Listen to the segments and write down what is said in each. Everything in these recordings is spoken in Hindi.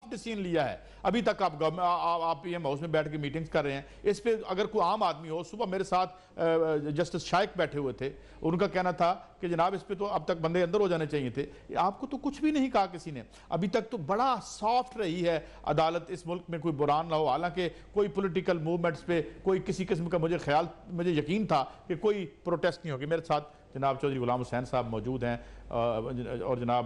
सॉफ्ट डिसीजन लिया है। अभी तक आप पीएम हाउस में बैठ के मीटिंग्स कर रहे हैं, इस पे अगर कोई आम आदमी हो, सुबह मेरे साथ जस्टिस शाइक बैठे हुए थे, उनका कहना था कि जनाब इस पे तो अब तक बंदे अंदर हो जाने चाहिए थे। आपको तो कुछ भी नहीं कहा किसी ने, अभी तक तो बड़ा सॉफ्ट रही है अदालत। इस मुल्क में कोई बुरान ना हो, हालांकि कोई पॉलिटिकल मूवमेंट्स पे कोई किसी किस्म का मुझे यकीन था कि कोई प्रोटेस्ट नहीं होगी। मेरे साथ जनाब चौधरी गुलाम हुसैन साहब मौजूद हैं और जनाब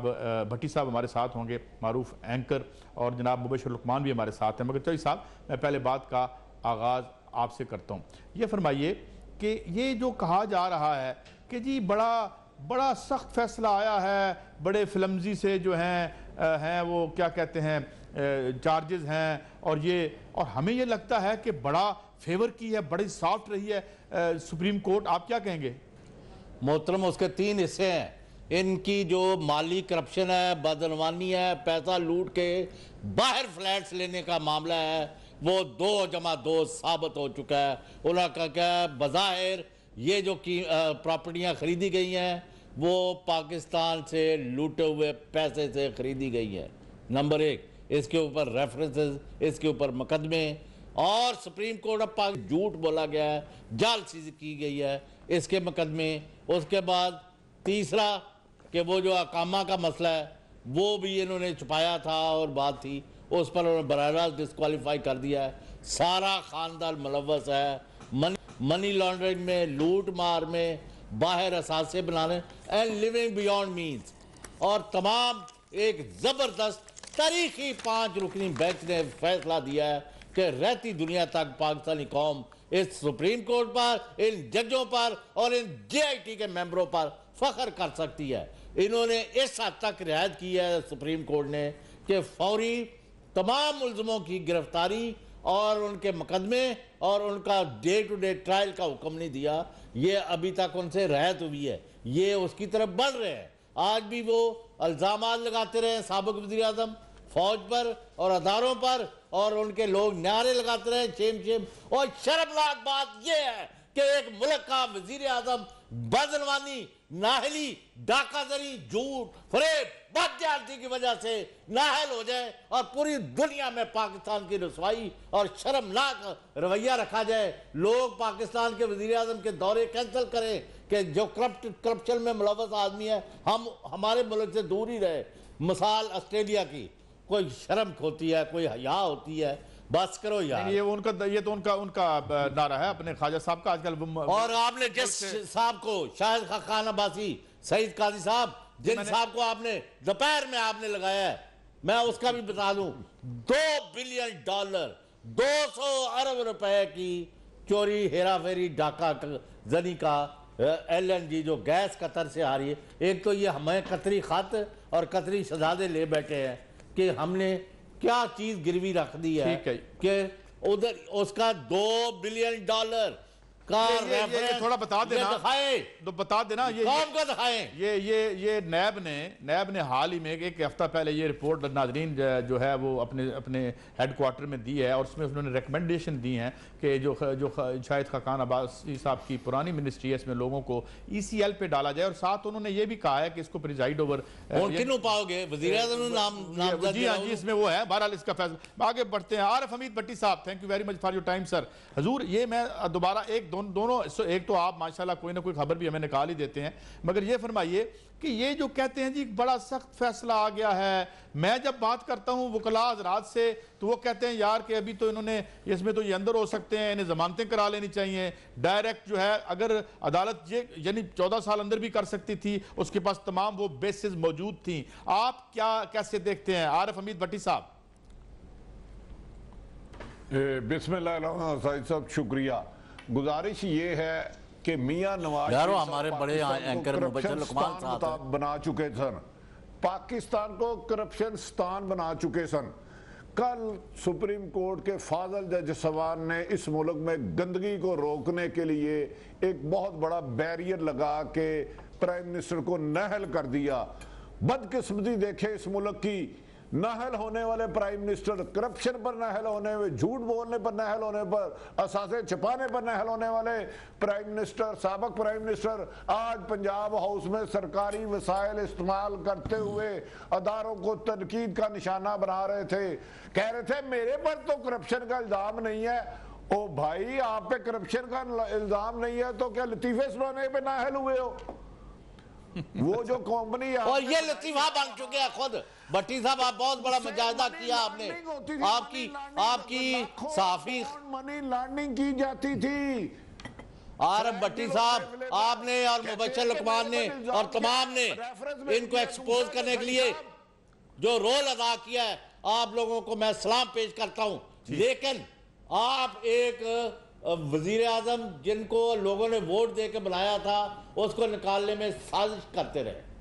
भट्टी साहब हमारे साथ होंगे, मारूफ एंकर, और जनाब मुबशर लुकमान भी हमारे साथ हैं। मगर चौधरी साहब, मैं पहले बात का आगाज़ आपसे करता हूँ। ये फरमाइए कि ये जो कहा जा रहा है कि जी बड़ा सख्त फैसला आया है, बड़े फ्लमजी से जो हैं वो क्या कहते हैं चार्जेस हैं, और हमें ये लगता है कि बड़ा फेवर की है, बड़ी सॉफ्ट रही है सुप्रीम कोर्ट, आप क्या कहेंगे? मोहतरम, उसके 3 हिस्से हैं। इनकी जो माली करप्शन है, बदनवानी है, पैसा लूट के बाहर फ्लैट्स लेने का मामला है, वो 2+2 साबित हो चुका है। उनका क्या बज़ाहिर ये जो प्रॉपर्टियां खरीदी गई हैं वो पाकिस्तान से लूटे हुए पैसे से खरीदी गई हैं। नंबर 1, इसके ऊपर रेफरेंसेस, इसके ऊपर मुकदमे, और सुप्रीम कोर्ट ऑफ पाकिस्तान झूठ बोला गया है, जालसाजी की गई है, इसके मुकदमे। उसके बाद तीसरा कि वो जो अकामा का मसला है वो भी इन्होंने छुपाया था और बात थी, उस पर उन्होंने बराह डिस्क्वालीफाई कर दिया है। सारा खानदान मुलव्वस है मनी लॉन्ड्रिंग में, लूट मार में, बाहर असासे बनाने एंड लिविंग बियॉन्ड मीन्स। और तमाम एक ज़बरदस्त तारीखी 5 रुकनी बेंच ने फैसला दिया है कि रहती दुनिया तक पाकिस्तानी कौम इस सुप्रीम कोर्ट पर, इन जजों पर और इन JIT के मेंबरों पर फख्र कर सकती है। इन्होंने इस हद तक रियायत की है सुप्रीम कोर्ट ने कि फौरी तमाम मुल्ज़िमों की गिरफ्तारी और उनके मुकदमे और उनका डे टू डे ट्रायल का हुक्म नहीं दिया। ये अभी तक उनसे रियायत हुई है, ये उसकी तरफ बढ़ रहे हैं। आज भी वो इल्ज़ामात लगाते रहे साबिक़ वज़ीर आज़म फौज पर और अदारों पर, और उनके लोग नारे लगाते रहे शेम शेम। और शर्मनाक बात यह है कि एक मुल्क का वज़ीर आज़म बदनवानी, नाहली, डाकाजरी, झूठ, फरेब, बदजालती की वजह से नाहल हो जाए और पूरी दुनिया में पाकिस्तान की रसवाई और शर्मनाक रवैया रखा जाए। लोग पाकिस्तान के वज़ीर आज़म के दौरे कैंसिल करें कि जो करप्शन में मुलव्वस आदमी है हम हमारे मुल्क से दूर ही रहे। मिसाल ऑस्ट्रेलिया की, कोई शर्म होती है, कोई हया होती है, बस करो यार। ये तो उनका नारा है अपने ख्वाजा साहब का आजकल। और आपने जिस साहब को, शाहिद खान अब्बासी, सईद काजी साहब, जिन साहब को आपने दोपहर में आपने लगाया है, मैं उसका भी बता दूं, $2 बिलियन, 200 अरब रुपए की चोरी, हेरा फेरी, डाका जनी का, LNG जो गैस कतर से आ रही है। एक तो ये हमें कतरी खत और कतरी शहजादे ले बैठे हैं कि हमने क्या चीज गिरवी रख दी है कि उधर उसका $2 बिलियन का ये थोड़ा बता देना, तो बता देना ये कौन को दिखाएं। ये नैब ने हाल ही में एक हफ्ता पहले ये रिपोर्ट नाजरीन जो है वो अपने हेडक्वार्टर में दी है, और उसमें उन्होंने रिकमेंडेशन दी हैं कि जो शाहिद खान अब्बासी साहब की पुरानी मिनिस्ट्री है इसमें लोगों को ECL पे डाला जाए, और साथ उन्होंने ये भी कहा है कि इसको प्रिजाइड ओवर किन पाओगे वज़ीर आज़म नाम जी हाँ जी, इसमें वो है। बहरहाल इसका फैसला आगे बढ़ते हैं। आरिफ हमीद भट्टी साहब, thank you very much for your time sir. हजूर, ये मैं दोबारा दोनों एक तो आप माशाल्लाह कोई ना कोई खबर भी हमें निकाल ही देते हैं, मगर ये फरमाइए कि ये जो कहते हैं जी बड़ा सख्त फैसला आ गया है, मैं जब बात करता हूं वकला हजरात से तो वो कहते हैं यार कि अभी तो इन्होंने इसमें तो ये अंदर हो सकते हैं, इन्हें जमानतें करा लेनी चाहिए डायरेक्ट जो है। अगर अदालत ये यानी 14 साल अंदर भी कर सकती थी, उसके पास तमाम वो बेसिस मौजूद थी। आप क्या कैसे देखते हैं आरिफ हमीद भट्टी साहब? बिस्मिल्लाह साहब, शुक्रिया। गुजारिश ये है कि मियां नवाज यारो हमारे बड़े एंकर बना चुके सन, पाकिस्तान को करप्शन स्थान बना चुके सन। कल सुप्रीम कोर्ट के फाजल जज सवान ने इस मुल्क में गंदगी को रोकने के लिए एक बहुत बड़ा बैरियर लगा के प्राइम मिनिस्टर को नहल कर दिया। बदकिस्मती देखे इस मुल्क की, नाहल होने वाले प्राइम मिनिस्टर, करप्शन पर नाहल होने हुए, झूठ बोलने पर नाहल होने पर, असासे छुपाने पर नाहल होने वाले प्राइम मिनिस्टर, साबक प्राइम मिनिस्टर आज पंजाब हाउस में सरकारी वसाइल इस्तेमाल करते हुए अदारों को तनकीद का निशाना बना रहे थे। कह रहे थे मेरे पर तो करप्शन का इल्जाम नहीं है। ओ भाई, आप पे करप्शन का इल्जाम नहीं है तो क्या लतीफे सुनाने पे नाहल हुए हो? वो जो कंपनी और ये लतीफा बन चुके हैं खुद। भट्टी साहब, आप बहुत बड़ा मुजाहिदा किया आपने। आपकी साफी मनी लॉन्ड्रिंग की जाती थी। और भट्टी साहब, आपने और मुबशर लुकमान ने और तमाम ने इनको एक्सपोज करने के लिए जो रोल अदा किया है, आप लोगों को मैं सलाम पेश करता हूं। लेकिन आप एक वजीर आजम जिनको लोगों ने वोट दे के बनाया था, उसको निकालने में साजिश करते रहे।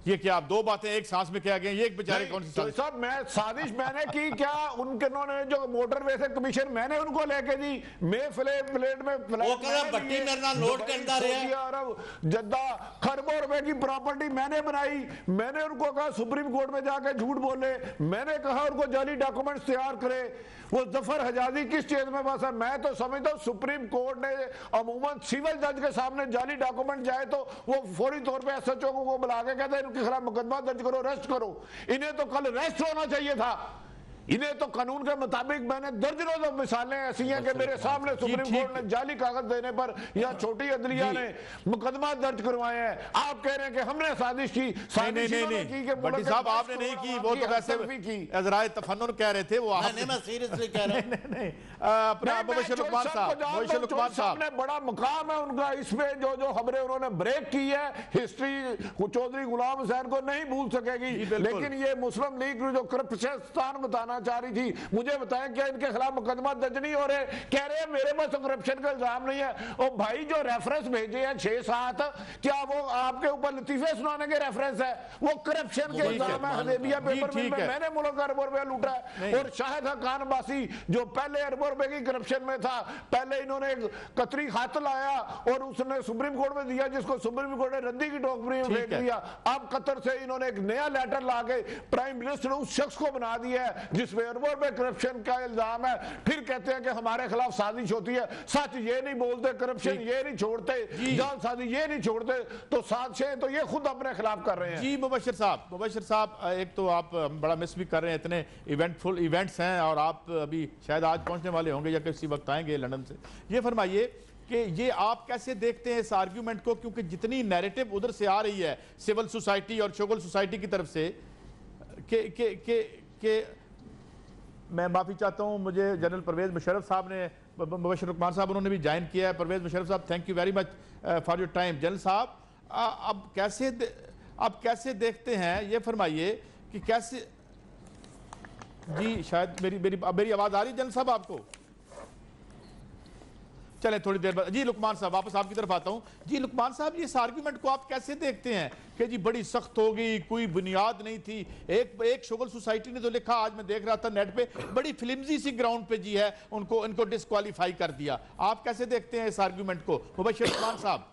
ये क्या आप दो बातें एक सांस में क्या गए? ये एक बेचारे कौन सी तो साहब, मैं साजिश मैंने की क्या? उन्होंने जो मोटरवे से कमीशन मैंने उनको लेके दी, मैं प्लेट में भट्टी मेरा नोट के अंदर है, अरब जद्दा खरबों रुपए की प्रॉपर्टी मैंने बनाई। मैंने उनको कहा सुप्रीम कोर्ट में जाके झूठ बोले, मैंने कहा उनको जाली डॉक्यूमेंट्स तैयार करे। वो जफर हजाजी किस चीज में बसा? मैं तो समझता हूँ सुप्रीम कोर्ट ने अमूमन सिविल जज के सामने जाली डॉक्यूमेंट जाए तो वो फौरी तौर पे एसएचओ को बुला के कहते हैं इनके खिलाफ मुकदमा दर्ज करो, अरेस्ट करो। इन्हें तो कल अरेस्ट होना चाहिए था। इन्हें तो कानून के मुताबिक, मैंने दर्जनों तो मिसालें ऐसी हैं कि मेरे सामने सुप्रीम कोर्ट ने जाली कागज देने पर या छोटी अदलिया ने मुकदमा दर्ज करवाए हैं। आप कह रहे हैं कि हमने साजिश की। नहीं, भट्टी साहब आपने नहीं की, वो तो वैसे अजराए तफन्नुन कह रहे थे। वो मैं सीरियसली कह रहा हूं। नहीं, अपने मुबशर लुकमान साहब ने बड़ा मुकाम है उनका। इसमें जो खबरें उन्होंने ब्रेक की है, हिस्ट्री चौधरी गुलाम हुसैन को नहीं भूल सकेगी। लेकिन ये मुस्लिम लीग जो करप्शन बताना चाह रही थी, मुझे बताया क्या इनके खिलाफ मुकदमा दर्ज नहीं हो रहे? कह रहे हैं मेरे पास तो करप्शन का इल्जाम नहीं है। और भाई जो रेफरेंस भेजे हैं 6-7, क्या वो आपके ऊपर लतीफे सुनाने के रेफरेंस है? वो करप्शन के इल्जाम है। हदेबिया पेपर मिल में मैंने मुल्क अरबों रुपया लूटा है। और शाहिद खान बासी जो पहले अरबों रुपए की करप्शन में था, पहले इन्होंने एक कतरी खत लाया और उसने सुप्रीम कोर्ट में दिया, जिसको सुप्रीम कोर्ट ने रद्दी की टोकरी में फेंक दिया। अब कतर से इन्होंने एक नया लेटर लाके प्राइम मिनिस्टर ने उस शख्स को बना दिया है जिसमें अरबों रुपए करप्शन का इल्जाम है। फिर कहते हैं कि हमारे खिलाफ साजिश होती है। सच ये नहीं बोलते, करप्शन ये नहीं छोड़ते, जालसाजी ये नहीं छोड़ते, तो साजिशें तो ये खुद अपने खिलाफ कर रहे हैं। जी मुबशर साहब, एक तो आप बड़ा मिस भी कर रहे हैं, इतने इवेंटफुल इवेंट्स हैं और आप अभी शायद आज पहुंचने वाले होंगे या किसी वक्त आएंगे लंदन से। ये फरमाइए कि ये आप कैसे देखते हैं इस आर्ग्यूमेंट को, क्योंकि जितनी नैरेटिव उधर से आ रही है सिविल सोसाइटी और शोगल सोसाइटी की तरफ से कि मैं माफ़ी चाहता हूँ, मुझे जनरल परवेज़ मुशर्रफ साहब ने, मुबशर लुकमान साहब उन्होंने भी ज्वाइन किया है। परवेज़ मुशर्रफ साहब, thank you very much for your time. General साहब, अब कैसे देखते हैं, ये फरमाइए कि कैसे। जी शायद मेरी आवाज़ आ रही है जनरल साहब आपको? चलें थोड़ी देर बाद। जी लुकमान साहब, वापस आपकी तरफ आता हूं। जी लुकमान साहब, इस आर्ग्यूमेंट को आप कैसे देखते हैं कि जी बड़ी सख्त हो गई, कोई बुनियाद नहीं थी? एक शोगल सोसाइटी ने तो लिखा, आज मैं देख रहा था नेट पे, बड़ी फिल्मजी सी ग्राउंड पे जी है इनको डिस्क्वालीफाई कर दिया। आप कैसे देखते हैं इस आर्ग्यूमेंट को मुबशर लुकमान साहब?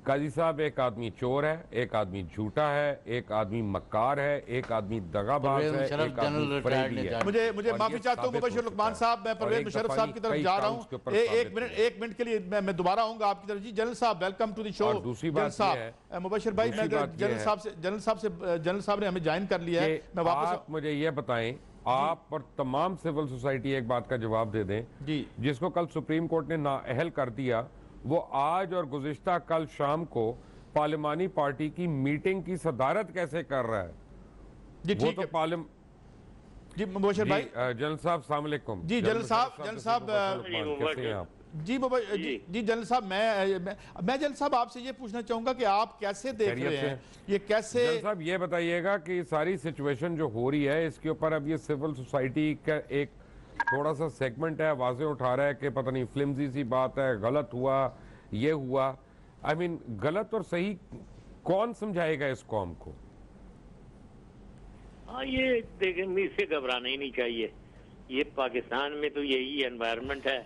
काजी साहब, एक आदमी चोर है, एक आदमी झूठा है, एक आदमी मक्कार है, एक आदमी दगाबाज है, एक आदमी फरेबी है। मुझे माफी चाहता हूं मुबशर लुकमान साहब, मैं परवेज मुशर्रफ साहब की तरफ जा रहा हूं। एक मिनट के लिए मैं दोबारा आऊंगा आपकी तरफ। जी जनरल साहब, वेलकम टू द शो। दूसरी बात साहब, मुबशर भाई, मैं जनरल साहब ने हमें ज्वाइन कर लिया है। मैं वापस, मुझे ये बताएं, आप और तमाम सिविल सोसाइटी एक बात का जवाब दे दें जी, जिसको कल सुप्रीम कोर्ट ने नाअहल कर दिया, वो आज और गुज़िश्ता कल शाम को पार्लिमानी पार्टी की मीटिंग की सदारत कैसे कर रहा है? जी ठीक है। जी मुबशर भाई, जनरल साहब अस्सलाम वालेकुम। जी जनरल साहब कैसे हैं आप? जी जनरल साहब, मैं जनरल साहब आपसे ये पूछना चाहूंगा कि आप कैसे देख रहे हैं ये, कैसे? जनरल साहब ये बताइएगा कि सारी सिचुएशन जो हो रही है, इसके ऊपर अब ये सिविल सोसाइटी का एक थोड़ा सा सेगमेंट है, आवाजें उठा रहा है कि पता नहीं फ्लिमजी सी बात है, गलत हुआ, ये हुआ। आई मीन गलत और सही कौन समझाएगा इस कौम को? हाँ, ये देखें, इससे घबराना ही नहीं चाहिए। ये पाकिस्तान में तो यही एनवायरनमेंट है,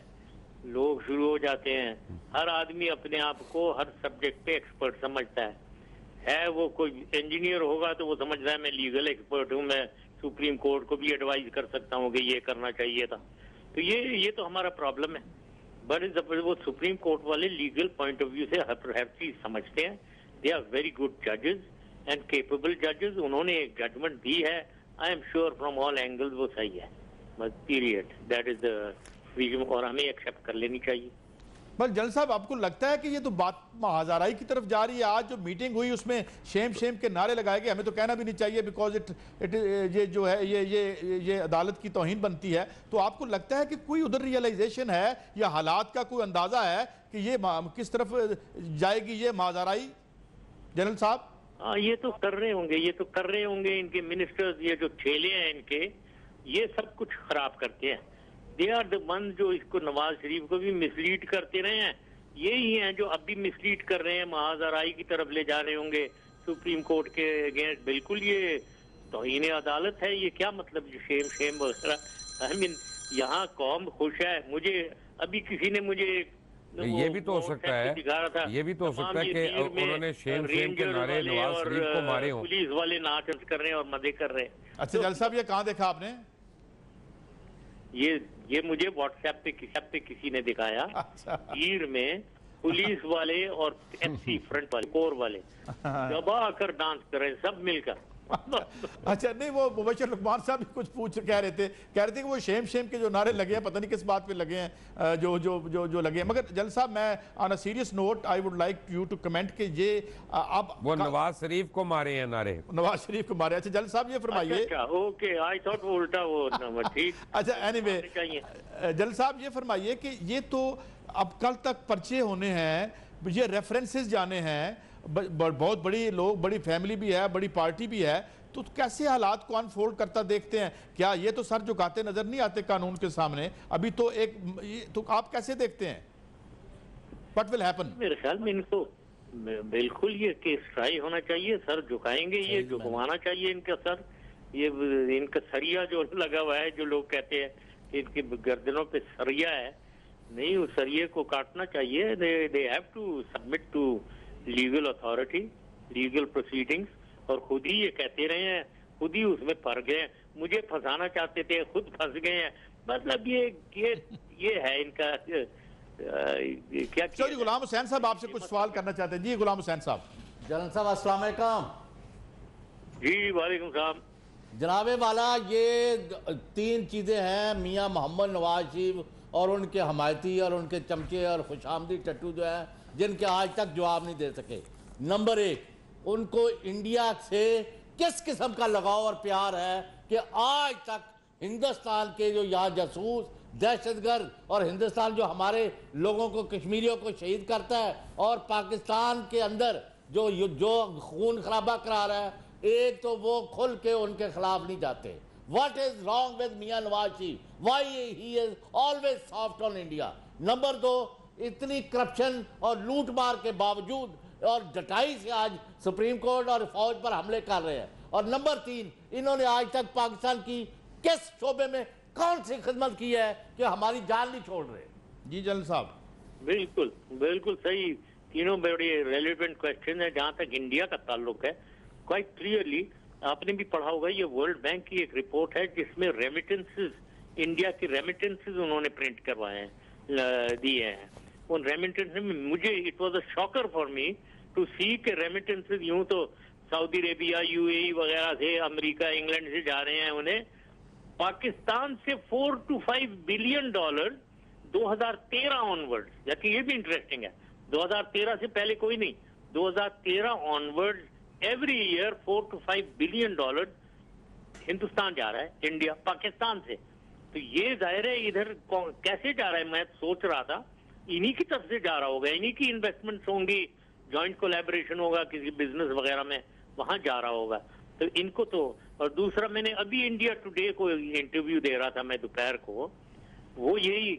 लोग शुरू हो जाते हैं, हर आदमी अपने आप को हर सब्जेक्ट पे एक्सपर्ट समझता है। है वो कोई इंजीनियर होगा तो वो समझ रहा है मैं लीगल एक्सपर्ट हूँ, मैं सुप्रीम कोर्ट को भी एडवाइज कर सकता हूँ कि ये करना चाहिए था। तो ये तो हमारा प्रॉब्लम है। बट वो सुप्रीम कोर्ट वाले लीगल पॉइंट ऑफ व्यू से हर चीज समझते हैं। दे आर वेरी गुड जजेस एंड केपेबल जजेस। उन्होंने एक जजमेंट दी है, I am sure from all angles वो सही है, बस पीरियड, दैट इज द, और हमें एक्सेप्ट कर लेनी चाहिए। पर जनरल साहब, आपको लगता है कि ये तो बात महाजराई की तरफ जा रही है? आज जो मीटिंग हुई उसमें शेम शेम के नारे लगाए गए, हमें तो कहना भी नहीं चाहिए बिकॉज इट ये जो है ये अदालत की तौहीन बनती है। तो आपको लगता है कि कोई उधर रियलाइजेशन है या हालात का कोई अंदाजा है कि ये किस तरफ जाएगी ये महाजराई, जनरल साहब? हाँ, ये तो कर रहे होंगे इनके मिनिस्टर्स, ये जो ठेले हैं इनके, ये सब कुछ खराब करते हैं। दे आर द वन जो इसको नवाज शरीफ को भी मिसलीड करते रहे हैं, यही हैं जो अब भी मिसलीड कर रहे हैं, महाजराई की तरफ ले जा रहे होंगे सुप्रीम कोर्ट के अगेंस्ट। बिल्कुल ये तौहीन अदालत है। ये क्या मतलब शेम वगैरह? आई मीन यहाँ कौम खुश है। मुझे अभी किसी ने मुझे ये भी तो हो सकता है, ये भी तो हो सकता है कि उन्होंने शेम के नारे नवाज शरीफ को मारे हों। पुलिस वाले नाच कर रहे हैं और मजे कर रहे हैं। अच्छा जनरल साहब, ये कहाँ देखा आपने? ये मुझे व्हाट्सएप पे किसी ने दिखाया। अच्छा। तीर में पुलिस वाले और एफसी फ्रंट वाले, कोर वाले दबा कर डांस कर रहे हैं सब मिलकर। अच्छा, नहीं वो मुबशर लुकमान साहब भी कुछ कह रहे थे कि वो शेम के जो नारे लगे हैं, पता नहीं किस बात पे लगे हैं, जो लगे हैं। मगर जनरल साहब, मैं on a serious note I would like you to comment कि ये आप वो नवाज शरीफ को मारे हैं नारे, नवाज शरीफ को मारे। अच्छा जनरल साहब, ये फरमाइए। ओके, आई थॉट वो उल्टा वो ठीक। अच्छा, एनीवे जनरल साहब ये फरमाइए कि ये तो अब कल तक पर्चे होने हैं, ये रेफरेंसेस जाने हैं, बहुत बड़ी लोग, बड़ी फैमिली भी है, बड़ी पार्टी भी है, तो कैसे हालात को अनफोल्ड करता देखते हैं? क्या ये तो सर झुकाते नजर नहीं आते कानून के सामने? अभी तो तो आप कैसे देखते हैं? What will happen? मेरे ख्याल में इनको बिल्कुल ये केस ट्राई होना चाहिए। सर झुकाएंगे, ये झुकवाना चाहिए इनका सर। ये इनका सरिया जो लगा हुआ है, जो लोग कहते हैं कि इनकी गर्दनों पे सरिया है, नहीं, उस सरिये को काटना चाहिए। They have to submit to legal authority, legal proceedings. और खुद ही ये कहते रहे हैं, खुद ही उसमें फंस गए, मुझे फंसाना चाहते थे, खुद फंस गए हैं। मतलब ये है इनका क्या। जी गुलाम हुसैन साहब आपसे कुछ सवाल करना चाहते हैं। जी गुलाम हुसैन साहब। जनरल साहब अस्सलाम वालेकुम। जी वालेकुम सलाम। जनाबे वाला, ये तीन चीजें हैं, मियां मोहम्मद नवाज शरीफ और उनके हमायती और उनके चमचे और खुशामदी टट्टू जो है, जिनके आज तक जवाब नहीं दे सके। नंबर एक, उनको इंडिया से किस किस्म का लगाव और प्यार है कि आज तक हिंदुस्तान के जो यहाँ जासूस, दहशतगर्द और हिंदुस्तान जो हमारे लोगों को, कश्मीरियों को शहीद करता है और पाकिस्तान के अंदर जो खून खराबा करा रहा है, एक तो वो खुल के उनके खिलाफ नहीं जाते। What is wrong with मियां Nawaz Sharif? Why he is always soft on India? Number दो, इतनी करप्शन और लूट मार के बावजूद और डटाई से आज सुप्रीम कोर्ट और फौज पर हमले कर रहे हैं। और नंबर तीन, इन्होंने आज तक पाकिस्तान की किस शोबे में कौन सी खिदमत की है कि हमारी जान नहीं छोड़ रहे? जी जनरल साहब। बिल्कुल सही, तीनों बड़े रेलिवेंट क्वेश्चन है। जहां तक इंडिया का ताल्लुक है, क्वाइट क्लियरली आपने भी पढ़ा होगा, ये वर्ल्ड बैंक की एक रिपोर्ट है जिसमें रेमिटेंसेस, इंडिया की रेमिटेंसेस उन्होंने प्रिंट करवाए हैं, दिए हैं। उन रेमिटेंसेस में मुझे it was a shocker for me to see के रेमिटेंसेस यूं तो सऊदी अरेबिया, यूएई वगैरह से, अमेरिका, इंग्लैंड से जा रहे हैं उन्हें। पाकिस्तान से $4 to $5 बिलियन 2013 ऑनवर्ड, जबकि ये भी इंटरेस्टिंग है, 2013 से पहले कोई नहीं, 2013 onward every year $4 to $5 billion Hindustan जा रहा है, इंडिया पाकिस्तान से। तो ये जाहिर है इधर कैसे जा रहा है, मैं सोच रहा था इन्हीं की तरफ से जा रहा होगा, इन्हीं की इन्वेस्टमेंट्स होंगी, जॉइंट कोलैबोरेशन होगा किसी बिजनेस वगैरह में, वहां जा रहा होगा। तो इनको तो, और दूसरा मैंने अभी इंडिया टुडे को इंटरव्यू दे रहा था मैं दोपहर को, वो यही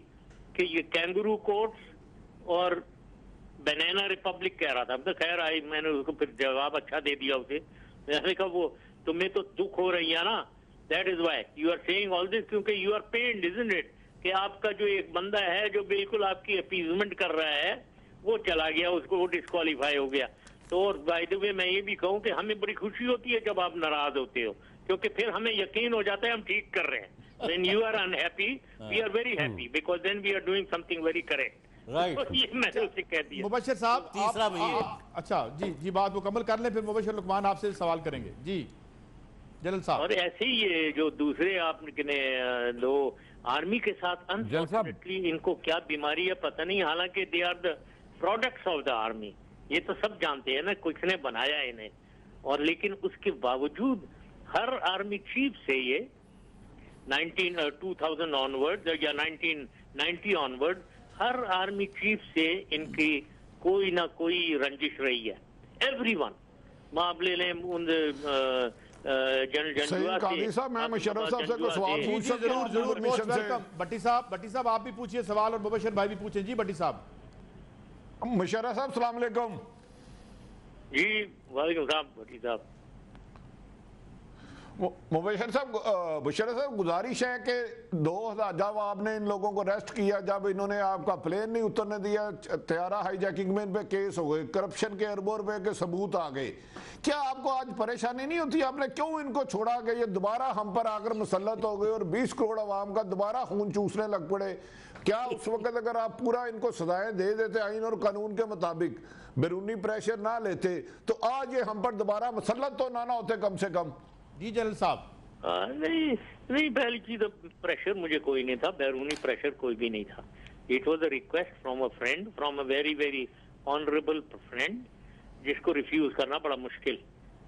कि ये कैंगरू कोर्ट्स और बनाना रिपब्लिक कह रहा था। तो खैर आई, मैंने उसको फिर जवाब अच्छा दे दिया उसे। मैंने कहा वो तुम्हें तो दुख हो रही है ना, that is why you are saying all this, क्योंकि you are paid isn't it, कि आपका जो एक बंदा है जो बिल्कुल आपकी अपीजमेंट कर रहा है वो चला गया, उसको वो डिस्क्वालीफाई हो गया। तो और बाय द वे मैं ये भी कहूँ कि हमें बड़ी खुशी होती है जब आप नाराज होते हो, क्योंकि फिर हमें यकीन हो जाता है हम ठीक कर रहे हैं. When you are unhappy, we are very happy because then we are doing something very correct. Right. तो ये मैंने उसे कह दिया. मुबश्शिर साहब तीसरा भी है। अच्छा जी जी, बात मुकम्मल कर लें, फिर मुबश्शिर लुकमान आपसे सवाल करेंगे. जी जनरल साहब. और ऐसे ही ये जो दूसरे आपने दो आर्मी के साथ जनरल साहब। अनफॉर्चुनेटली इनको क्या बीमारी है पता नहीं, हालांकि they are the products of the army, ये तो सब जानते हैं ना, किसने बनाया इन्हें. और लेकिन उसके बावजूद हर आर्मी चीफ से ये 2000 ऑनवर्ड या 1990 ऑनवर्ड हर आर्मी चीफ से इनकी कोई ना कोई रंजिश रही है. एवरीवन, आप ले लें जनरल जंजुआ कादी साहब, मैं मुशर्रफ साहब से कोई सवाल जी पूछ जी, सकता हूं? जरूर मोस्ट परमिशन से। वेलकम. भट्टी साहब आप भी पूछिए सवाल और मुबश्शिर भाई भी पूछें. जी भट्टी साहब. मुशर्रफ साहब सलाम अलैकुम. जी वालेकुम सलाम भट्टी साहब. मुबशर साहब गुजारिश है कि 2000 जब आपने इन लोगों को अरेस्ट किया, जब इन्होंने आपका प्लेन नहीं उतरने दिया, तैयारा हाईजैकिंग में इन पे केस हो गए, करप्शन के अरबों रुपए के सबूत आ गए, क्या आपको आज परेशानी नहीं होती? आपने क्यों इनको छोड़ा कि ये दोबारा हम पर आकर मुसल्लत हो गए और 20 करोड़ आवाम का दोबारा खून चूसने लग पड़े? क्या उस वक्त अगर आप पूरा इनको सजाएं दे देते आइन और कानून के मुताबिक, बैरूनी प्रेशर ना लेते, तो आज ये हम पर दोबारा मुसल्लत तो ना होते कम से कम? जी जनरल साहब. नहीं, पहली चीज प्रेशर मुझे कोई नहीं था, बैरूनी प्रेशर कोई भी नहीं था. It was a request from a friend, from a very very honourable friend, जिसको रिफ्यूज करना बड़ा मुश्किल,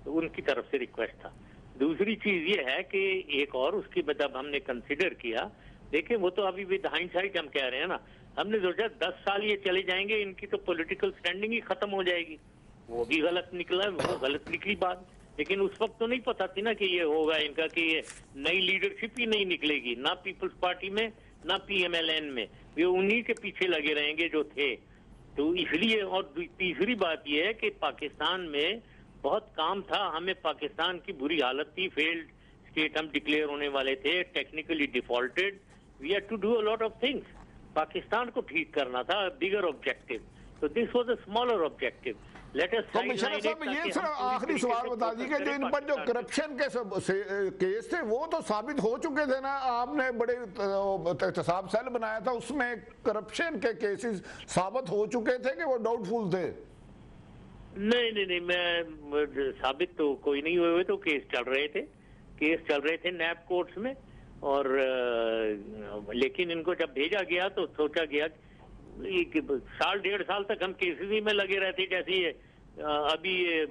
तो उनकी तरफ से रिक्वेस्ट था. दूसरी चीज ये है कि एक और उसकी जब हमने कंसिडर किया, देखिए वो तो अभी विद हाइंडसाइट हम कह रहे हैं ना, हमने सोचा 10 साल ये चले जाएंगे, इनकी तो पॉलिटिकल स्टैंडिंग ही खत्म हो जाएगी. वो भी गलत निकला, वो गलत निकली बात. लेकिन उस वक्त तो नहीं पता थी ना कि ये होगा इनका, कि ये नई लीडरशिप ही नहीं निकलेगी, ना पीपल्स पार्टी में ना PMLN में, वे उन्हीं के पीछे लगे रहेंगे जो थे. तो इसलिए, और तीसरी बात ये है कि पाकिस्तान में बहुत काम था, हमें पाकिस्तान की बुरी हालत थी, फेल्ड स्टेट हम डिक्लेयर होने वाले थे, technically defaulted, we had to do a lot of things. Pakistan को ठीक करना था, बिगर ऑब्जेक्टिव. तो this was a smaller objective. तो मुशर्रफ साहब ये सिर्फ आखिरी सवाल बता दीजिए कि इन पर जो करप्शन के केस थे वो तो साबित हो चुके थे ना, आपने बड़े एहतसाब सेल बनाया था, उसमें करप्शन के केसेस साबित हो चुके थे कि वो डाउटफुल थे? नहीं, मैं साबित तो कोई नहीं हुए, तो केस चल रहे थे नैब कोर्ट्स में. और लेकिन इनको जब भेजा गया तो सोचा गया साल 1.5 साल तक हम केसेस में लगे रहते, जैसे ये अभी ये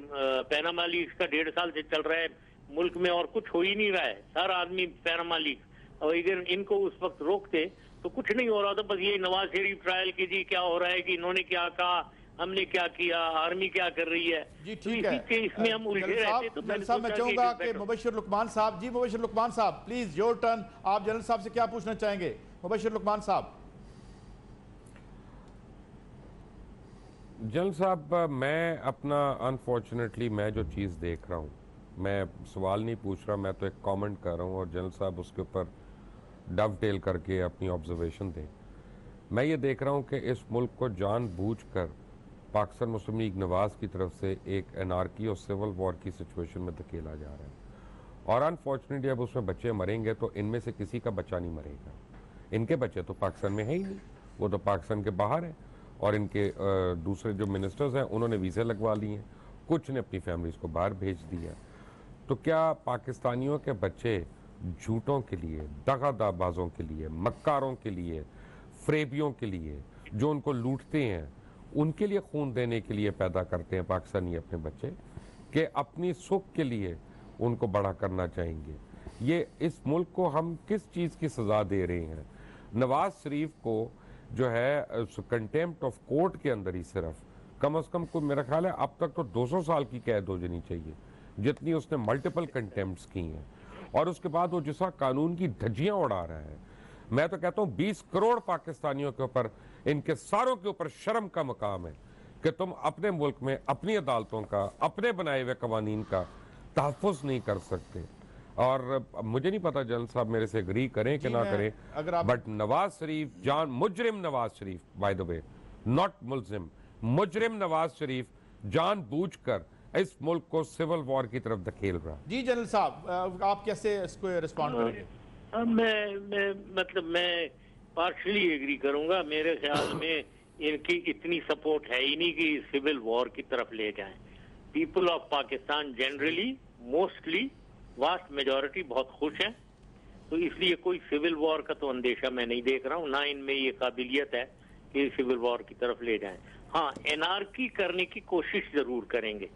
पैनामा लीक्स का 1.5 साल से चल रहा है मुल्क में, और कुछ हो ही नहीं रहा है. हर आदमी पैनामा लीक्स, और अगर इनको उस वक्त रोकते तो कुछ नहीं हो रहा था. बस ये नवाज शरीफ ट्रायल की जी क्या हो रहा है, कि इन्होंने क्या कहा, हमने क्या किया, आर्मी क्या कर रही है. जी तो ठीक है. इसमें हम उलझे रहते. तो जनरल साहब मैं चाहूंगा कि मुबश्शिर लुकमान साहब. जी मुबश्शिर लुकमान साहब प्लीज योर टर्न. आप जनरल साहब से क्या पूछना चाहेंगे? मुबश्शिर लुकमान साहब. जनरल साहब, मैं अपना अनफॉर्चुनेटली मैं जो चीज़ देख रहा हूँ, मैं सवाल नहीं पूछ रहा, मैं तो एक कमेंट कर रहा हूँ, और जनरल साहब उसके ऊपर डवटेल करके अपनी ऑब्जर्वेशन दें. मैं ये देख रहा हूँ कि इस मुल्क को जानबूझकर पाकिस्तान मुस्लिम लीग नवाज की तरफ से एक एनार्की और सिविल वॉर की सिचुएशन में धकेला जा रहा है. और अनफॉर्चुनेटली अब उसमें बच्चे मरेंगे तो इनमें से किसी का बच्चा नहीं मरेगा. इनके बच्चे तो पाकिस्तान में है ही नहीं, वो तो पाकिस्तान के बाहर है. और इनके दूसरे जो मिनिस्टर्स हैं उन्होंने वीज़े लगवा लिए हैं, कुछ ने अपनी फैमिलीज़ को बाहर भेज दिया. तो क्या पाकिस्तानियों के बच्चे झूठों के लिए, दगाबाजों के लिए, मक्कारों के लिए, फ्रेबियों के लिए, जो उनको लूटते हैं, उनके लिए खून देने के लिए पैदा करते हैं पाकिस्तानी अपने बच्चे, कि अपनी सुख के लिए उनको बड़ा करना चाहेंगे? ये इस मुल्क को हम किस चीज़ की सज़ा दे रहे हैं? नवाज शरीफ को जो है कंटेम्प्ट ऑफ कोर्ट के अंदर ही सिर्फ कम से कम को मेरा ख्याल है अब तक तो 200 साल की कैद हो जानी चाहिए, जितनी उसने मल्टीपल कंटेम्प्ट्स की हैं. और उसके बाद वो जिस कानून की धज्जियां उड़ा रहा है, मैं तो कहता हूँ 20 करोड़ पाकिस्तानियों के ऊपर, इनके सारों के ऊपर शर्म का मकाम है कि तुम अपने मुल्क में अपनी अदालतों का, अपने बनाए हुए कवानीन का तहफ़्फ़ुज़ नहीं कर सकते. और मुझे नहीं पता जनरल साहब मेरे से एग्री करें कि ना करें, बट नवाज शरीफ मुजरिम Nawaz Sharif, by the way, not मुल्जिम, मुजरिम नवाज शरीफ जानबूझकर इस मुल्क को सिविल वॉर की तरफ धकेल रहा है। जी जनरल साहब, आप कैसे इसको रिस्पॉन्ड करेंगे? मैं पार्शली एग्री करूंगा। मेरे ख्याल में इनकी इतनी सपोर्ट है ही नहीं कि सिविल वॉर की तरफ ले जाएं। People of Pakistan generally, mostly, vast majority बहुत खुश है, तो इसलिए कोई सिविल वॉर का तो अंदेशा मैं नहीं देख रहा हूं, ना इनमें ये काबिलियत है कि सिविल वॉर की तरफ ले जाएं। हाँ, एनार्की करने की कोशिश जरूर करेंगे,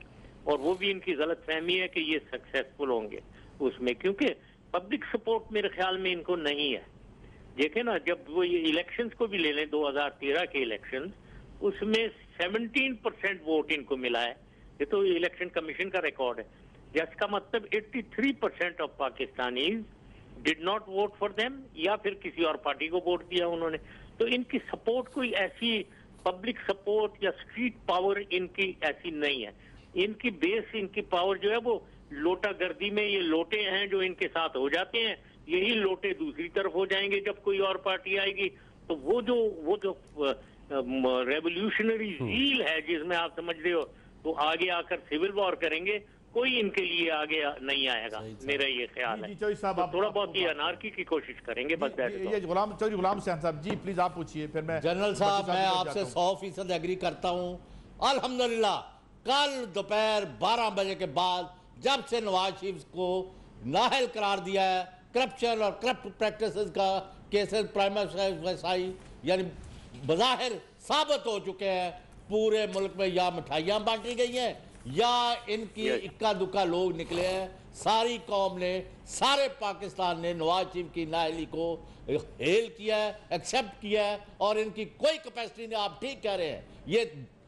और वो भी इनकी गलत फहमी है कि ये सक्सेसफुल होंगे उसमें, क्योंकि पब्लिक सपोर्ट मेरे ख्याल में इनको नहीं है। देखे ना, जब वो ये इलेक्शंस को भी ले लें, 2013 के इलेक्शंस, उसमें 17% वोट इनको मिला है। ये तो इलेक्शन कमीशन का रिकॉर्ड है, जिसका मतलब 83% of Pakistanis did not vote for them, या फिर किसी और पार्टी को वोट दिया उन्होंने। तो इनकी सपोर्ट कोई ऐसी पब्लिक सपोर्ट या स्ट्रीट पावर इनकी ऐसी नहीं है। इनकी बेस, इनकी पावर जो है वो लोटा गर्दी में, ये लोटे हैं जो इनके साथ हो जाते हैं, यही लोटे दूसरी तरफ हो जाएंगे जब कोई और पार्टी आएगी। तो वो जो रेवोल्यूशनरी ज़ील है जिसमें आप समझ रहे हो, तो आगे आकर सिविल वॉर करेंगे, कोई इनके लिए आगे नहीं आएगा, मेरा ये ख्याल है। चौधरी साहब, तो थोड़ा बहुत ही अनार्की की कोशिश करेंगे बस। ये चौधरी गुलाम हुसैन साहब जी, प्लीज आप पूछिए, फिर मैं। जनरल साहब, मैं आपसे 100% एग्री करता हूं। अल्हम्दुलिल्लाह, कल दोपहर 12 बजे के बाद जब से नवाज शरीफ को नाअहल करार दिया है, करप्शन और करप्ट प्रैक्टिसेस का केसेस प्राइमरी यानी बज़ाहिर साबित हो चुके हैं, पूरे मुल्क में या मिठाइयाँ बांटी गई हैं या इनकी इक्का दुक्का लोग निकले हैं। सारी कौम ने, सारे पाकिस्तान ने नवाज शरीफ की नाअहली को हेल किया है, एक्सेप्ट किया है, और इनकी कोई कैपेसिटी नहीं। आप ठीक कह रहे हैं, ये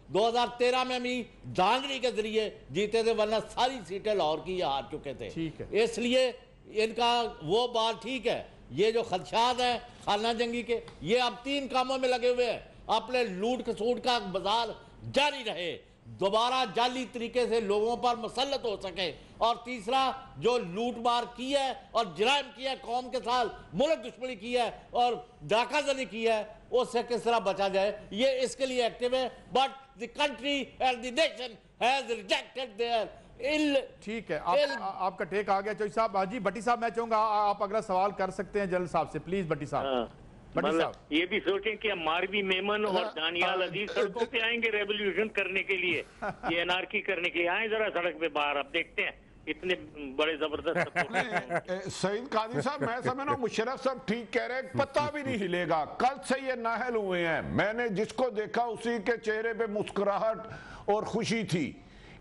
2013 में भी धांधली के जरिए जीते थे, वरना सारी सीटें लाहौर की हार चुके थे। ठीक है, इसलिए इनका वो बात ठीक है। ये जो खदशात है खाना जंगी के, ये अब 3 कामों में लगे हुए हैं। अपने लूट खसूट का बाजार जारी रहे, दोबारा जाली तरीके से लोगों पर मुसल्लत हो सके, और तीसरा जो लूट मार की है और जराइम किया, कौम के साथ मुल्क दुश्मनी की है और डाकाजनी की है, उससे किस तरह बचा जाए, ये इसके लिए एक्टिव है। But the country and the nation has rejected there. ठीक है, आपका टेक आ गया चौधरी साहब। जी भट्टी साहब, मैं चाहूंगा आप अगला सवाल कर सकते हैं जनरल साहब से, प्लीज भट्टी साहब। मतलब ये भी सोचें कि मारवी मेमन और दानियाल अजीज सड़कों पे आएंगे रेवोल्यूशन करने के लिए, ये एनार्की करने के लिए आए जरा सड़क पे बाहर, अब देखते हैं इतने बड़े जबरदस्त। सईद काजी साहब, मैं समझना मुशर्रफ साहब ठीक कह रहे हैं, पता भी नहीं हिलेगा। कल से ये नाअहल हुए हैं, मैंने जिसको देखा उसी के चेहरे पे मुस्कुराहट और खुशी थी।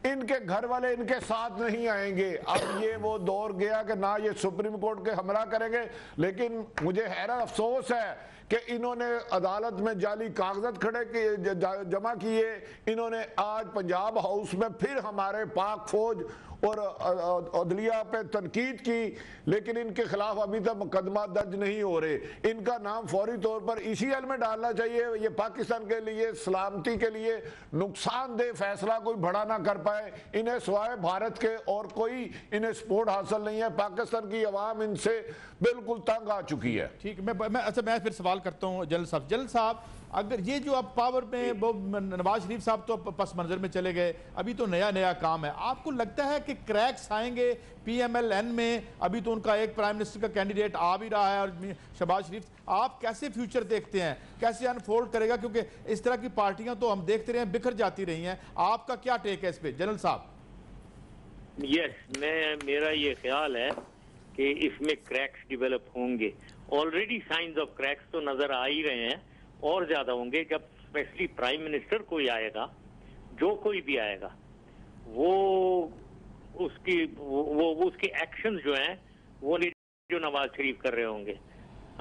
इनके घर वाले इनके साथ नहीं आएंगे। अब ये वो दौर गया कि ना ये सुप्रीम कोर्ट के हमला करेंगे, लेकिन मुझे हैरत अफसोस है कि इन्होंने अदालत में जाली कागजात खड़े किए, जमा किए। इन्होंने आज पंजाब हाउस में फिर हमारे पाक फौज और अदलिया पे तनकीद की, लेकिन इनके खिलाफ अभी तक मुकदमा दर्ज नहीं हो रहे। इनका नाम फौरी तौर पर इसी हल में डालना चाहिए। ये पाकिस्तान के लिए, सलामती के लिए नुकसानदेह फैसला कोई बड़ा ना कर पाए। इन्हें सिवाय भारत के और कोई इन्हें सपोर्ट हासिल नहीं है। पाकिस्तान की अवाम इनसे बिल्कुल तंग आ चुकी है। ठीक, मैं फिर सवाल करता हूँ जनरल साहब, अगर ये जो अब पावर में वो नवाज शरीफ साहब तो पस मंजर में चले गए, अभी तो नया काम है, आपको लगता है कि क्रैक्स आएंगे PMLN में? अभी तो उनका एक प्राइम मिनिस्टर का कैंडिडेट आ भी रहा है, और शहबाज शरीफ, आप कैसे फ्यूचर देखते हैं, कैसे अनफोल्ड करेगा? क्योंकि इस तरह की पार्टियां तो हम देखते रहे हैं बिखर जाती रही हैं। आपका क्या टेक है इस पे जनरल साहब? यस, मेरा ये ख्याल है कि इसमें क्रैक्स डेवलप होंगे। ऑलरेडी साइंस ऑफ क्रैक्स तो नजर आ ही रहे हैं, और ज्यादा होंगे जब स्पेशली प्राइम मिनिस्टर कोई आएगा, जो कोई भी आएगा, वो उसके एक्शंस जो हैं वो नहीं जो नवाज शरीफ कर रहे होंगे।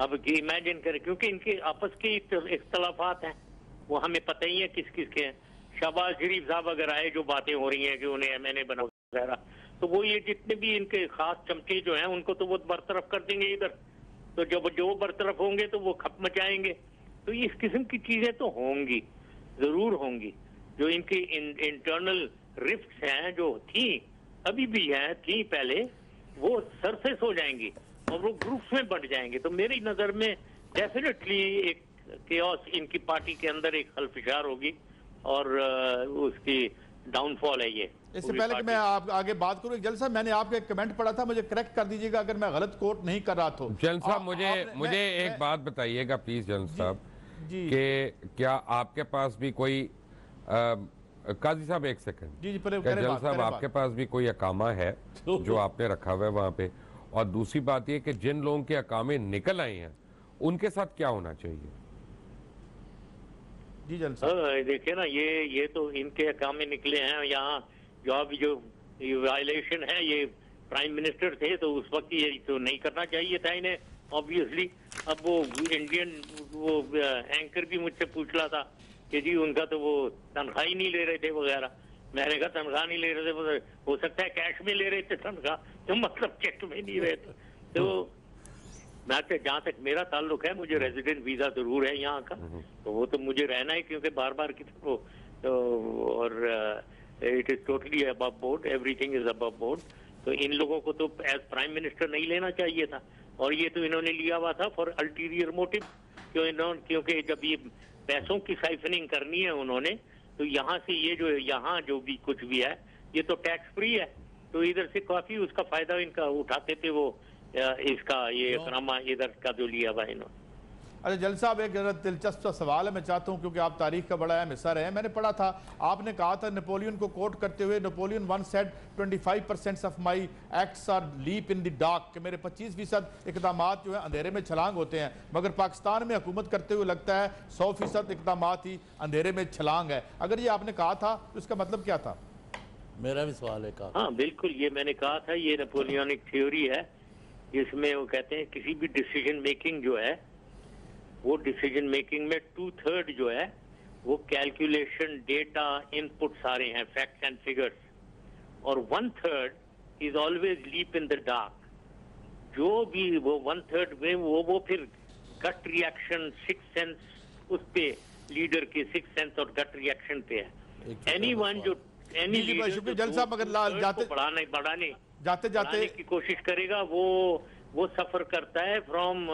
अब इमेजिन करें, क्योंकि इनके आपस के इख्तलाफात हैं, वो हमें पता ही है किस किस के हैं। शहबाज शरीफ साहब अगर आए, जो बातें हो रही हैं कि उन्हें MNA बना वगैरह, तो वो ये जितने भी इनके खास चमचे जो हैं उनको तो वो बरतरफ कर देंगे इधर, तो जो बरतरफ होंगे तो वो खप मचाएंगे। तो इस किस्म की चीजें तो होंगी, जरूर होंगी। जो इनकी इंटरनल रिफ्ट्स हैं, जो थी, अभी भी हैं, थी पहले, वो सरफेस हो जाएंगी और वो ग्रुप्स में बढ़ जाएंगे। तो मेरी नजर में डेफिनेटली एक केओस इनकी पार्टी के अंदर एक खलफिशार होगी, और उसकी डाउनफॉल है ये। इससे पूरी पहले कि मैं पार्टी। आप आगे बात करूं, एक जल साहब मैंने आपका एक कमेंट पढ़ा था, मुझे करेक्ट कर दीजिएगा अगर मैं गलत कोट नहीं कर रहा तो। जैन साहब मुझे आपने- मुझे एक मैं- बात बताइएगा प्लीज जैन साहब जी कि क्या आपके पास भी कोई काजी साहब एक सेकंड, जी जी पहले क्या करें जैन बात, साहब करें आपके बात। पास भी कोई अकामा है जो आपने रखा हुआ है वहां पे? और दूसरी बात ये कि जिन लोगों के अकामे निकल आए हैं उनके साथ क्या होना चाहिए? जी जल साहब। देखिए ना, ये तो इनके काम में निकले हैं। यहाँ जो वायलेशन है, ये प्राइम मिनिस्टर थे तो उस वक्त ये तो नहीं करना चाहिए था इन्हें, ऑब्वियसली। अब वो इंडियन वो एंकर भी मुझसे पूछ रहा था कि जी उनका तो वो तनख्वाह ही नहीं ले रहे थे वगैरह। मैंने कहा तनख्वाह नहीं ले रहे थे, हो सकता है कैश में ले रहे थे तनख्वाह, तो मतलब चेक में नहीं रहे थे। तो मैं जहाँ तक मेरा ताल्लुक है, मुझे रेजिडेंट वीजा जरूर है यहाँ का, तो वो तो मुझे रहना है क्योंकि बार बार की तो और it is totally above board, everything is above board. तो इन लोगों को तो एज प्राइम मिनिस्टर नहीं लेना चाहिए था, और ये तो इन्होंने लिया हुआ था फॉर अल्टीरियर मोटिव। क्योंकि जब ये पैसों की साइफनिंग करनी है उन्होंने, तो यहाँ से ये जो यहाँ जो भी कुछ भी है ये तो टैक्स फ्री है, तो इधर से काफी उसका फायदा इनका उठाते थे वो इसका ये इकरामा इधर का जो लिया हुआ इन्होंने। अच्छा जल साहब, एक जरा दिलचस्प सा सवाल है, मैं चाहता हूं क्योंकि आप तारीख का बड़ा अहम हिस्सा रहे हैं। मैंने पढ़ा था, आपने कहा था नेपोलियन को कोट करते हुए, Napoleon one said 25% of my acts are leap in the dark, कि मेरे 25% इकदामात जो है अंधेरे में छलांग होते हैं, मगर पाकिस्तान में हुकूमत करते हुए लगता है 100% इकदामात ही अंधेरे में छलांग है। अगर ये आपने कहा था तो इसका मतलब क्या था? मेरा भी सवाल है का। हाँ बिल्कुल, ये मैंने कहा था, ये नेपोलियनिक थ्योरी है, जिसमें वो कहते हैं किसी भी डिसीजन मेकिंग जो है, वो डिसीजन मेकिंग में 2/3 जो है वो कैलकुलेशन, डेटा, इनपुट सारे हैं, फैक्ट्स एंड फिगर्स, और 1/3 is always leap in the dark. जो भी वो 1/3 में वो फिर गट रिएक्शन, सिक्स सेंस, उस पे लीडर के सिक्स सेंस और गट रिएक्शन पे है। एनीवन जो एनी जी, लीडर शुक्रिया जल साहब, मगर जाते बढ़ाने जाते की कोशिश करेगा, वो सफर करता है फ्रॉम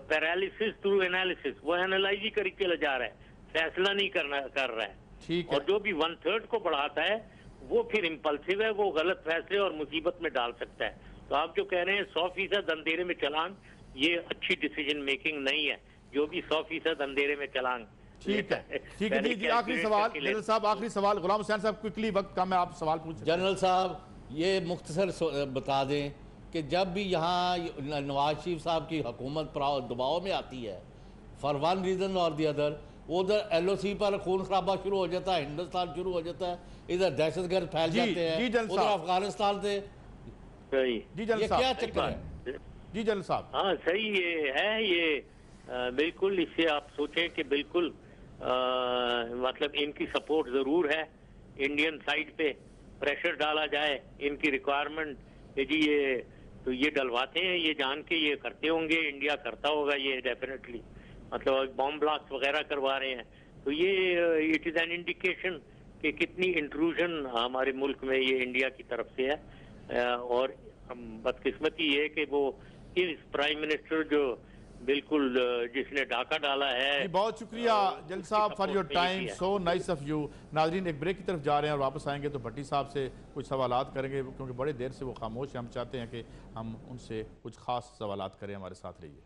पैरालिसिस टू एनालिसिस। वो एनालाइज ही करके चला जा रहा है, फैसला नहीं कर रहा है। ठीक है। और जो भी 1/3 को बढ़ाता है वो फिर इम्पल्सिव है, वो गलत फैसले और मुसीबत में डाल सकता है। तो आप जो कह रहे हैं 100% अंधेरे में चलांग, ये अच्छी डिसीजन मेकिंग नहीं है। जो भी 100% अंधेरे में चलांग ठीक है, ठीक है। जी जी, आखिरी सवाल जनरल साहब, आखिरी सवाल गुलाम हुसैन साहब, क्विकली, वक्त कम है, आप सवाल पूछ सकते हैं। जनरल साहब ये मुख्तसर बता दें कि जब भी यहाँ नवाज शरीफ साहब की हुकूमत दबाव में आती है, फॉर वन रीज़न और दी अदर, उधर LOC पर खून खराबा शुरू हो जाता है, हिंदुस्तान शुरू हो जाता है, इधर दहशतगर्द फैल जी, जाते जी हैं, जनरल उधर साहब। अफगानिस्तान से। सही। जी जनरल ये क्या साहब। चक्कर है? जी जनरल साहब। हाँ सही ये है, ये बिल्कुल, इससे आप सोचें कि बिल्कुल मतलब इनकी सपोर्ट जरूर है, इंडियन साइड पे प्रेशर डाला जाए, इनकी रिक्वायरमेंट जी ये तो ये डलवाते हैं, ये जान के ये करते होंगे, इंडिया करता होगा ये डेफिनेटली, मतलब बॉम्ब ब्लास्ट वगैरह करवा रहे हैं। तो ये इट इज एन इंडिकेशन कि कितनी इंट्रूजन हमारे मुल्क में ये इंडिया की तरफ से है। और बदकिस्मती ये है कि वो इस प्राइम मिनिस्टर जो बिल्कुल जिसने डाका डाला है। जी बहुत शुक्रिया जल साहब for your time, so nice of you. नाजरीन एक ब्रेक की तरफ जा रहे हैं और वापस आएंगे तो भट्टी साहब से कुछ सवालात करेंगे, क्योंकि बड़े देर से वो खामोश हैं। हम चाहते हैं कि हम उनसे कुछ खास सवालात करें। हमारे साथ रहिए।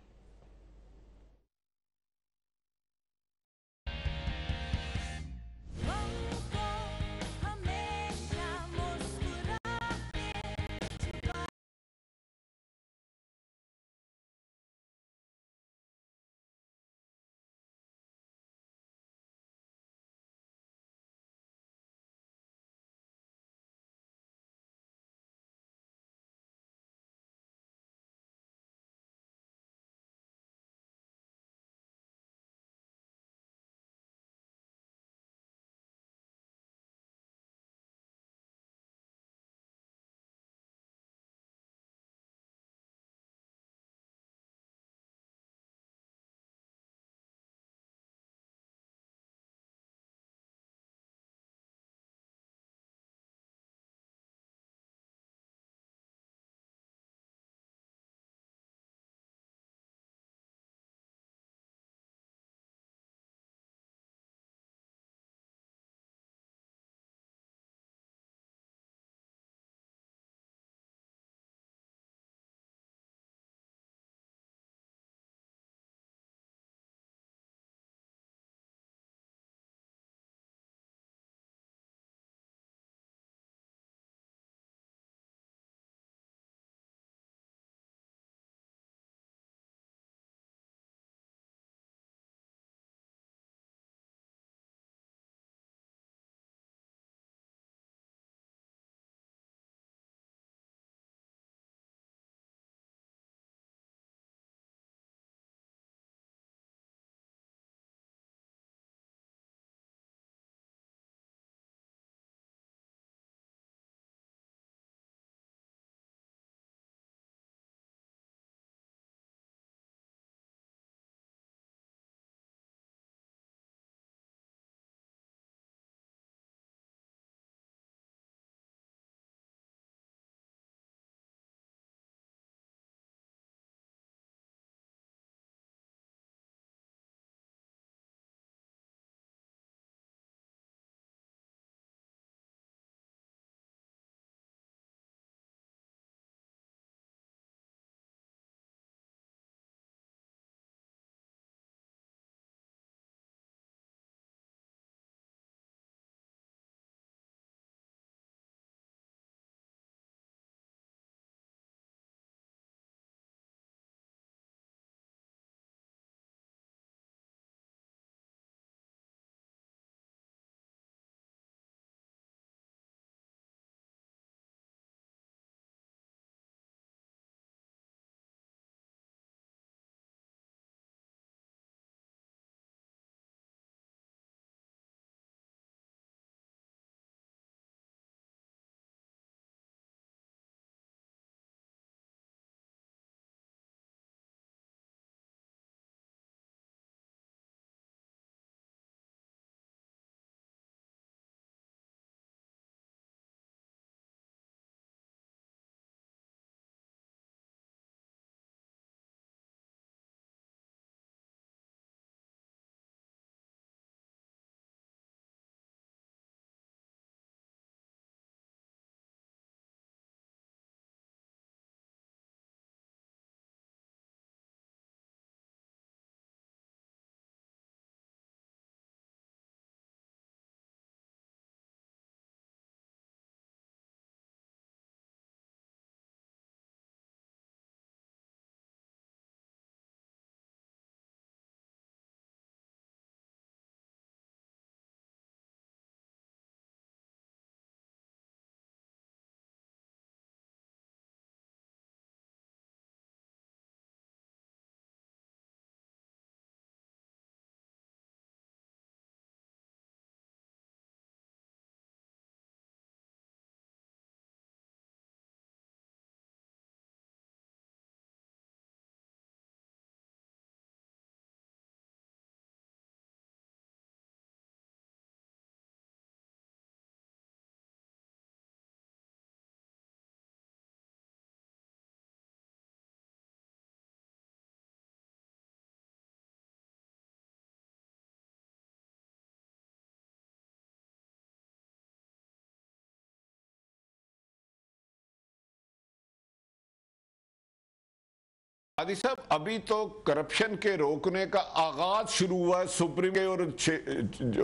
आदि साहब, अभी तो करप्शन के रोकने का आगाज शुरू हुआ है। सुप्रीम के और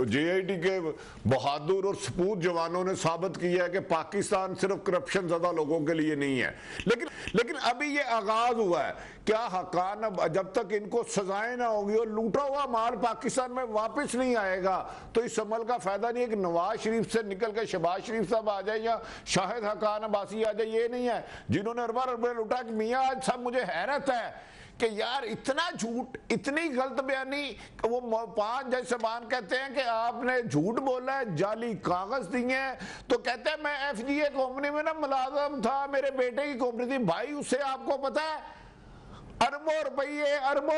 जेआईटी के बहादुर और सपूत जवानों ने साबित किया है कि पाकिस्तान सिर्फ करप्शन ज़्यादा लोगों के लिए नहीं है। लेकिन अभी ये आगाज हुआ है। क्या हकान जब तक इनको सजाएं ना होगी और लूटा हुआ माल पाकिस्तान में वापस नहीं आएगा तो इस अमल का फायदा नहीं है कि नवाज शरीफ से निकल के शहबाज शरीफ साहब आ जाए या शाहिद हकान अब्बासी आ जाए। ये नहीं है जिन्होंने अरबा रुपये लूटा। कि मियाँ आज सब मुझे हैरत है कि यार इतना झूठ, इतनी गलत बयानी। वो 5 जज साहबान कहते हैं कि आपने झूठ बोला है, जाली कागज दिए हैं। तो कहते हैं मैं FGA कंपनी में ना मुलाजम था, मेरे बेटे की कंपनी थी। भाई उससे आपको पता है अरबों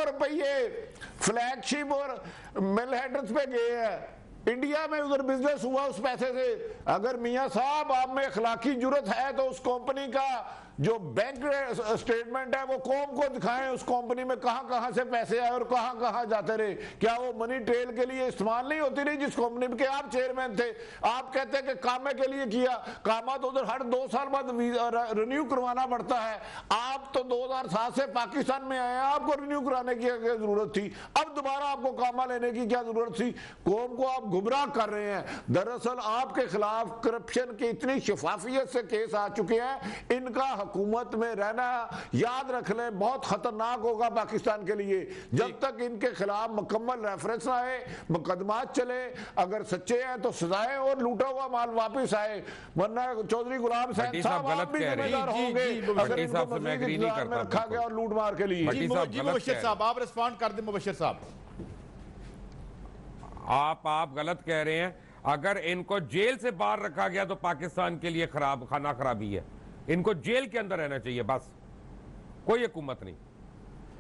रुपये फ्लैगशिप और मिल हेडर्स पे गए हैं। इंडिया में उधर बिजनेस हुआ उस पैसे से। अगर मियां साहब आप में अखलाकी जुर्रत है तो उस कंपनी का जो बैंक स्टेटमेंट है वो कौम को दिखाएं। उस कंपनी में कहां से पैसे आए और कहां जाते रहे। क्या वो मनी ट्रेल के लिए इस्तेमाल नहीं होती रही जिस कंपनी के आप चेयरमैन थे? आप कहते हैं कि कामे के लिए किया। कामा तो उधर हर 2 साल बाद रिन्यू करवाना पड़ता है। आप तो 2007 से पाकिस्तान में आए हैं, आपको रिन्यू कराने की क्या जरूरत थी? अब दोबारा आपको कामा लेने की क्या जरूरत थी? कौम को आप गुमराह कर रहे हैं। दरअसल आपके खिलाफ करप्शन की इतनी शफाफियत से केस आ चुके हैं, इनका हुकूमत में रहना याद रख लें बहुत खतरनाक होगा पाकिस्तान के लिए। जब तक इनके खिलाफ मुकम्मल रेफरेंस आए, मुकदमात चले, अगर सच्चे हैं तो सजाएं और लूटा हुआ माल वापस आए। वरना चौधरी गुलाम हुसैन साहब आप भी जिम्मेदार होंगे अगर इनको मजीद इंतजार में रखा गया और लूट मार के लिए। जी मुबश्शिर साहब आप रिस्पॉन्ड कर दें। मुबश्शिर साहब आप गलत कह रहे हैं। अगर इनको जेल से बाहर रखा गया तो पाकिस्तान के लिए खाना खराबी है। इनको जेल के अंदर रहना चाहिए, बस, कोई हुकूमत नहीं।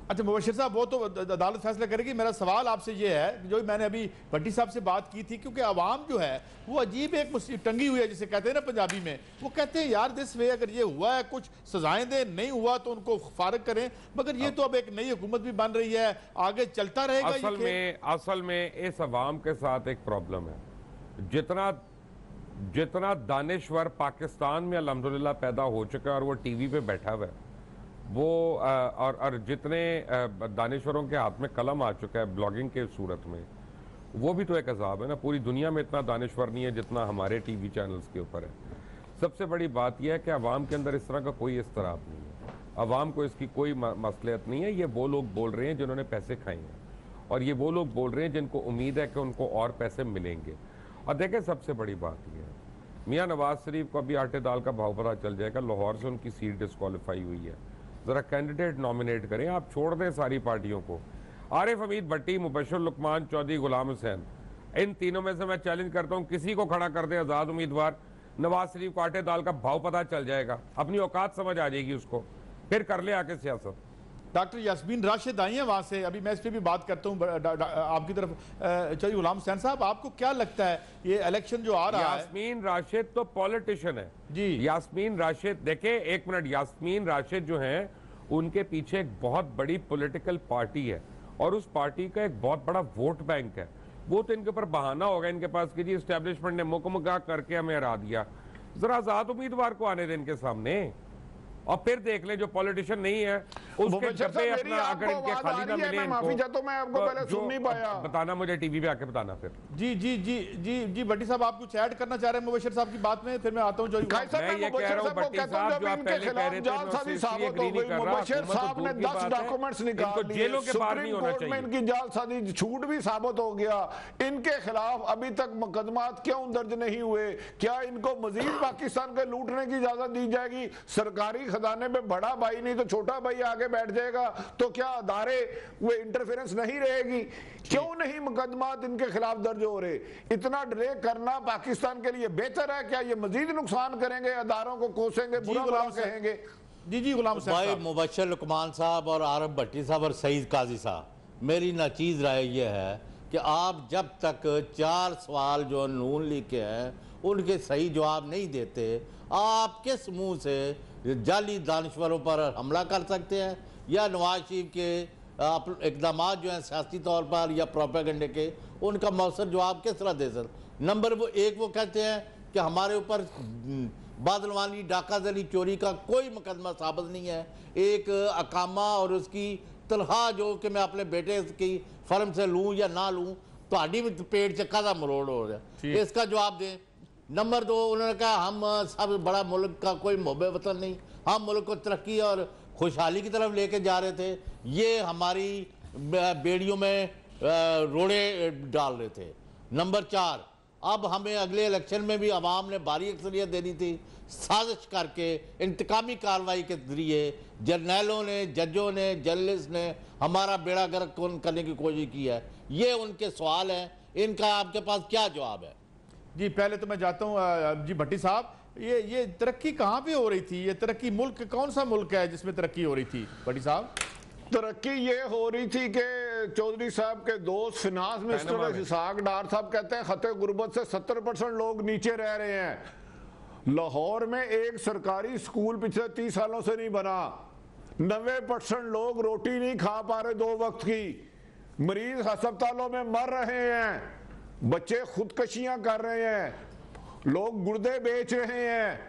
अच्छा मुबश्शिर साहब, वो तो अदालत फैसला करेगी। मेरा सवाल आपसे ये है, जो मैंने अभी भट्टी साहब से बात की थी, क्योंकि आवाम जो है वो अजीब एक टंगी हुई है, जिसे कहते हैं ना पंजाबी में। वो कहते हैं यार दिस वे अगर ये हुआ है कुछ सजाएं दें, नहीं हुआ तो उनको फारिग करें। मगर ये तो अब एक नई हुकूमत भी बन रही है, आगे चलता रहेगा। असल में इस अवाम के साथ एक प्रॉब्लम है। जितना दानिश्वर पाकिस्तान में अल्हम्दुलिल्लाह पैदा हो चुका है और वो टीवी पे बैठा हुआ है, वो और जितने दानिश्वरों के हाथ में कलम आ चुका है ब्लॉगिंग के सूरत में, वो भी तो एक अजाब है ना। पूरी दुनिया में इतना दानिश्वर नहीं है जितना हमारे टीवी चैनल्स के ऊपर है। सबसे बड़ी बात यह है कि अवाम के अंदर इस तरह का कोई इस्तराब नहीं है, अवाम को इसकी कोई मसलियत नहीं है। ये वो लोग बोल रहे हैं जिन्होंने पैसे खाए हैं, और ये वो लोग बोल रहे हैं जिनको उम्मीद है कि उनको और पैसे मिलेंगे। और देखें, सबसे बड़ी बात यह है, मियाँ नवाज शरीफ को अभी आटे दाल का भाव पता चल जाएगा। लाहौर से उनकी सीट डिस्क्वालीफाई हुई है। ज़रा कैंडिडेट नॉमिनेट करें, आप छोड़ दें सारी पार्टियों को। आरिफ हमीद भट्टी, मुबश्शिर लुकमान, चौधरी गुलाम हुसैन, इन तीनों में से मैं चैलेंज करता हूँ, किसी को खड़ा कर दे आज़ाद उम्मीदवार। नवाज शरीफ को आटे दाल का भाव पता चल जाएगा, अपनी औकात समझ आ जाएगी उसको, फिर कर ले आके सियासत। डॉक्टर यास्मीन राशिद आई हैं वहाँ से, अभी मैं इस पर भी बात करता हूँ आपकी तरफ। चौधरी गुलाम हुसैन साहब, आपको क्या लगता है ये इलेक्शन जो आ रहा है? यास्मीन राशिद तो पॉलिटिशियन है जी। यास्मीन राशिद, देखे एक मिनट, यास्मीन राशिद जो हैं उनके पीछे एक बहुत बड़ी पॉलिटिकल पार्टी है और उस पार्टी का एक बहुत बड़ा वोट बैंक है। वो तो इनके ऊपर बहाना होगा इनके पास कि जी एस्टेब्लिशमेंट ने मुकमगा करके हमें हरा दिया। जरा आजाद उम्मीदवार को आने दें इनके सामने और फिर देख ले जो पॉलिटिशियन नहीं है उसके डब्बे अपना, अगर इनके खाली ना मिले माफी चाहता हूं, मैं आपको पहले सुन नहीं पाया। बताना मुझे टीवी पे आके बताना फिर। जी जी जी जी जी भट्टी साहब, आप कुछ ऐड करना चाह रहे हैं मुबश्शिर साहब की बात में? फिर मैं आता हूं। मैं ये कह रहा हूं भट्टी साहब, जो आप पहले कह रहे थे मुबश्शिर साहब ने 10 डॉक्यूमेंट्स निकाल लिए, जेलों के बाहर नहीं होना चाहिए। इनकी जालसाजी झूठ भी साबित हो गया। इनके खिलाफ अभी तक मुकदमात क्यों दर्ज नहीं हुए? क्या इनको मजीद पाकिस्तान के लूटने की इजाजत दी जाएगी? सरकारी खजाने में बड़ा भाई नहीं तो छोटा भाई आगे बैठ जाएगा, तो क्या अदारे वो इंटरफेरेंस नहीं रहेगी? क्यों नहीं मुकदमात इनके खिलाफ दर्ज हो रहे? इतना डिले करना पाकिस्तान के लिए बेहतर है? क्या ये मजीद नुकसान करेंगे, अदारों को कोसेंगे, बुरा भला कहेंगे? जी जी गुलाम हुसैन भाई, मुबश्शिर लुकमान साहब और आरिफ भट्टी साहब और सईद काजी साहब, मेरी नाचीज राय यह है कि आप जब तक 4 सवाल जो नून लीग के हैं उनके सही जवाब नहीं देते, आप किस मुंह से जाली दानिश्वरों पर हमला कर सकते हैं या नवाज शरीफ के इकदाम जो हैं सियासी तौर पर या प्रोपेगेंडे के, उनका मौसर जवाब किस तरह दे सकते? नंबर 1 वो कहते हैं कि हमारे ऊपर बादलवानी डाकाजली चोरी का कोई मुकदमा साबित नहीं है। एक अकामा और उसकी तनख्वाह जो कि मैं अपने बेटे की फर्म से लूं या ना लूं, तो भी पेट चक्का का मरोड़ हो रहा है, इसका जवाब दें। नंबर 2, उन्होंने कहा हम सब बड़ा मुल्क का कोई मोहब्बे वतन नहीं, हम मुल्क को तरक्की और खुशहाली की तरफ लेके जा रहे थे, ये हमारी बेड़ियों में रोड़े डाल रहे थे। नंबर 4, अब हमें अगले इलेक्शन में भी अवाम ने भारी अक्सरियत देनी थी, साजिश करके इंतकामी कार्रवाई के जरिए जर्नैलों ने, जजों ने, जर्नलिस्ट ने हमारा बेड़ा गर्क करने की कोशिश की है। ये उनके सवाल हैं, इनका आपके पास क्या जवाब है? जी पहले तो मैं जाता हूँ जी भट्टी साहब, ये तरक्की कहाँ पे हो रही थी? ये तरक्की मुल्क कौन सा मुल्क है जिसमें तरक्की हो रही थी भट्टी साहब? तरक्की ये हो रही थी कि चौधरी साहब के दोस्त फिनांस मिनिस्टर इसहाक डार साहब कहते हैं खते गुर्बत से 70% लोग नीचे रह रहे हैं। लाहौर में एक सरकारी स्कूल पिछले 30 सालों से नहीं बना, 90% लोग रोटी नहीं खा पा रहे 2 वक्त की, मरीज अस्पतालों में मर रहे हैं, बच्चे खुदकशियां कर रहे हैं, लोग गुर्दे बेच रहे हैं।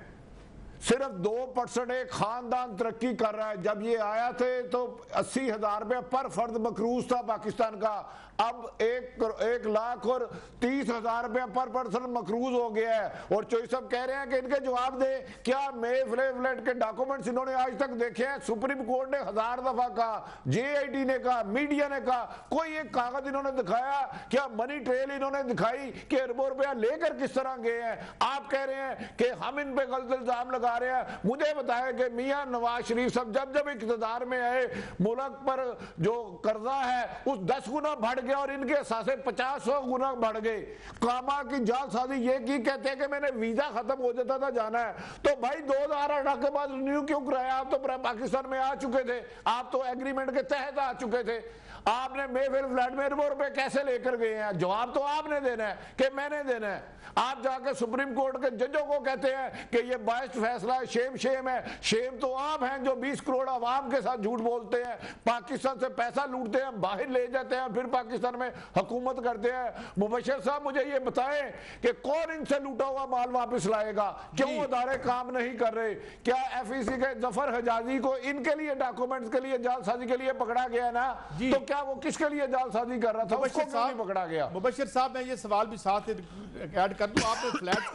सिर्फ 2% एक खानदान तरक्की कर रहा है। जब ये आया थे तो 80,000 रुपये पर फर्द मकरूज था पाकिस्तान का, अब 1,30,000 रुपये पर पर्सन मकरूज हो गया है। और चोई साहब कह रहे हैं कि इनके जवाब दे, क्या मेफ्लेट के डॉक्यूमेंट्स इन्होंने आज तक देखे हैं? सुप्रीम कोर्ट ने 1000 दफा कहा, JIT ने कहा, मीडिया ने कहा, कोई एक कागज इन्होंने दिखाया? क्या मनी ट्रेल इन्होंने दिखाई कि अरबों रुपया लेकर किस तरह गए हैं? आप कह रहे हैं कि हम इन पे गलत इल्जाम लगा रहे हैं। मुझे बताया कि मियां नवाज शरीफ साहब जब इक़्तिदार में आए, मुल्क पर जो कर्जा है उस 10 गुना बढ़ गया और इनके साथे 50 गुना बढ़ गए। कामा की जालसाजी ये की, कहते हैं कि मैंने वीजा खत्म हो जाता था जाना है, तो भाई 2018 के बाद रिन्यू क्यों कराया? आप तो पाकिस्तान में आ चुके थे, आप तो एग्रीमेंट के तहत आ चुके थे, आपने मेफेयर फ्लैट में अरबों रुपए कैसे लेकर गए हैं? जवाब तो आपने देना है कि मैंने देना है। आप जाकर सुप्रीम कोर्ट के जजों को कहते हैं कि ये बाइस्ड फैसला है, शेम है। शेम तो आप हैं जो 20 करोड़ आवाम के साथ झूठ बोलते हैं, पाकिस्तान से पैसा लूटते हैं, बाहर ले जाते हैं, फिर पाकिस्तान में हुकूमत करते हैं। मुबशर साहब मुझे ये बताएं कि कौन इनसे लूटा हुआ माल वापस लाएगा? क्यों अदारे काम नहीं कर रहे? क्या FEC के जफर हजाजी को इनके लिए डॉक्यूमेंट्स के लिए जालसाजी के लिए पकड़ा गया ना, तो क्या वो किसके लिए जालसाजी कर रहा था? उसको क्यों नहीं पकड़ा गया? मुबशर साहब मैं ये सवाल भी साथ ऐड कर दूं, आपने फ्लैट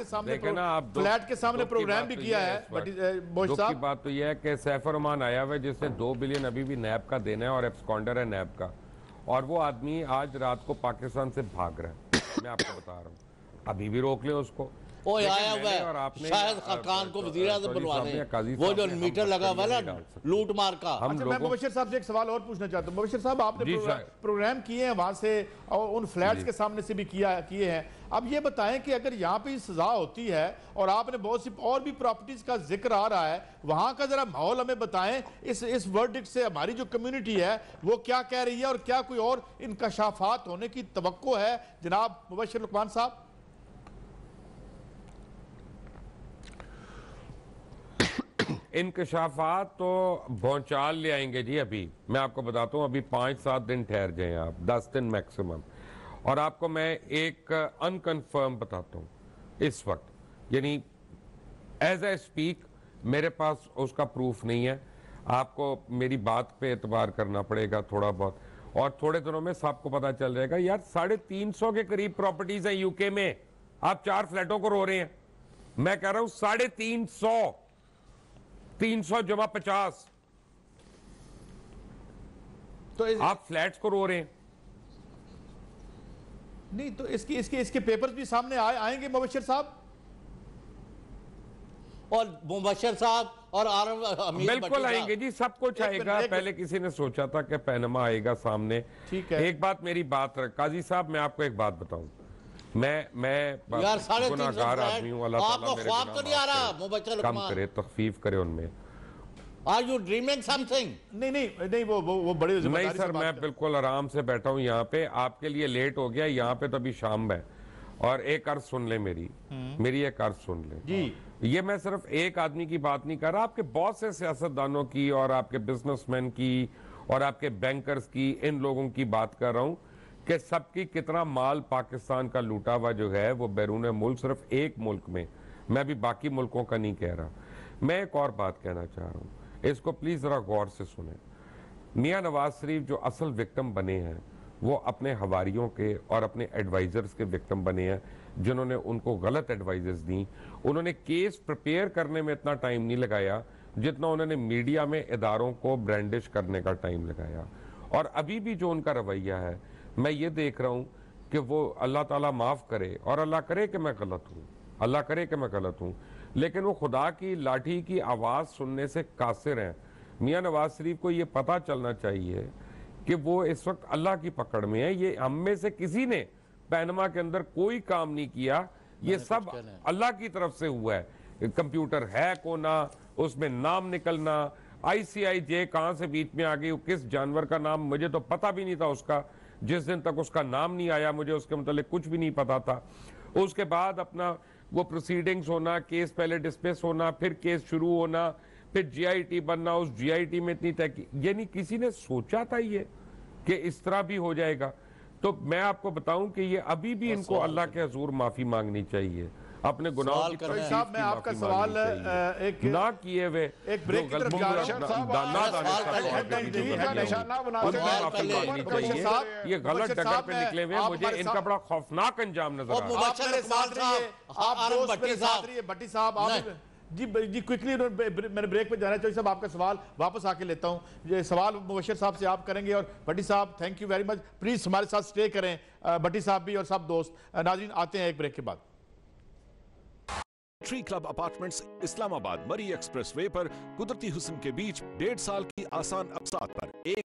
के सामने प्रोग्राम भी किया है। दुख की बात तो यह है कि सैफ रहमान आया हुआ है जिसने 2 बिलियन अभी भी नैब का देना है और एब्सकॉन्डर है नैब का, और वो आदमी आज रात को पाकिस्तान से भाग रहा है। मैं आपको बता रहा हूँ, अभी भी रोक ले उसको। वो आया हुआ है, शायद खान को वज़ीर आज़म बनवाने, वो जो मीटर लगा हुआ है ना लूट मार का। अच्छा, मैं मुबशर साहब से एक सवाल और पूछना चाहता हूँ। मुबशर साहब, आपने प्रोग्राम किए हैं वहां से और उन फ्लैट्स के सामने से भी किए हैं, अब ये बताएं कि अगर यहाँ पे सजा होती है और आपने बहुत सी और भी प्रॉपर्टीज का जिक्र आ रहा है, वहां का जरा माहौल हमें बताएं। इस वर्डिक्ट से हमारी जो कम्युनिटी है वो क्या कह रही है और क्या कोई और इंकशाफात होने की तवक्को है? जनाब मुबशर लुकमान साहब। इंकशाफात तो भौचाल ले आएंगे जी। अभी मैं आपको बताता हूँ, अभी 5-7 दिन ठहर जाएं आप, 10 दिन मैक्सिमम। और आपको मैं एक अनकन्फर्म बताता हूँ इस वक्त, यानी एज ए स्पीक मेरे पास उसका प्रूफ नहीं है, आपको मेरी बात पे एतबार करना पड़ेगा थोड़ा बहुत, और थोड़े दिनों में सबको पता चल जाएगा। यार 350 के करीब प्रॉपर्टीज हैं यूके में, आप 4 फ्लैटों को रो रहे हैं। मैं कह रहा हूं 350, 300 जमा 50, तो आप फ्लैट्स को रो रहे हैं। नहीं तो इसके पेपर्स भी सामने आएंगे मुबशर साहब, और मुबशर साहब और बिल्कुल आएंगे जी, सब कुछ आएगा। पहले किसी ने सोचा था कि पैनमा आएगा सामने, ठीक है। एक बात मेरी बात काजी साहब, मैं आपको एक बात बताऊं, मैं गुनाहगार आदमी हूं, अल्लाह ताला मेरे ख्वाब तो नहीं आ रहा, मुबशर कम करे, तखफीफ करे उनमें। Are you dreaming something? नहीं वो बड़े नहीं सर, मैं बिल्कुल आराम से बैठा हूँ यहाँ पे। आपके लिए लेट हो गया, यहाँ पे तो अभी शाम है। और एक अर्ज सुन ले मेरी एक अर्ज सुन ले जी। ये मैं सिर्फ एक आदमी की बात नहीं कर रहा, आपके बहुत से सियासतदानों की और आपके बिजनेसमैन की और आपके बैंकर्स की, इन लोगों की बात कर रहा हूँ कि सबकी कितना माल पाकिस्तान का लूटा हुआ जो है वो बैरून मुल्क, सिर्फ एक मुल्क में मैं भी बाकी मुल्कों का नहीं कह रहा। मैं एक और बात कहना चाह रहा हूँ, इसको प्लीज जरा गौर से सुने। मियां नवाज शरीफ जो असल विक्टिम बने हैं वो अपने हवारियों के और अपने एडवाइजर्स के विक्टिम बने हैं, जिन्होंने उनको गलत एडवाइजेस दी। उन्होंने केस प्रिपेयर करने में इतना टाइम नहीं लगाया जितना उन्होंने मीडिया में इदारों को ब्रांडिश करने का टाइम लगाया। और अभी भी जो उनका रवैया है, मैं ये देख रहा हूँ कि वो, अल्लाह ताला माफ करे और अल्लाह करे कि मैं गलत हूँ, अल्लाह करे कि मैं गलत हूँ, लेकिन वो खुदा की लाठी की आवाज़ सुनने से कासिर हैं। मियां नवाज शरीफ को ये पता चलना चाहिए कि वो इस वक्त अल्लाह की पकड़ में है। ये हम में से किसी ने पैनमा के अंदर कोई काम नहीं किया, ये सब अल्लाह की तरफ से हुआ है। कंप्यूटर हैक होना, उसमें नाम निकलना, ICIJ कहाँ से बीच में आ गई, किस जानवर का नाम, मुझे तो पता भी नहीं था उसका। जिस दिन तक उसका नाम नहीं आया मुझे उसके मतलब कुछ भी नहीं पता था। उसके बाद अपना वो प्रोसीडिंग्स होना, केस पहले डिस्मिस होना, फिर केस शुरू होना, फिर GIT बनना, उस GIT में इतनी तहकीक, यानी किसी ने सोचा था ये कि इस तरह भी हो जाएगा? तो मैं आपको बताऊं कि ये अभी भी इनको अल्लाह के हजूर माफी मांगनी चाहिए, अपने गुनाहों की भाई साहब, मैं आपका सवाल एक ना किए हुए एक ब्रेक की तरफ जा रहा हूँ। ये गलत डगर पे निकले हुए, मुझे इनका बड़ा खौफनाक अंजाम नजर आ रहा है। आप मेरे साथ रहिए, आप दोस्त मेरे साथ रहिए। भट्टी साहब, आप जी क्विकली, मैंने ब्रेक पे जाना चाहिए। सब आपका सवाल वापस आके लेता हूं। ये सवाल मुबशर साहब से आप करेंगे, और भट्टी साहब thank you very much, please हमारे साथ स्टे करें, भट्टी साहब भी और सब दोस्त। नाज़रीन, आते हैं एक ब्रेक के बाद। ट्री क्लब अपार्टमेंट्स इस्लामाबाद मरी एक्सप्रेसवे पर कुदरती हुस्न के बीच 1.5 साल की आसान अक़सात पर एक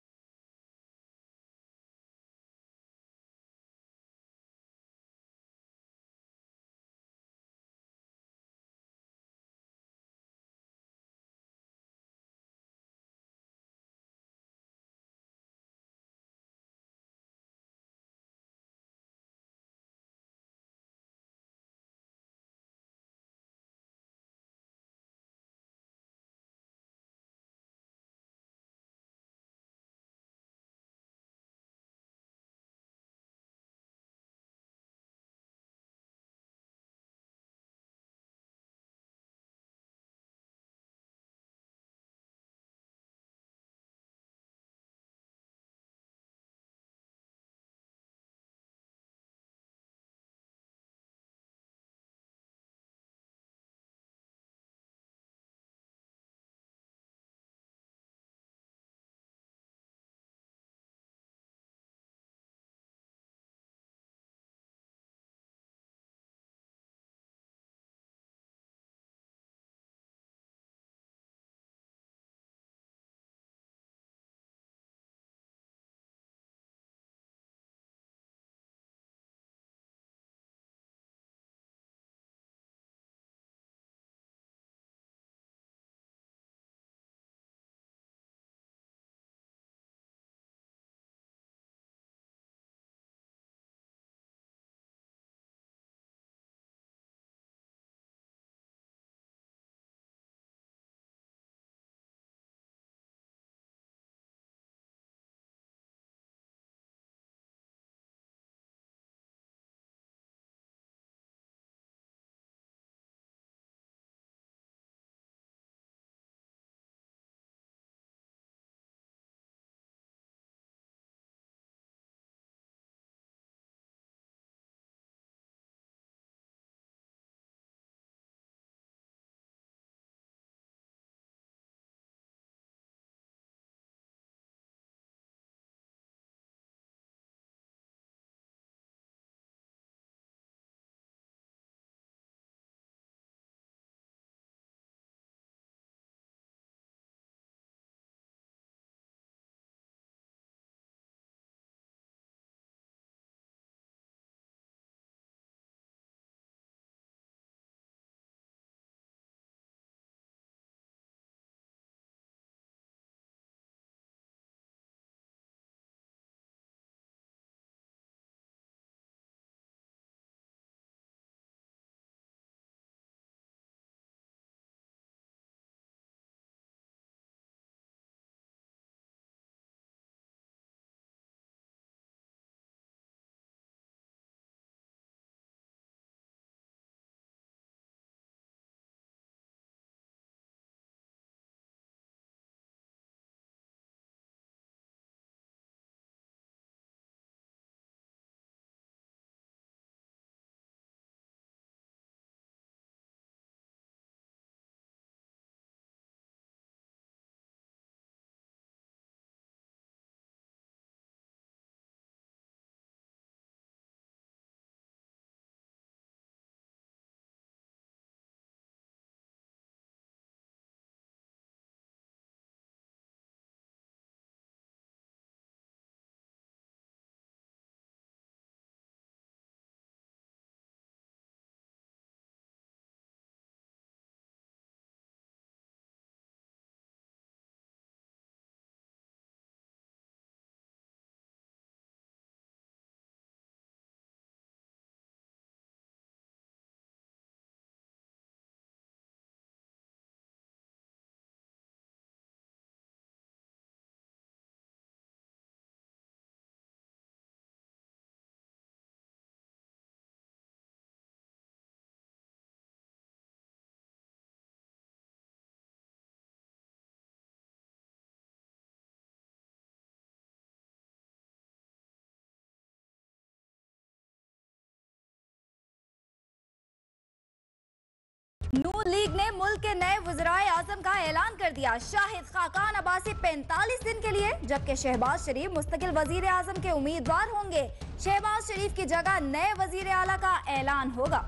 ने मुल्क के नए वज़राए आज़म का ऐलान कर दिया। शाहिद खाकान अब्बासी 45 दिन के लिए, जबकि शहबाज शरीफ मुस्तकिल वजीर आज़म के उम्मीदवार होंगे। शहबाज शरीफ की जगह नए वजीर आला का ऐलान होगा।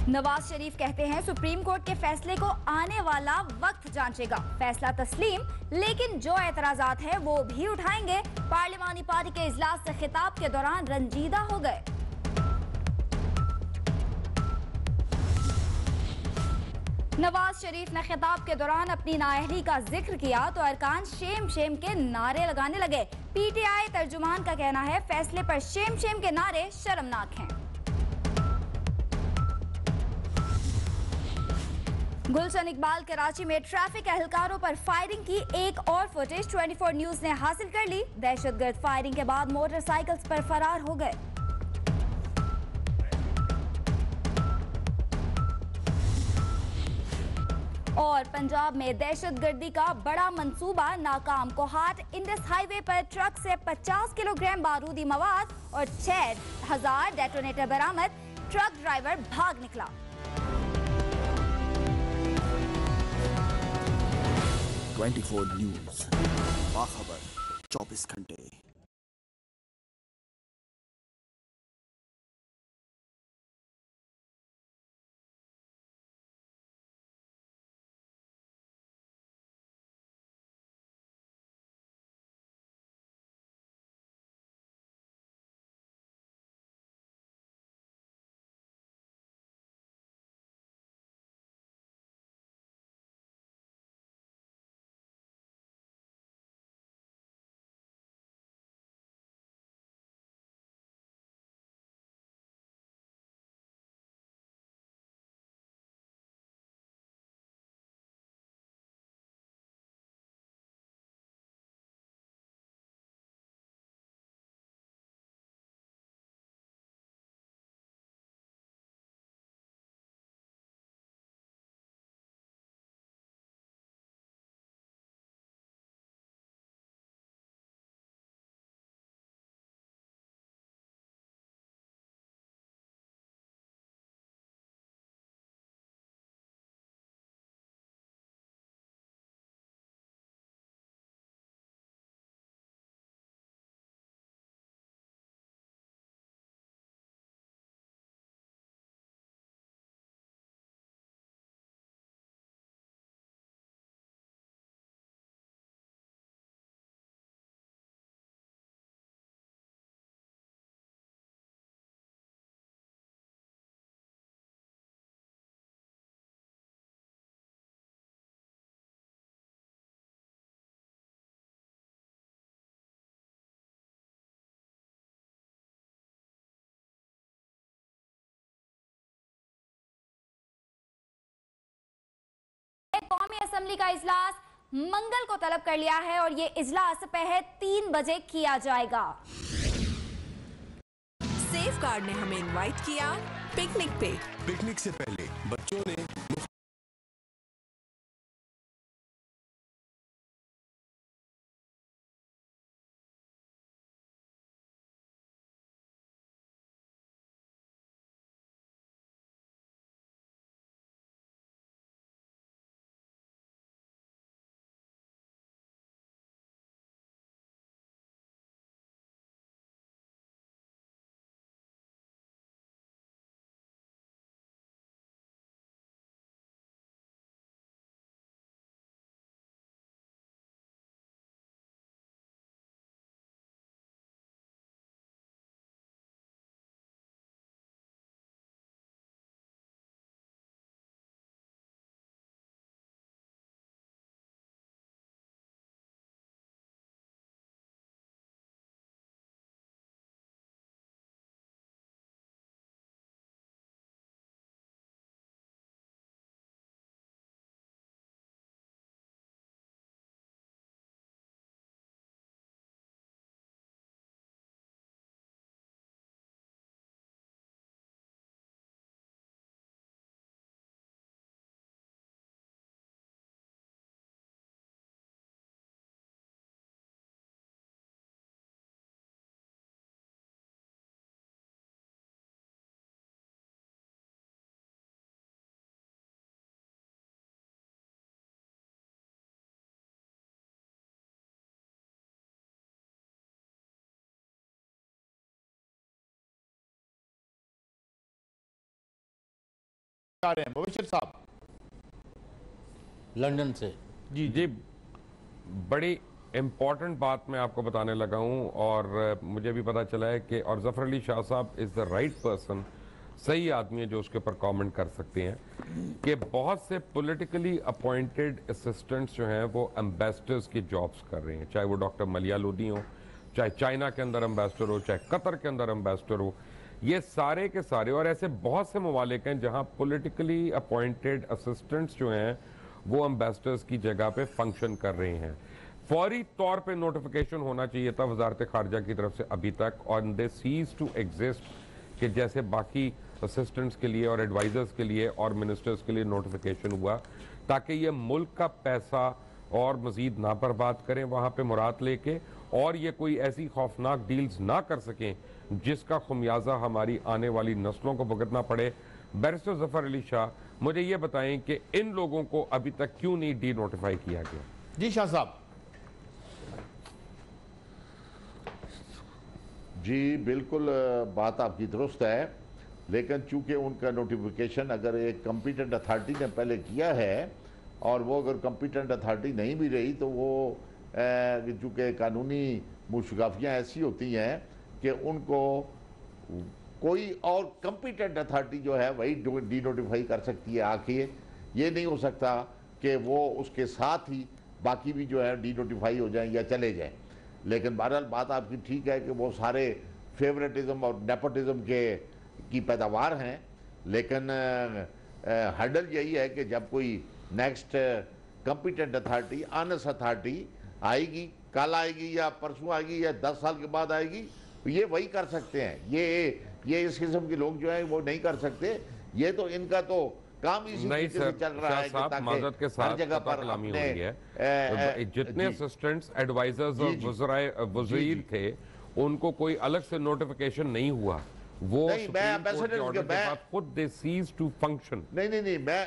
नवाज शरीफ कहते हैं सुप्रीम कोर्ट के फैसले को आने वाला वक्त जांचेगा, फैसला तस्लीम, लेकिन जो एतराजात हैं वो भी उठाएंगे। पार्लिमानी पार्टी के इजलास से खिताब के दौरान रंजीदा हो गए। नवाज शरीफ ने खिताब के दौरान अपनी नाअहली का जिक्र किया तो अरकान शेम शेम के नारे लगाने लगे। पीटीआई तर्जुमान का कहना है फैसले पर शेम शेम के नारे शर्मनाक हैं। गुलशन इकबाल कराची में ट्रैफिक एहलकारों पर फायरिंग की एक और फुटेज 24 न्यूज ने हासिल कर ली। दहशतगर्द फायरिंग के बाद मोटरसाइकिल्स पर फरार हो गए। और पंजाब में दहशतगर्दी का बड़ा मंसूबा नाकाम। कोहाट इंडस हाईवे पर ट्रक से 50 किलोग्राम बारूदी मवाद और 6000 डेटोनेटर बरामद। ट्रक ड्राइवर भाग निकला। 24 न्यूज, बाखबर 24 घंटे। कौमी असेंबली का इजलास मंगल को तलब कर लिया है और ये इजलास पहर 3 बजे किया जाएगा। सेफगार्ड ने हमें इनवाइट किया पिकनिक पे। पिकनिक से पहले बच्चों ने आ रहे हैं मुबशिर साहब लंदन से। जी बड़ी इम्पॉर्टेंट बात मैं आपको बताने लगा हूं, और मुझे भी पता चला है कि और जफर अली शाह साहब इज़ द राइट पर्सन, सही आदमी है जो उसके ऊपर कमेंट कर सकते हैं कि बहुत से पॉलिटिकली अपॉइंटेड असिस्टेंट्स जो हैं वो एम्बेसडर्स की जॉब्स कर रहे हैं, चाहे वो डॉक्टर मलिया लोधी हो, चाहे चाइना के अंदर एम्बेसडर हो, चाहे कतर के अंदर एम्बेसडर हो, ये सारे के सारे। और ऐसे बहुत से ममालिक हैं जहां पॉलिटिकली अपॉइंटेड असिस्टेंट्स जो हैं वो एम्बेसडर्स की जगह पे फंक्शन कर रहे हैं। फौरी तौर पे नोटिफिकेशन होना चाहिए था वजारत खारजा की तरफ से अभी तक, और दे सीज टू एग्जिस्ट, कि जैसे बाकी असिस्टेंट्स के लिए और एडवाइजर्स के लिए और मिनिस्टर्स के लिए नोटिफिकेशन हुआ, ताकि ये मुल्क का पैसा और मजीद ना बर्बाद करें वहाँ पे मुराद लेके, और ये कोई ऐसी खौफनाक डील्स ना कर सकें जिसका खुमियाजा हमारी आने वाली नस्लों को भुगतना पड़े। बैरिस्टर जफर अली शाह, मुझे ये बताएं कि इन लोगों को अभी तक क्यों नहीं डी नोटिफाई किया गया? जी शाह साहब। जी बिल्कुल, बात आपकी दुरुस्त है, लेकिन चूंकि उनका नोटिफिकेशन अगर एक कॉम्पिटेंट अथॉरिटी ने पहले किया है, और वो अगर कॉम्पिटेंट अथॉरिटी नहीं भी रही, तो वो चूँकि कानूनी मुशगाफियाँ ऐसी होती हैं कि उनको कोई और कॉम्पिटेंट अथॉरिटी जो है वही डी नोटिफाई कर सकती है। आखिर ये नहीं हो सकता कि वो उसके साथ ही बाकी भी जो है डी नोटिफाई हो जाएं या चले जाएं। लेकिन बहरहाल बात आपकी ठीक है कि वो सारे फेवरेटिज्म और नेपोटिज्म की पैदावार हैं, लेकिन हर्डल यही है कि जब कोई next competent authority, honest authority आएगी, कल आएगी या परसों आएगी या 10 साल के बाद आएगी, तो ये वही कर सकते हैं। ये इस किस्म के लोग जो हैं वो नहीं कर सकते। ये तो इनका तो काम इसी तरीके से चल रहा है कि माजरत के साथ हर जगह पर कलामी हो रही है। जितने असिस्टेंट्स, एडवाइजर्स और वज़ीर थे, उनको कोई अलग से नोटिफिकेशन नहीं हुआ, वो नहीं, मैं सुप्रीम कोर्ट के ऑर्डर के बाद खुद दे सीज टू फंक्शन। नहीं मैं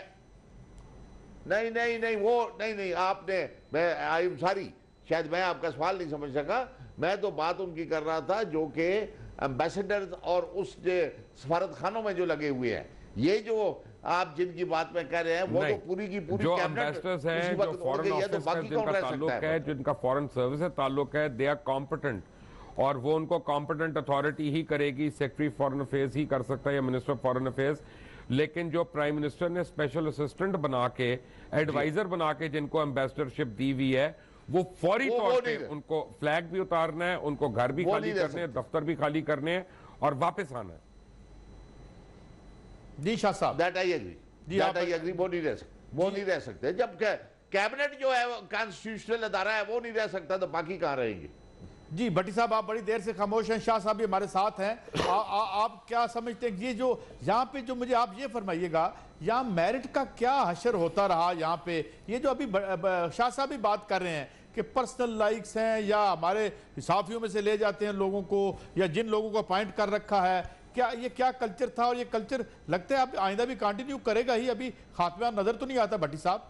नहीं वो नहीं आपने, मैं आई एम सॉरी, शायद मैं आपका सवाल नहीं समझ सका। मैं तो बात उनकी कर रहा था जो कि एम्बेसडर्स और उस सफारत खानों में जो लगे हुए हैं, ये जो आप जिनकी बात में कह रहे हैं वो तो पूरी की पूरी जो एम्बेसडर्स हैं, जो फॉरेन ऑफिस है, जिनका ताल्लुक है, जिनका फॉरेन सर्विस से ताल्लुक है, दे आर कॉम्पिटेंट, और वो उनको कॉम्पिटेंट अथॉरिटी ही करेगी। सेक्रेटरी फॉरेन अफेयर्स ही कर सकता है या मिनिस्टर ऑफ फॉरेन अफेयर्स। लेकिन जो प्राइम मिनिस्टर ने स्पेशल असिस्टेंट बना के, एडवाइजर बना के जिनको एम्बेसडरशिप दी हुई है, वो फौरी तौर पे उनको फ्लैग भी उतारना है, उनको घर भी खाली करने हैं, दफ्तर भी खाली करने हैं और वापस आना है। जी शाह साहब, दैट आई एग्री, वो नहीं रह सकते। जब कैबिनेट जो है कॉन्स्टिट्यूशनल अदारा है वो नहीं रह सकता, तो बाकी कहां रहेंगे? जी भट्टी साहब, आप बड़ी देर से खामोश हैं। शाह साहब भी हमारे साथ हैं। आप क्या समझते हैं ये जो यहाँ पे जो, मुझे आप ये फरमाइएगा, यहाँ मेरिट का क्या हशर होता रहा यहाँ पे? ये जो अभी शाह साहब भी बात कर रहे हैं कि पर्सनल लाइक्स हैं, या हमारे साफियों में से ले जाते हैं लोगों को, या जिन लोगों को अपॉइंट कर रखा है, ये क्या कल्चर था? और ये कल्चर लगता है अब आइंदा भी कंटिन्यू करेगा ही? अभी खात्मा नजर तो नहीं आता भट्टी साहब?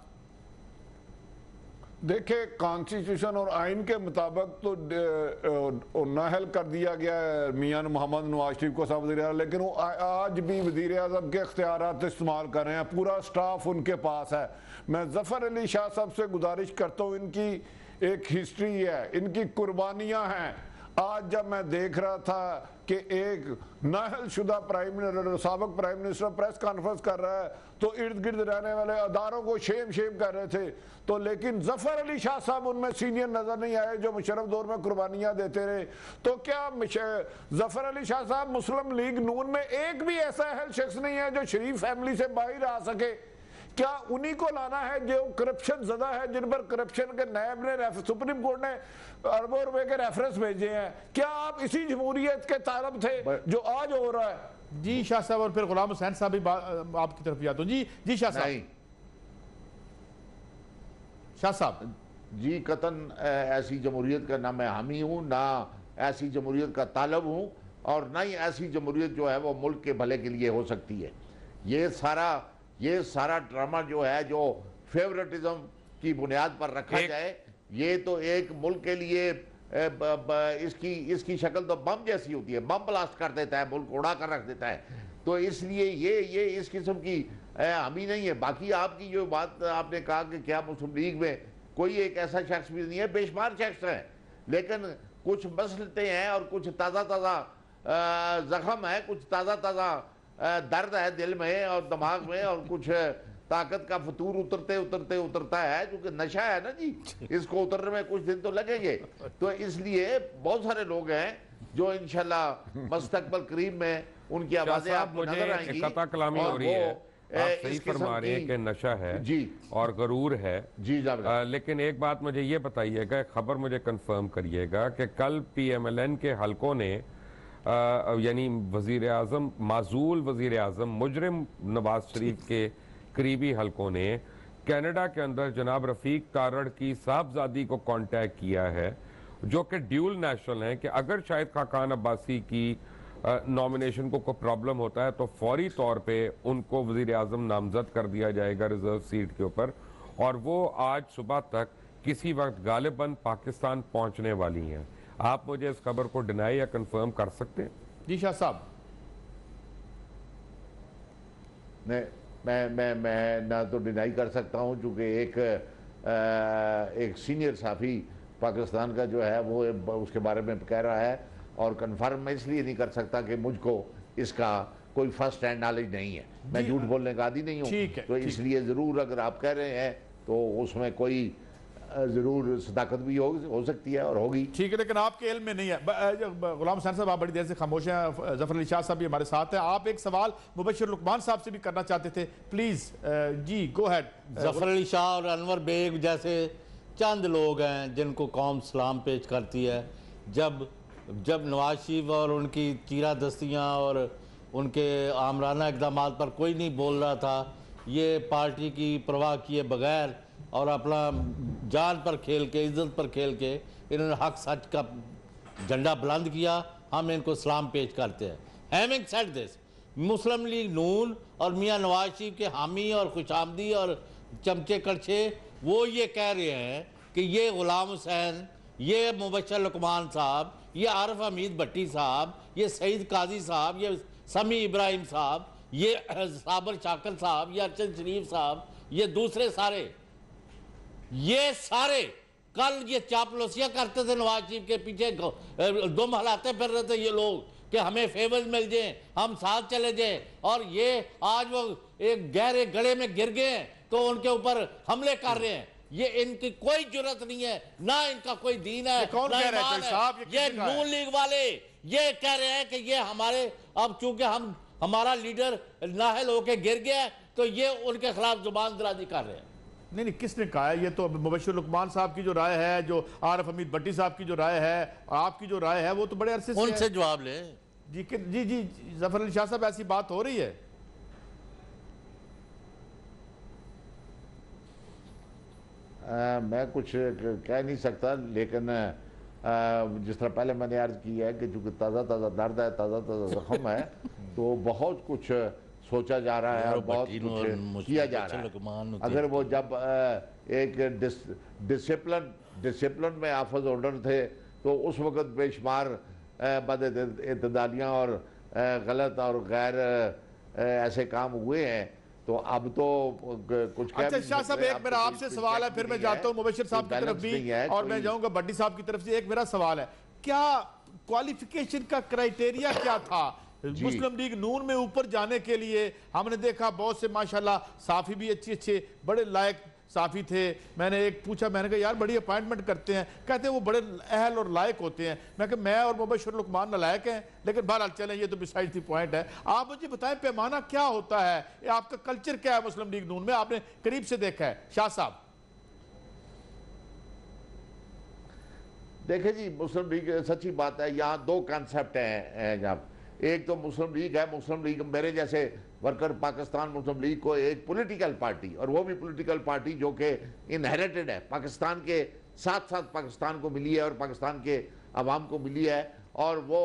देखिए, कॉन्स्टिट्यूशन और आइन के मुताबिक तो नाहल कर दिया गया है मियां मोहम्मद नवाज शरीफ को सब वज़ीर-ए-आज़म, लेकिन वो आज भी वज़ीर आज़म के इख्तियारात इस्तेमाल कर रहे हैं, पूरा स्टाफ उनके पास है। मैं जफर अली शाह साहब से गुजारिश करता हूँ, इनकी एक हिस्ट्री है, इनकी कुर्बानियाँ हैं। आज जब मैं देख रहा था कि एक नाहल शुदा साबिक प्राइम मिनिस्टर प्रेस कॉन्फ्रेंस कर रहा है, तो इर्द गिर्द रहने वाले अदारों को शेम कर रहे थे, तो लेकिन जफर अली शाह साहब उनमें सीनियर नजर नहीं आए जो मुशर्रफ दौर में कुर्बानियां देते रहे। तो क्या जफर अली शाह साहब मुस्लिम लीग नून में एक भी ऐसा अहल शख्स नहीं है जो शरीफ फैमिली से बाहर आ सके? क्या उन्हीं को लाना है जो करप्शन ज़दा है, जिन पर करप्शन के नायब ने, सुप्रीम कोर्ट ने अरबों रुपए के रेफरेंस भेजे हैं? क्या आप इसी जमहूरियत के तारब थे जो आज हो रहा है? जी शाह साहब, और फिर गुलाम हुसैन साहब भी आपकी तरफ जाता हूँ। जी शाह साहब। शाह साहब जी, कतन ऐसी जमहूरियत का ना मैं हामी हूँ, ना ऐसी जमहूरियत का तालब हूँ, और ना ही ऐसी जमहूरियत जो है वो मुल्क के भले के लिए हो सकती है। ये सारा ड्रामा जो है, जो फेवरेटिज्म की बुनियाद पर रखा जाए, ये तो एक मुल्क के लिए इसकी शक्ल तो बम जैसी होती है, बम ब्लास्ट कर देता है, मुल्क उड़ा कर रख देता है। तो इसलिए ये इस किस्म की हम ही नहीं है। बाकी आपकी जो बात आपने कहा कि क्या मुस्लिम लीग में कोई एक ऐसा शख्स भी नहीं है, बेशुमार शख्स है, लेकिन कुछ मसलते हैं और कुछ ताज़ा ताज़ा जख्म है, कुछ ताज़ा ताज़ा दर्द है दिल में और दिमाग में, और कुछ ताकत का फतूर उतरते उतरते उतरता है, क्योंकि नशा है ना जी, इसको उतरने में कुछ दिन तो लगेंगे। तो इसलिए बहुत सारे लोग हैं जो इंशाल्लाह मुस्तकबिल करीब में उनकी आवाजें आपको नजर आएंगी। कता कलामी हो रही है, आप सही फरमा रहे हैं कि नशा है जी और गरूर है जी। लेकिन एक बात मुझे ये बताइएगा, खबर मुझे कंफर्म करिएगा कि कल PMLN के हलकों ने यानी वजीर आजम, माजूल वजीर आजम मुजरिम नवाज शरीफ के करीबी हलकों ने कनाडा के अंदर जनाब रफीक तारड़ की साहबजादी को कांटेक्ट किया है, जो कि ड्यूल नेशनल हैं, कि अगर शाहिद खाकान अब्बासी की नॉमिनेशन को कोई प्रॉब्लम होता है तो फौरी तौर पे उनको वजीर आजम नामजद कर दिया जाएगा रिजर्व सीट के ऊपर, और वो आज सुबह तक किसी वक्त गालिबन पाकिस्तान पहुंचने वाली हैं। आप मुझे इस खबर को डिनाई या कंफर्म कर सकते हैं? जी शाह साहब। मैं ना तो डिनाई कर सकता हूं, क्योंकि एक सीनियर साफी पाकिस्तान का जो है वो उसके बारे में कह रहा है, और कंफर्म मैं इसलिए नहीं कर सकता कि मुझको इसका कोई फर्स्ट हैंड नॉलेज नहीं है, मैं झूठ बोलने का आदी नहीं हूँ। तो इसलिए ज़रूर अगर आप कह रहे हैं तो उसमें कोई जरूर सदाकत भी हो सकती है और होगी। ठीक है, लेकिन आपके इल्म में नहीं है। गुलाम हुसैन साहब आप बड़ी देर से खामोश हैं, जफर अली शाह साहब भी हमारे साथ हैं। आप एक सवाल मुबशिर लुकमान साहब से भी करना चाहते थे, please ji go ahead. Zafar Ali Shah और अनवर बेग जैसे चंद लोग हैं जिनको कौम सलाम पेश करती है। जब नवाज शरीफ और उनकी चीरा दस्तियाँ और उनके आमराना इकदाम पर कोई नहीं बोल रहा था, ये पार्टी की परवाह किए बगैर और अपना जान पर खेल के, इज्जत पर खेल के इन्होंने हक सच का झंडा बुलंद किया। हम इनको सलाम पेश करते हैं। Having said this, Muslim League Noon और मियां नवाज शरीफ के हामी और खुशामदी और चमचे कड़छे वो ये कह रहे हैं कि ये गुलाम हुसैन, ये मुबशर लुकमान साहब, ये आरिफ हमीद भट्टी साहब, ये सईद काजी साहब, ये समी इब्राहिम साहब, ये साबर शाकर साहब, ये अरशद शरीफ साहब, ये दूसरे सारे, ये सारे कल ये चापलूसियां करते थे नवाज शरीफ के पीछे, दुम हलाते फिर रहे थे ये लोग कि हमें फेवर्स मिल जाए, हम साथ चले जाए, और ये आज वो एक गहरे गड़े में गिर गए तो उनके ऊपर हमले कर रहे हैं। ये इनकी कोई जरूरत नहीं है, ना इनका कोई दीन है, कौन कह रहा है साहब? ये नून लीग वाले ये कह रहे हैं कि ये हमारे, अब चूंकि हमारा लीडर नाहल होके गिर गया तो ये उनके खिलाफ जुबान दराजी कर रहे हैं। नहीं, किसने कहा है? ये तो मुबशिर लुकमान साहब की जो राय है, जो आरिफ हमीद भट्टी साहब की जो राय है, आपकी जो राय है, वो तो बड़े अरसे से उनसे जवाब ले। जी जी जी जफर अली शाह साहब, ऐसी बात हो रही है? मैं कुछ कह नहीं सकता, लेकिन जिस तरह पहले मैंने अर्ज किया है कि चूंकि ताज़ा ताज़ा दर्द है, ताज़ा ताज़ा जख्म है, तो बहुत कुछ सोचा जा रहा है और बहुत कुछ किया जा रहा है। अगर वो जब एक डिसिप्लिन में आफज ऑर्डर थे तो उस वक्त बेशुमार बद-इत्तेदालियाँ और गलत और गैर ऐसे काम हुए हैं, तो अब तो कुछ। अच्छा शाह साहब, एक मेरा आपसे सवाल है, फिर मैं जाता हूँ मुबशिर साहब की तरफ भी और मैं जाऊंगा भट्टी साहब की तरफ से। एक मेरा सवाल है, क्या क्वालिफिकेशन का क्राइटेरिया क्या था मुस्लिम लीग नून में ऊपर जाने के लिए? हमने देखा बहुत से माशाल्लाह साफी भी अच्छे बड़े लायक साफी थे। मैंने एक पूछा, मैंने कहा यार बड़ी अपॉइंटमेंट करते हैं, कहते हैं वो बड़े अहल और लायक होते हैं। मैं कहा मैं और मुबशिर लुकमान नालायक हैं, लेकिन बहरहाल चलें, ये तो बिसाइड द पॉइंट है। आप मुझे बताएं पैमाना क्या होता है, आपका कल्चर क्या है मुस्लिम लीग नून में? आपने करीब से देखा है शाह साहब। देखे जी, मुस्लिम लीग, सच्ची बात है, यहाँ दो कॉन्सेप्ट हैं जब। एक तो मुस्लिम लीग है, मुस्लिम लीग मेरे जैसे वर्कर पाकिस्तान मुस्लिम लीग को एक पॉलिटिकल पार्टी, और वो भी पॉलिटिकल पार्टी जो कि इनहेरिटेड है, पाकिस्तान के साथ साथ पाकिस्तान को मिली है और पाकिस्तान के अवाम को मिली है, और वो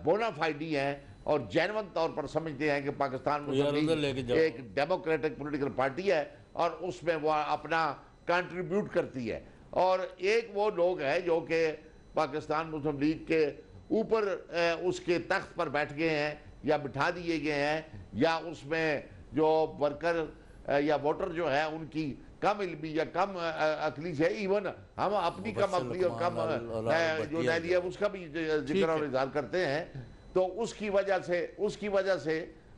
बोनाफाइडी हैं और जेन्युइन तौर पर समझते हैं कि पाकिस्तान मुस्लिम लीग एक डेमोक्रेटिक पॉलिटिकल पार्टी है और उसमें वो अपना कंट्रीब्यूट करती है। और एक वो लोग हैं जो कि पाकिस्तान मुस्लिम लीग के ऊपर उसके तख्त पर बैठ गए हैं या बिठा दिए गए हैं, या उसमें जो वर्कर या वोटर जो है उनकी कम इल्मी या कम अकली है, इवन हम अपनी कम अकली और कम जो नैली है उसका भी जिक्र और इज़हार करते हैं। तो उसकी वजह से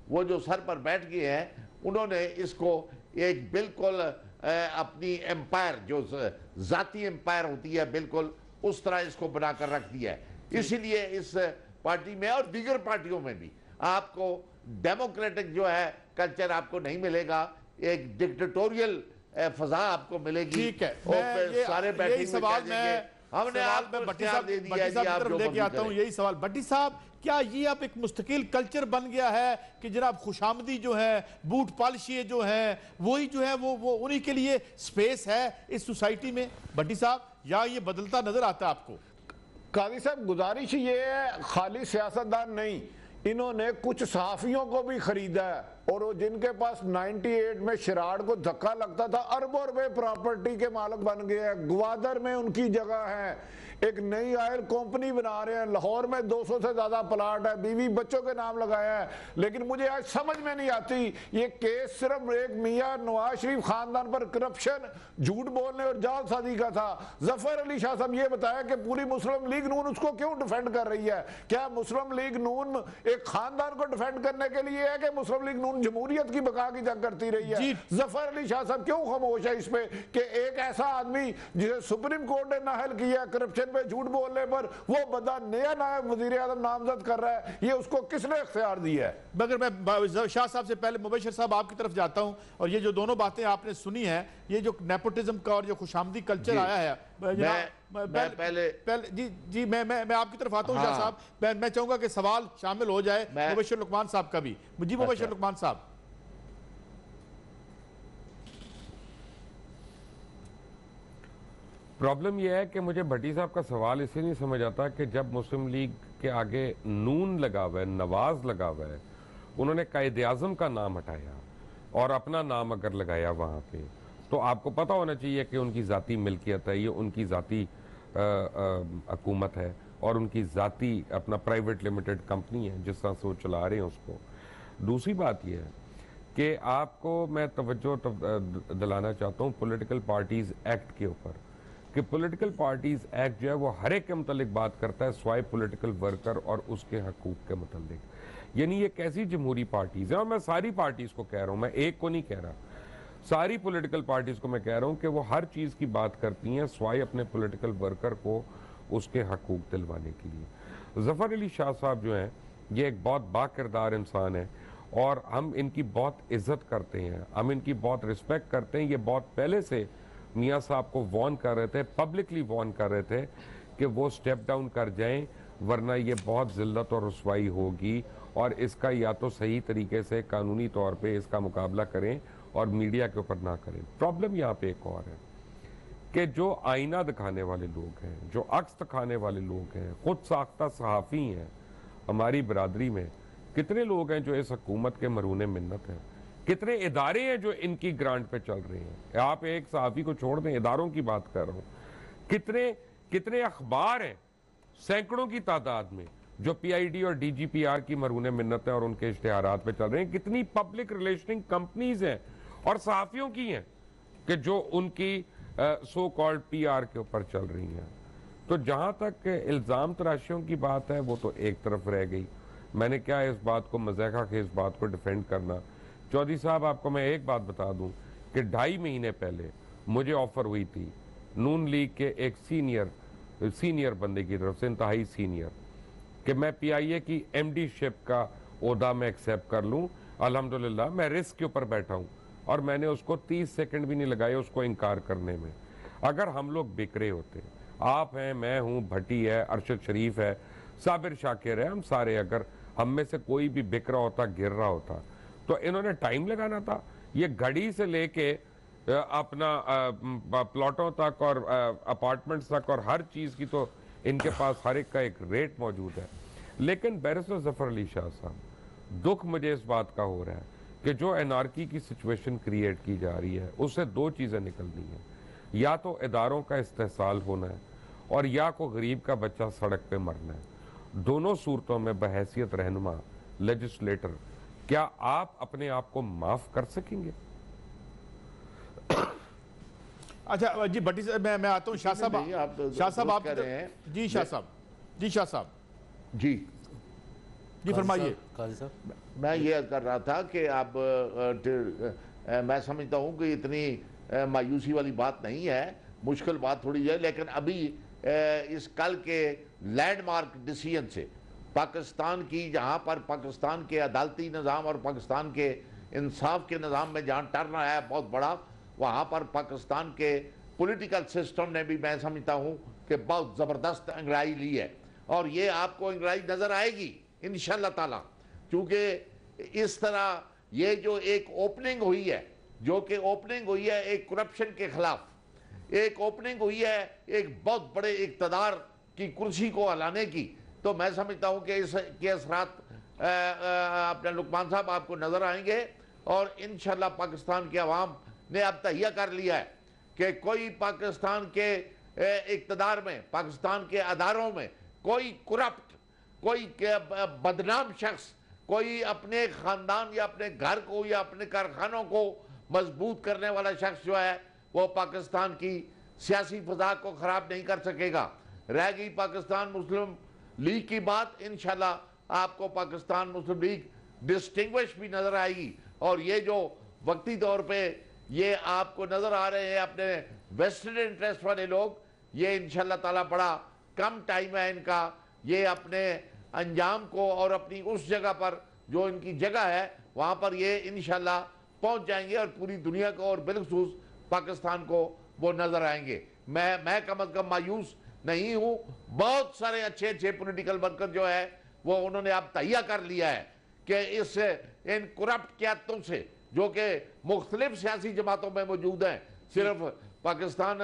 वो जो सर पर बैठ गए हैं, उन्होंने इसको एक बिल्कुल अपनी एम्पायर जो जाती एम्पायर होती है बिल्कुल उस तरह इसको बनाकर रख दिया है। इसीलिए इस पार्टी में और दीगर पार्टियों में भी आपको डेमोक्रेटिक जो है कल्चर आपको नहीं मिलेगा, एक डिक्टेटोरियल फजा आपको मिलेगी। ठीक है, और सारे बैठे सवाल हमने आपको भट्टी साहब लेके आता हूं, यही सवाल भट्टी साहब, क्या ये अब एक मुस्तकिल कल्चर बन गया है कि जनाब खुशामदी जो है, बूट पॉलिशी जो है, वही जो है वो उन्हीं के लिए स्पेस है इस सोसाइटी में भट्टी साहब, या ये बदलता नजर आता है आपको? काजी साहब, गुजारिश ये है, खाली सियासतदान नहीं, इन्होंने कुछ सहाफियों को भी खरीदा है, और वो जिनके पास 98 में शिराड़ को धक्का लगता था अरबों रुपए प्रॉपर्टी के मालिक बन गए हैं। ग्वादर में उनकी जगह है, एक नई ऑयल कंपनी बना रहे हैं, लाहौर में 200 से ज्यादा प्लाट है, बीवी बच्चों के नाम लगाया है। लेकिन मुझे आज समझ में नहीं आती, ये केस सिर्फ एक मियां नवाज शरीफ खानदान पर करप्शन, झूठ बोलने और जालसाजी का था। जफर अली शाह साहब ये बताया कि पूरी मुस्लिम लीग नून उसको क्यों डिफेंड कर रही है? क्या मुस्लिम लीग नून एक खानदान को डिफेंड करने के लिए है कि मुस्लिम लीग नून जमहूरियत की बका की जंग करती रही है? जफर अली शाह साहब क्यों खामोश है इस पे कि एक ऐसा आदमी जिसे सुप्रीम कोर्ट ने नाअहल किया करप्शन पे, झूठ बोलने पर, वो बंदा नया नायब वजीर आज़म नामजद कर रहा है, ये उसको किसने इख्तियार दिया है? मगर मैं शाह साहब से पहले मुबशर साहब आपकी तरफ जाता हूं, और ये जो दोनों बातें आपने सुनी है, ये जो नेपोटिज्म का और जो खुशामदी कल्चर आया है, जी मैं आपकी तरफ आता हूं। शाह साहब, मैं चाहूंगा कि सवाल शामिल हो जाए मुबशर लुकमान साहब का भी। जी मुबशर लुकमान साहब, प्रॉब्लम यह है कि मुझे भट्टी साहब का सवाल इसे नहीं समझ आता कि जब मुस्लिम लीग के आगे नून लगा हुआ है, नवाज लगा हुआ है, उन्होंने कायदे आज़म का नाम हटाया और अपना नाम अगर लगाया वहाँ पे, तो आपको पता होना चाहिए कि उनकी ज़ाती मिल्कियत है, ये उनकी ज़ाती हुकूमत है और उनकी ज़ाती अपना प्राइवेट लिमिटेड कंपनी है, जिस तरह से वो चला रहे हैं उसको। दूसरी बात यह है कि आपको मैं तवज्जो दिलाना चाहता हूँ पॉलिटिकल पार्टीज़ एक्ट के ऊपर, कि पॉलिटिकल पार्टीज एक्ट जो है वो हर एक के मुतालिक बात करता है स्वाय पॉलिटिकल वर्कर और उसके हकूक के मुतालिक। यानी ये कैसी जमहूरी पार्टीज है, और मैं सारी पार्टीज को कह रहा हूँ, मैं एक को नहीं कह रहा, सारी पॉलिटिकल पार्टीज को मैं कह रहा हूँ कि वो हर चीज़ की बात करती हैं स्वाय अपने पॉलिटिकल वर्कर को उसके हकूक दिलवाने के लिए। जफ़र अली शाह साहब जो हैं, ये एक बहुत बाकिरदार इंसान है और हम इनकी बहुत इज्जत करते हैं, हम इनकी बहुत रिस्पेक्ट करते हैं। ये बहुत पहले से मियाँ साहब को वॉर्न कर रहे थे, पब्लिकली वॉर्न कर रहे थे कि वो स्टेप डाउन कर जाएं, वरना ये बहुत ज़िल्लत और रुसवाई होगी, और इसका या तो सही तरीके से कानूनी तौर पे इसका मुकाबला करें और मीडिया के ऊपर ना करें। प्रॉब्लम यहाँ पे एक और है कि जो आईना दिखाने वाले लोग हैं, जो अक्स दिखाने वाले लोग हैं, खुद साख्ता सहाफ़ी हैं हमारी बरादरी में, कितने लोग हैं जो इस हुकूमत के मरून मिन्नत हैं, कितने इदारे हैं जो इनकी ग्रांट पे चल रहे हैं। आप एक सहाफ़ी को छोड़ दें, इदारों की बात कर रहा हूँ, कितने अखबार हैं सैकड़ों की तादाद में जो PID और DGPR की मरून मिन्नत है और उनके इश्तिहारात पे चल रहे हैं। कितनी पब्लिक रिलेशनिंग कंपनीज हैं और सहाफ़ियों की हैं कि जो उनकी सो कॉल्ड PR के ऊपर चल रही हैं। तो जहाँ तक इल्ज़ाम तराशियों की बात है, वो तो एक तरफ रह गई। मैंने क्या इस बात को मज़ाक़ा के इस बात को डिफेंड करना। चौधरी साहब, आपको मैं एक बात बता दूं कि 2.5 महीने पहले मुझे ऑफर हुई थी नून लीग के एक सीनियर बंदे की तरफ से, इंतहाई सीनियर, कि मैं PIA की MD शिप का ओहदा में एक्सेप्ट कर लूं। अल्हम्दुलिल्लाह मैं रिस्क के ऊपर बैठा हूं और मैंने उसको 30 सेकंड भी नहीं लगाए उसको इनकार करने में। अगर हम लोग बिखरे होते, आप हैं, मैं हूं, भट्टी है, अरशद शरीफ है, साबिर शाकिर है, हम सारे, अगर हम में से कोई भी बिखरा होता, गिर रहा होता, तो इन्होंने टाइम लगाना था। ये घड़ी से लेके अपना प्लॉटों तक और अपार्टमेंट्स तक और हर चीज़ की तो इनके पास हर एक का एक रेट मौजूद है। लेकिन बैरिस्टर जफर अली शाह साहब, दुख मुझे इस बात का हो रहा है कि जो एनार्की की सिचुएशन क्रिएट की जा रही है, उससे दो चीज़ें निकलनी हैं, या तो इदारों का इस्तेहसाल होना है और या को गरीब का बच्चा सड़क पे मरना है। दोनों सूरतों में बहैसियत रहनुमा, लेजिस्लेटर, क्या आप अपने आप को माफ कर सकेंगे? अच्छा जी भट्टी साहब, मैं आता हूँ शाह साहब। शाह साहब आप कह रहे हैं जी शाह साहब, जी शाह साहब जी जी फरमाइए। मैं ये कर रहा था कि अब मैं समझता हूँ कि इतनी मायूसी वाली बात नहीं है, मुश्किल बात थोड़ी है, लेकिन अभी इस कल के लैंडमार्क डिसीजन से पाकिस्तान की, जहाँ पर पाकिस्तान के अदालती निज़ाम और पाकिस्तान के इंसाफ के निज़ाम में जहाँ टर्न आया है बहुत बड़ा, वहाँ पर पाकिस्तान के पॉलिटिकल सिस्टम ने भी मैं समझता हूँ कि बहुत ज़बरदस्त अंगड़ाई ली है, और ये आपको अंगड़ाई नज़र आएगी इंशाअल्लाह ताला, क्योंकि इस तरह ये जो एक ओपनिंग हुई है, जो कि ओपनिंग हुई है एक करप्शन के खिलाफ, एक ओपनिंग हुई है एक बहुत बड़े इक़्तिदार की कुर्सी को हिलाने की, तो मैं समझता हूँ कि इसके असरात अपने लुकमान साहब आपको नज़र आएंगे। और इंशाअल्लाह पाकिस्तान की आवाम ने अब तहिया कर लिया है कि कोई पाकिस्तान के इक़्तिदार में, पाकिस्तान के अदारों में कोई करप्ट, कोई बदनाम शख्स, कोई अपने ख़ानदान या अपने घर को या अपने कारखानों को मजबूत करने वाला शख्स जो है वो पाकिस्तान की सियासी फ़ज़ा को ख़राब नहीं कर सकेगा। रह गई पाकिस्तान मुस्लिम लीग की बात, इंशाल्लाह आपको पाकिस्तान मुस्लिम लीग डिस्टिंग्विश भी नज़र आएगी, और ये जो वक्ती तौर पे ये आपको नज़र आ रहे हैं अपने वेस्टेड इंटरेस्ट वाले लोग, ये इंशाल्लाह ताला बड़ा कम टाइम है इनका, ये अपने अंजाम को और अपनी उस जगह पर जो इनकी जगह है वहाँ पर ये इंशाल्लाह पहुँच जाएंगे और पूरी दुनिया को और बिलखसूस पाकिस्तान को वो नज़र आएंगे। मैं कम अज़ कम मायूस नहीं हूँ। बहुत सारे अच्छे अच्छे पॉलिटिकल वर्कर जो है वो उन्होंने अब तहिया कर लिया है कि इन करप्ट क़यादतों से, जो कि मुख्तलिफ सियासी जमातों में मौजूद हैं, सिर्फ पाकिस्तान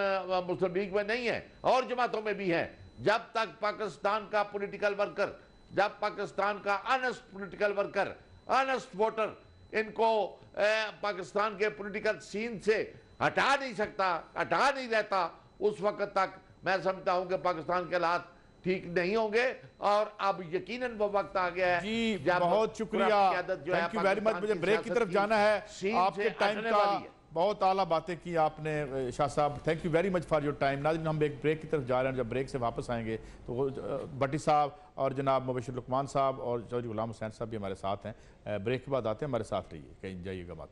मुस्लिम लीग में नहीं है और जमातों में भी हैं, जब तक पाकिस्तान का पॉलिटिकल वर्कर, जब पाकिस्तान का honest political worker, honest voter इनको पाकिस्तान के पॉलिटिकल सीन से हटा नहीं सकता, हटा नहीं रहता, उस वक्त तक मैं समझता हूं कि पाकिस्तान के हालात ठीक नहीं होंगे। और अब यकीनन वो वक्त आ गया है जी, जब बहुत शुक्रिया, थैंक यू वेरी मच। मुझे ब्रेक की तरफ जाना है, आपके टाइम का बहुत आला बातें की आपने शाह साहब, thank you very much for your time. नाज़रीन हम एक ब्रेक की तरफ जा रहे हैं, जब ब्रेक से वापस आएंगे तो भट्टी साहब और जनाब मुबशिर लुकमान साहब और चौधरी गुलाम हुसैन साहब भी हमारे साथ हैं। ब्रेक के बाद आते हैं, हमारे साथ रहिए, कहीं जाइएगा मत।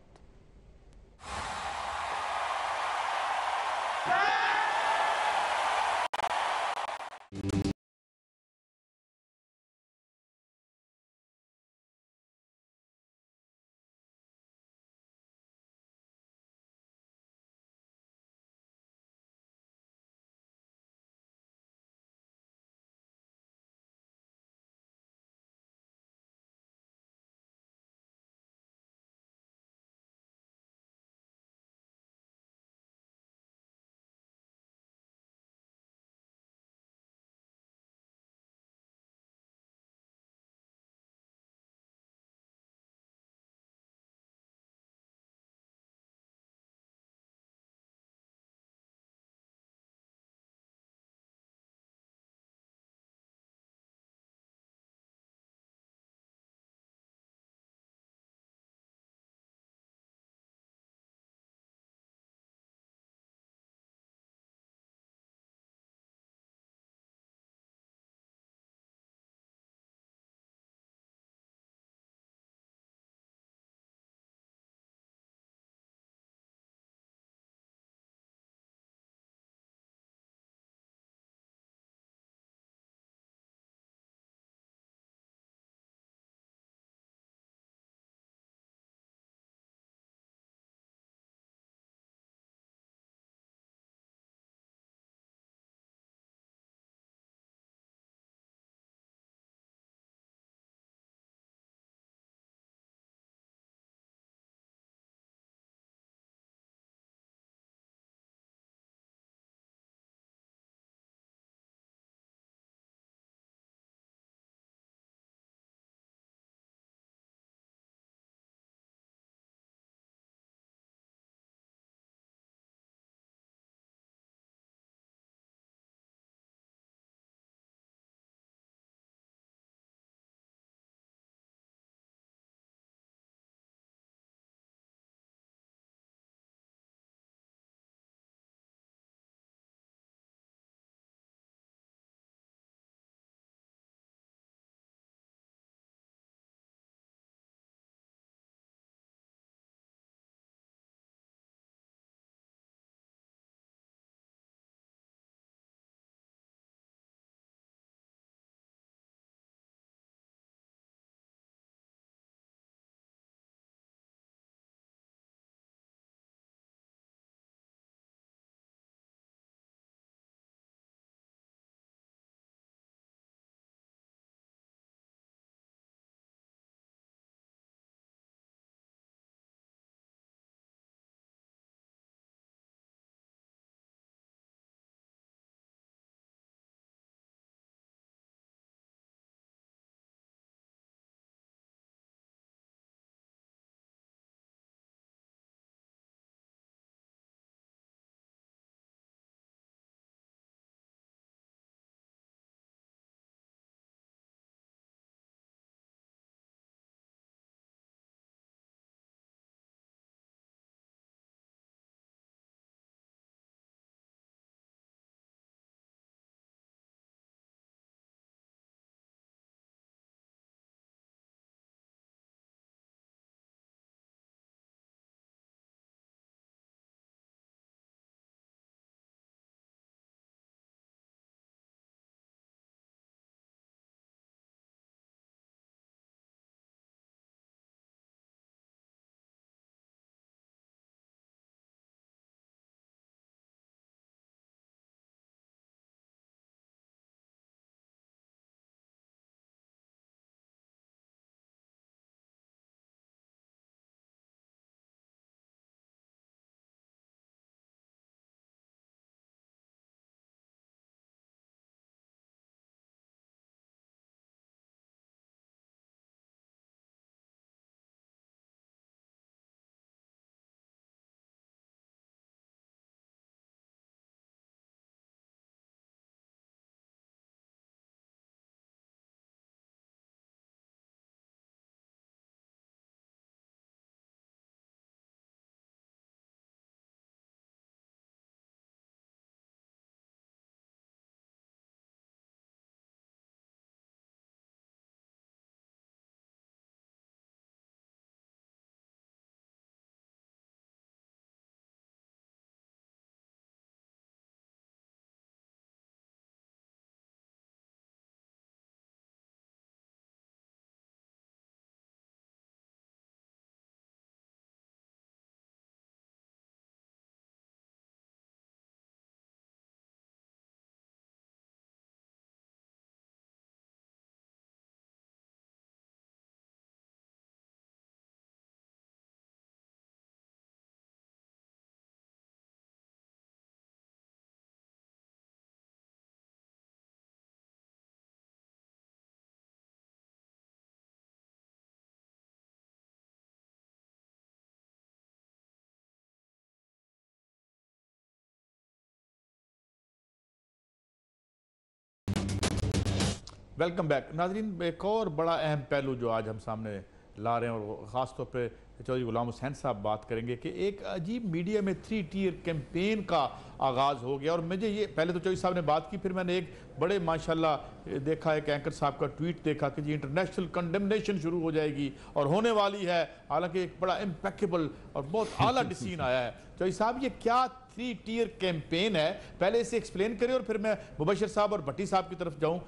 वेलकम बैक नाजरीन। एक और बड़ा अहम पहलू जो आज हम सामने ला रहे हैं और ख़ास तौर पे चौधरी गुलाम हुसैन साहब बात करेंगे कि एक अजीब मीडिया में 3 टियर कैंपेन का आगाज़ हो गया। और मुझे ये पहले तो चौधरी साहब ने बात की, फिर मैंने एक बड़े माशाल्लाह देखा एक एंकर साहब का ट्वीट देखा कि जी इंटरनेशनल कंडेमनेशन शुरू हो जाएगी और होने वाली है। हालांकि एक बड़ा इम्पेक्केबल और बहुत आला डिसीजन आया है। चौधरी साहब ये क्या 3 टियर कैंपेन है, पहले इसे एक्सप्लेन करें और फिर मैं मुबशर साहब और भट्टी साहब की तरफ जाऊं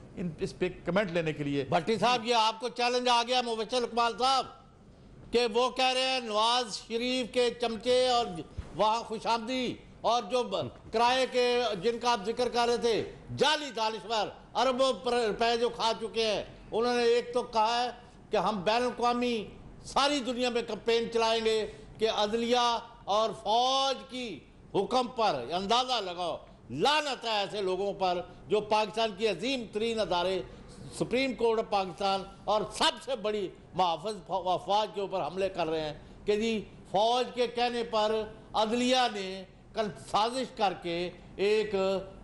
इस पे कमेंट लेने के लिए। भट्टी साहब ये आपको चैलेंज आ गया मुबशर इकबाल साहब कि वो कह रहे हैं नवाज शरीफ के चमचे और वहाँ खुशामदी और जो किराए के जिनका आप जिक्र कर रहे थे जाली दानिशवर अरबों रुपए जो खा चुके हैं, उन्होंने एक तो कहा है कि हम बैन अवी सारी दुनिया में कैंपेन चलाएंगे कि अदलिया और फौज की हुक्म पर अंदाजा लगाओ लानत है ऐसे लोगों पर जो पाकिस्तान की अजीम तरीन अदारे सुप्रीम कोर्ट ऑफ पाकिस्तान और सबसे बड़ी मुहाफ़िज़ अफवाज के ऊपर हमले कर रहे हैं कि जी फौज के कहने पर अदलिया ने कल साजिश करके एक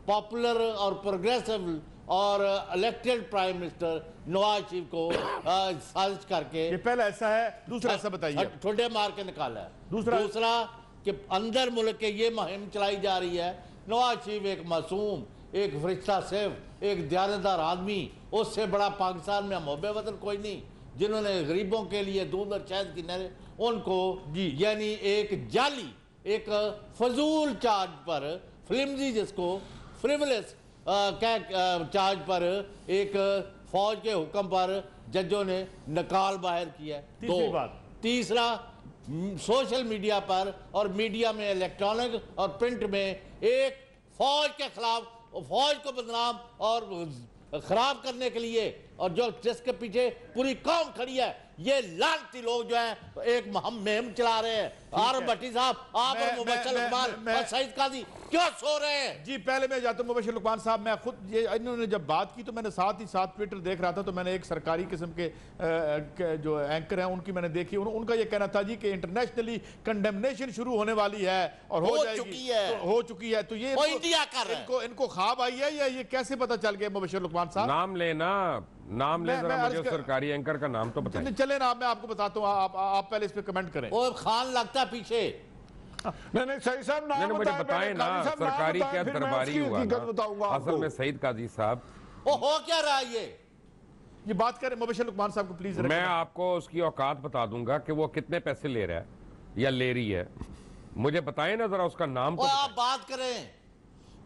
पॉपुलर और प्रोग्रेसिव और elected prime minister Nawaz Sharif को साजिश करके ये पहला ऐसा है, दूसरा ऐसा बताइए। ठुड्डे मार के निकाला है। दूसरा कि अंदर मुल्क के ये मुहिम चलाई जा रही है। नवाज शरीफ एक मासूम, एक फरिश्ता सिर्फ, एक दयानतदार आदमी, उससे बड़ा पाकिस्तान में मोहब्बे वतन कोई नहीं, जिन्होंने गरीबों के लिए दूध और शहद की नहरें, उनको यानी एक जाली एक फजूल चार्ज पर फ्लिमजी जिसको फ्रिवलेस चार्ज पर एक फौज के हुक्म पर जजों ने निकाल बाहर किया। तीसरा सोशल मीडिया पर और मीडिया में इलेक्ट्रॉनिक और प्रिंट में एक फौज के खिलाफ फौज को बदनाम और खराब करने के लिए और जो जिसके पीछे पूरी कौम खड़ी है, ये लानती लोग जो हैं एक मुहिम चला रहे हैं। आर भट्टी साहब आप और मुबशर इकबाल और सईद काजी क्यों सो रहे हैं? जी पहले मैं जाता हूं मुबशर लुकमान साहब, मैं खुद ये इन्होंने जब बात की तो मैंने साथ ही साथ ट्विटर देख रहा था तो मैंने एक सरकारी किस्म के जो एंकर हैं उनकी मैंने देखी, उनका ये कहना था जी कि इंटरनेशनली कंडेमनेशन शुरू होने वाली है और हो चुकी है। तो ये इंडिया कर रहा है। इनको ख्वाब आई है या ये कैसे पता चल गया मुबशर लुकमान साहब? नाम ले जरा मुझे सरकारी एंकर का नाम तो बताइए। चले ना, मैं आपको बताता हूँ, आप पहले इस पे कमेंट करें। वो खान लगता पीछे नहीं सही साहब नाम मुझे बताएं ना, सरकारी क्या दरबारी हुआ ना? असल में सईद काजी साहब वो हो क्या रहा है ये बात करें मुबशर लुकमान साहब को प्लीज। मैं आपको उसकी औकात बता दूंगा कि वो कितने पैसे ले रहा है या ले रही है, मुझे बताएं ना जरा उसका नाम तो आप बात करें।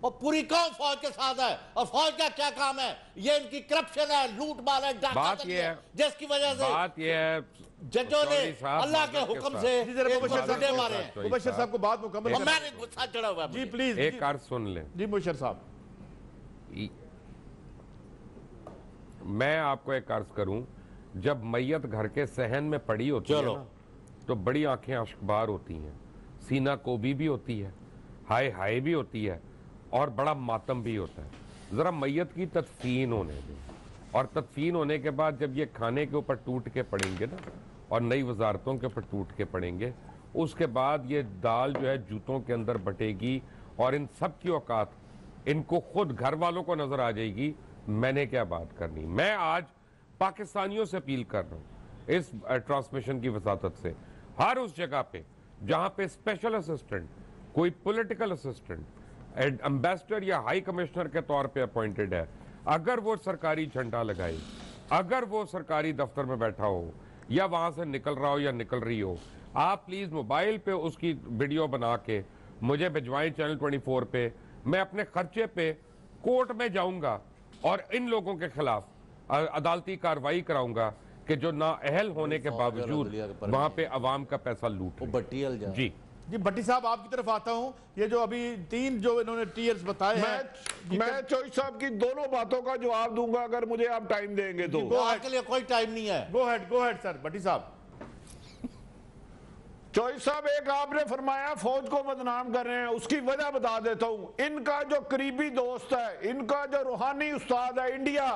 और पूरी कौम फौज के साथ है और फौज का क्या काम है? ये इनकी करप्शन है, लूट मार है, बात ये है, जिसकी वजह से बात ये है जजों ने अल्लाह के हुक्म से मुबशर साहब को बात मुकम्मल मैंने गुस्सा चढ़ा हुआ जी प्लीज एक अर्ज सुन लें। जी मुबशर साहब मैं आपको एक अर्ज करूं, जब मैयत घर के सहन में पड़ी होती है ना तो बड़ी आंखें अश्कबार होती हैं, सीना कोबी भी होती है, हाय हाय भी होती है और बड़ा मातम भी होता है। ज़रा मैयत की तदफीन होने दें और तदफीन होने के बाद जब ये खाने के ऊपर टूट के पड़ेंगे ना और नई वजारतों के ऊपर टूट के पड़ेंगे, उसके बाद ये दाल जो है जूतों के अंदर बटेगी और इन सब की औकात इनको खुद घर वालों को नजर आ जाएगी मैंने क्या बात करनी। मैं आज पाकिस्तानियों से अपील कर रहा हूँ इस ट्रांसमिशन की वसातत से, हर उस जगह पे जहाँ पे स्पेशल असिस्टेंट, कोई पॉलिटिकल असिस्टेंट, एम्बेसडर या हाई कमिश्नर के तौर पे अपॉइंटेड है, अगर वो सरकारी झंडा लगाए, अगर वो सरकारी दफ्तर में बैठा हो या वहां से निकल रहा हो या निकल रही हो, आप प्लीज मोबाइल पे उसकी वीडियो बना के मुझे भिजवाएं चैनल 24 पे। मैं अपने खर्चे पे कोर्ट में जाऊंगा और इन लोगों के खिलाफ अदालती कार्रवाई कराऊंगा कि जो नाअहल होने के बावजूद वहां पे अवाम का पैसा लूट जी। जी भट्टी साहब आपकी तरफ आता हूं, ये जो अभी 3 जो इन्होंने टीयर्स बताए हैं, मैं चौधरी साहब की दोनों बातों का जवाब दूंगा अगर मुझे आप टाइम देंगे तो। आपके लिए कोई टाइम नहीं है। गो हेड सर भट्टी साहब। चौधरी साहब एक आपने फरमाया फौज को बदनाम कर रहे हैं, उसकी वजह बता देता हूं। इनका जो करीबी दोस्त है, इनका जो रूहानी उस्ताद है इंडिया,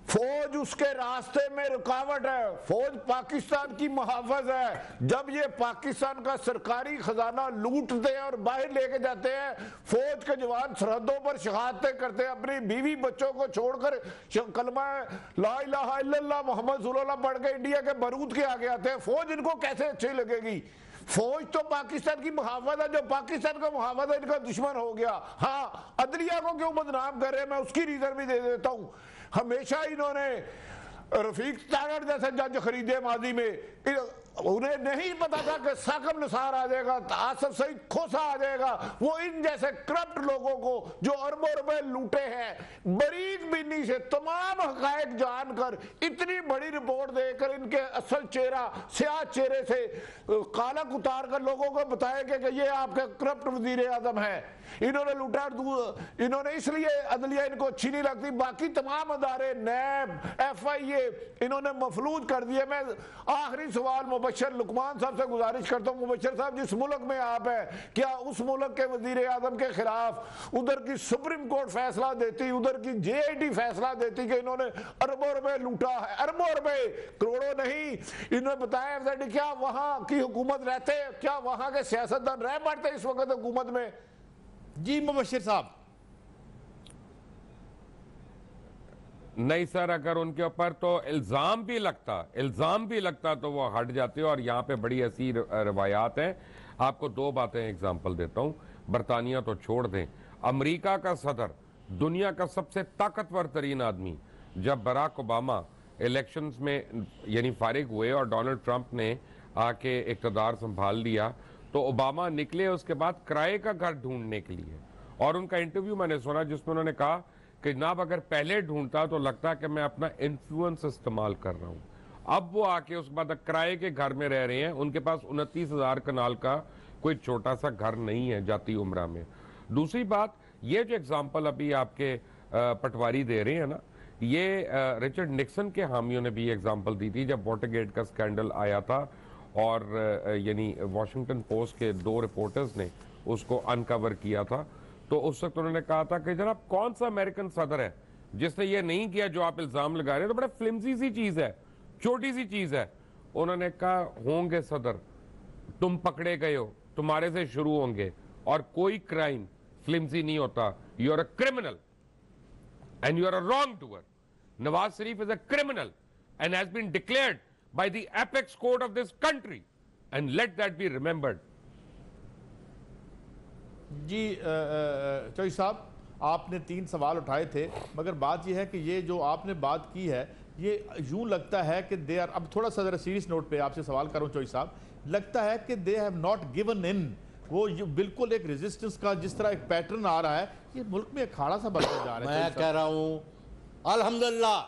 फौज उसके रास्ते में रुकावट है, फौज पाकिस्तान की मुहाफिज है। जब ये पाकिस्तान का सरकारी खजाना लूटते हैं और बाहर लेके जाते हैं, फौज के जवान सरहदों पर शहादतें करते हैं, अपनी बीवी बच्चों को छोड़कर कलमा ला इलाहा इल्लल्लाह मोहम्मद रसूलुल्लाह पढ़ के इंडिया के बारूद के आगे आते हैं, फौज इनको कैसे अच्छी लगेगी? फौज तो पाकिस्तान की मुहाफिज है, जो पाकिस्तान का मुहाफिज है इनका दुश्मन हो गया। हाँ, अदलिया को क्यों बदनाम कर रहे हैं, मैं उसकी रीजन भी दे देता हूं। हमेशा इन्होंने रफीक तागड़ जैसे जज खरीदे माजी में, उन्हें नहीं पता था कि साकब निसार आ जाएगा, आसफ सईद खोसा आ जाएगा। वो इन जैसे करप्ट लोगों को जो अरबों रुपए लूटे हैं, बारीक बीनी से तमाम हकायक जानकर इतनी बड़ी रिपोर्ट देकर इनके असल चेहरा स्याह चेहरे से कालक उतार कर लोगों को बताएंगे कि ये आपके करप्ट वजीर आजम है, इन्होंने लूटा। इन्होंने इसलिए अदलिया इनको अच्छी नहीं लगती, बाकी तमाम अदारे नैब FIA इन्होंने मफलूज कर दिए। मैं आखिरी सवाल मुबशर लुकमान साहब से गुजारिश करता हूं, मुबशर साहब जिस मुल्क में आप है, क्या उस मुल्क के वजीर आजम के खिलाफ उधर की सुप्रीम कोर्ट फैसला देती, उधर की JIT फैसला देती कि इन्होंने अरबों रुपए लूटा है, अरबों रुपए, करोड़ों नहीं। इन्होंने बताया क्या वहां की हुकूमत रहते, क्या वहां के सियासतदान रह पाते इस वक्त हुकूमत में? जी मुबशर साहब। नहीं सर, अगर उनके ऊपर तो इल्जाम भी लगता तो वो हट जाते। और यहाँ पे बड़ी ऐसी रवायात हैं। आपको दो बातें एग्जांपल देता हूँ। बरतानिया तो छोड़ दें, अमेरिका का सदर, दुनिया का सबसे ताकतवर तरीन आदमी, जब बराक ओबामा इलेक्शंस में यानी फारिग हुए और डोनाल्ड ट्रंप ने आके इक़्तिदार संभाल लिया, तो ओबामा निकले उसके बाद किराए का घर ढूंढने के लिए। और उनका इंटरव्यू मैंने सुना जिसमें उन्होंने कहा कि जनाब अगर पहले ढूंढता तो लगता कि मैं अपना इन्फ्लुएंस इस्तेमाल कर रहा हूं। अब वो आके उसके बाद किराए के घर में रह रहे हैं। उनके पास 29,000 कनाल का कोई छोटा सा घर नहीं है जाती उम्रा में। दूसरी बात, ये जो एग्जाम्पल अभी आपके पटवारी दे रहे हैं ना, ये रिचर्ड निक्सन के हामियों ने भी एग्जाम्पल दी थी जब वाटरगेट का स्कैंडल आया था, और यानी वॉशिंगटन पोस्ट के 2 रिपोर्टर्स ने उसको अनकवर किया था। तो उस वक्त उन्होंने कहा था कि जनाब कौन सा अमेरिकन सदर है जिसने ये नहीं किया जो आप इल्जाम लगा रहे हैं, तो बड़ा फ्लिमसी सी चीज है, छोटी सी चीज है। उन्होंने कहा होंगे सदर, तुम पकड़े गए हो, तुम्हारे से शुरू होंगे, और कोई क्राइम फ्लिमसी नहीं होता। You are a criminal and you are a wrong doer. Nawaz Sharif is a criminal and has been declared by the apex court of this country, and let that be remembered. जी चौधरी साहब, आपने 3 सवाल उठाए थे, मगर बात यह है कि ये जो आपने बात की है, ये यूं लगता है कि दे आर, अब थोड़ा सा जरा सीरियस नोट पे आपसे सवाल करूं चौधरी साहब, लगता है कि they have not given in. वो बिल्कुल एक रेजिस्टेंस का जिस तरह एक पैटर्न आ रहा है, ये मुल्क में अखाड़ा सा बनता जा रहा है। मैं कह रहा हूं अल्हम्दुलिल्लाह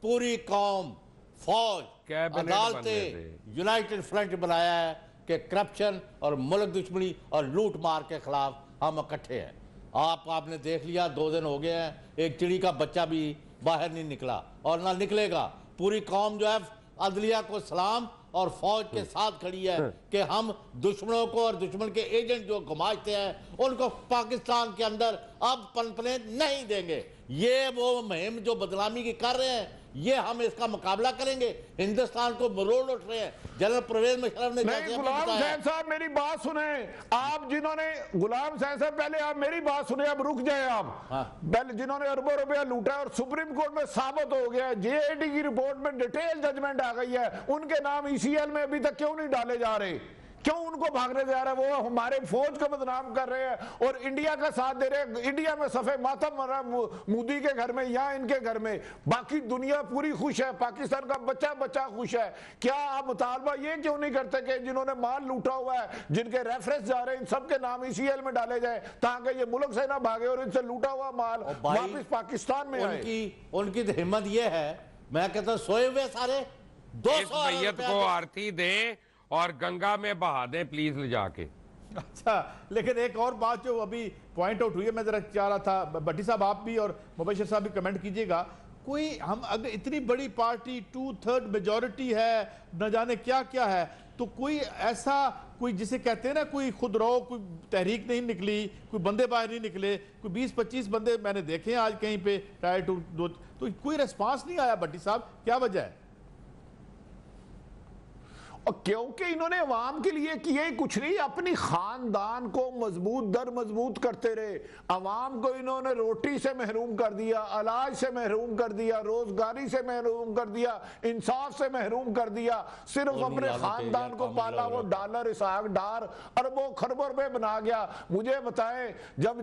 पूरी कौम, फौज, अदालतें, यूनाइटेड फ्रंट बनाया है कि करप्शन और मुल्क दुश्मनी और लूट मार के खिलाफ हम इकट्ठे हैं। आपने देख लिया 2 दिन हो गए हैं, एक चिड़ी का बच्चा भी बाहर नहीं निकला और ना निकलेगा। पूरी कौम जो है अदलिया को सलाम और फौज के साथ खड़ी है कि हम दुश्मनों को और दुश्मन के एजेंट जो घुमाते हैं उनको पाकिस्तान के अंदर अब पनपने नहीं देंगे। ये वो मुहिम जो बदनामी की कर रहे हैं, ये हम इसका मुकाबला करेंगे। हिंदुस्तान को मरोड़ उठ रहे हैं। जनरल परवेज मुशर्रफ ने गुलाम हुसैन साहब मेरी बात सुने, आप जिन्होंने गुलाम हुसैन साहब पहले आप मेरी बात सुने, अब रुक जाए आप। पहले जिन्होंने अरबों रुपया लूटा और सुप्रीम कोर्ट में साबित हो गया, JIT की रिपोर्ट में डिटेल जजमेंट आ गई है, उनके नाम ECL में अभी तक क्यों नहीं डाले जा रहे? क्यों उनको भागने जा रहा है? वो हमारे फौज को बदनाम कर रहे हैं और इंडिया का साथ दे रहे हैं। इंडिया में सफे मातम मर रहा मोदी के घर में या इनके घर में, बाकी दुनिया पूरी खुश है, पाकिस्तान का बच्चा बच्चा खुश है। क्या आप मुतालबा ये क्यों नहीं करते कि जिन्होंने माल लूटा हुआ है, जिनके रेफरेंस जा रहे हैं, इन सबके नाम ECL में डाले जाए ताकि ये मुल्क से ना भागे और इनसे लूटा हुआ माल वापिस पाकिस्तान में आए? उनकी तो हिम्मत ये है, मैं कहता हूँ सोए हुए सारे 200 मैयत को आरती दें और गंगा में बहा दें प्लीज ले जाके। अच्छा, लेकिन एक और बात जो अभी पॉइंट आउट हुई है, मैं जरा चाह रहा था भट्टी साहब आप भी और मुबशर साहब भी कमेंट कीजिएगा। कोई हम अगर इतनी बड़ी पार्टी 2/3 मेजॉरिटी है, न जाने क्या क्या है, तो कोई ऐसा कोई जिसे कहते हैं ना, कोई खुद रो, कोई तहरीक नहीं निकली, कोई बंदे बाहर नहीं निकले, कोई 20-25 बंदे मैंने देखे हैं आज कहीं पे ट्राई टू दो, तो कोई रिस्पांस नहीं आया। भट्टी साहब क्या वजह है? और क्योंकि इन्होंने अवाम के लिए किए कुछ नहीं, अपनी खानदान को मजबूत दर मजबूत करते रहे। अवाम को इन्होंने रोटी से महरूम कर दिया, इलाज से महरूम कर दिया, रोजगारी से महरूम कर दिया, इंसाफ से महरूम कर दिया। सिर्फ अपने खानदान को पाला, वो डॉलर इसहाक डार अरबों खरबों रुपए बना गया। मुझे बताएं, जब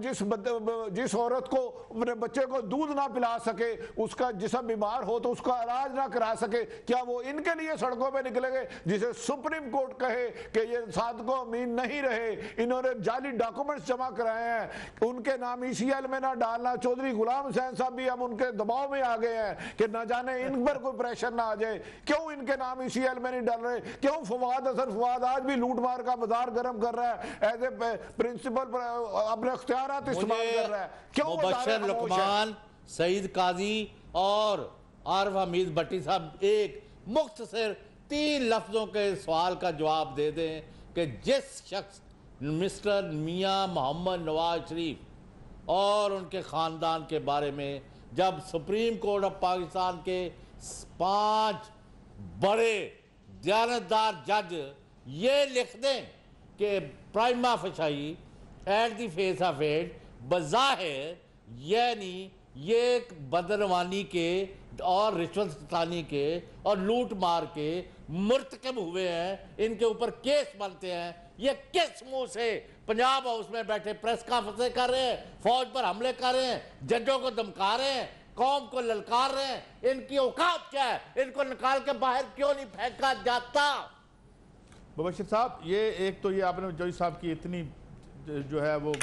जिस औरत को अपने बच्चे को दूध ना पिला सके, उसका जिस्म बीमार हो तो उसका इलाज ना करा सके, क्या वो इनके लिए सड़कों पर निकलेंगे? जिसे सुप्रीम कोर्ट कहे कि ये सादको अमीन नहीं रहे, इन्होंने जाली डॉक्यूमेंट्स जमा कराए हैं, उनके नाम ईसीएल में ना डालना। चौधरी गुलाम हुसैन साहब भी अब उनके दबाव में आ गए हैं कि न जाने इन पर कोई प्रेशर ना आ जाए, क्यों इनके नाम ईसीएल में नहीं डाल रहे? क्यों फवाद फवाद आज भी लूटमार का बाजार गर्म कर रहा है, एज ए प्रिंसिपल अपने इख्तियारात इस्तेमाल कर रहा है? क्यों? मुबश्शिर लुकमान, सईद काजी और आरिफ हमीद भट्टी साहब एक मुख्तसर 3 लफ्जों के सवाल का जवाब दे दें कि जिस शख्स मिस्टर मियां मोहम्मद नवाज शरीफ और उनके ख़ानदान के बारे में जब सुप्रीम कोर्ट ऑफ पाकिस्तान के 5 बड़े दयानतदार जज ये लिख दें कि prima facie at the face of it बज़ाहिर यानी ये बदनवानी के और रिश्वततानी के और लूट मार के मुर्तकब हुए हैं, इनके ऊपर केस बनते हैं, ये किस मुंह से पंजाब हाउस में बैठे प्रेस कॉन्फ्रेंस कर रहे हैं, फौज पर हमले कर रहे हैं, जजों को धमका रहे हैं, कौम को ललकार रहे हैं? इनकी औकात क्या है? इनको निकाल के बाहर क्यों नहीं फेंका जाता? मुबश्शिर साहब, ये एक तो ये आपने जज साहब की इतनी जो है वो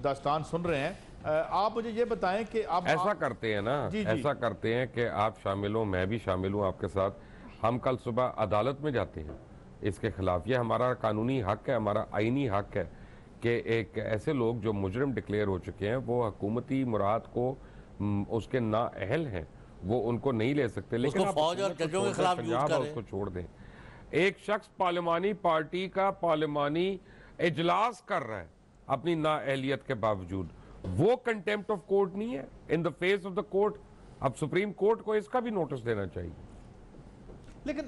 दास्तान सुन रहे हैं, आप मुझे ये बताएं कि आप ऐसा करते हैं ना, ऐसा करते हैं कि आप शामिल हो, मैं भी शामिल हूँ आपके साथ। हम कल सुबह अदालत में जाते हैं इसके खिलाफ। ये हमारा कानूनी हक है, हमारा आईनी हक है कि एक ऐसे लोग जो मुजरिम डिक्लेयर हो चुके हैं, वो हुकूमती मुराद को उसके नाअहल हैं, वो उनको नहीं ले सकते। लेकिन फौज और जजों के खिलाफ उसको छोड़ दें। एक शख्स पार्लिमानी पार्टी का पार्लिमानी इजलास कर रहा है अपनी नाअहलियत के बावजूद, वो कंटेम्प्ट ऑफ कोर्ट नहीं है in the face of the court? अब सुप्रीम कोर्ट को इसका भी नोटिस देना चाहिए। लेकिन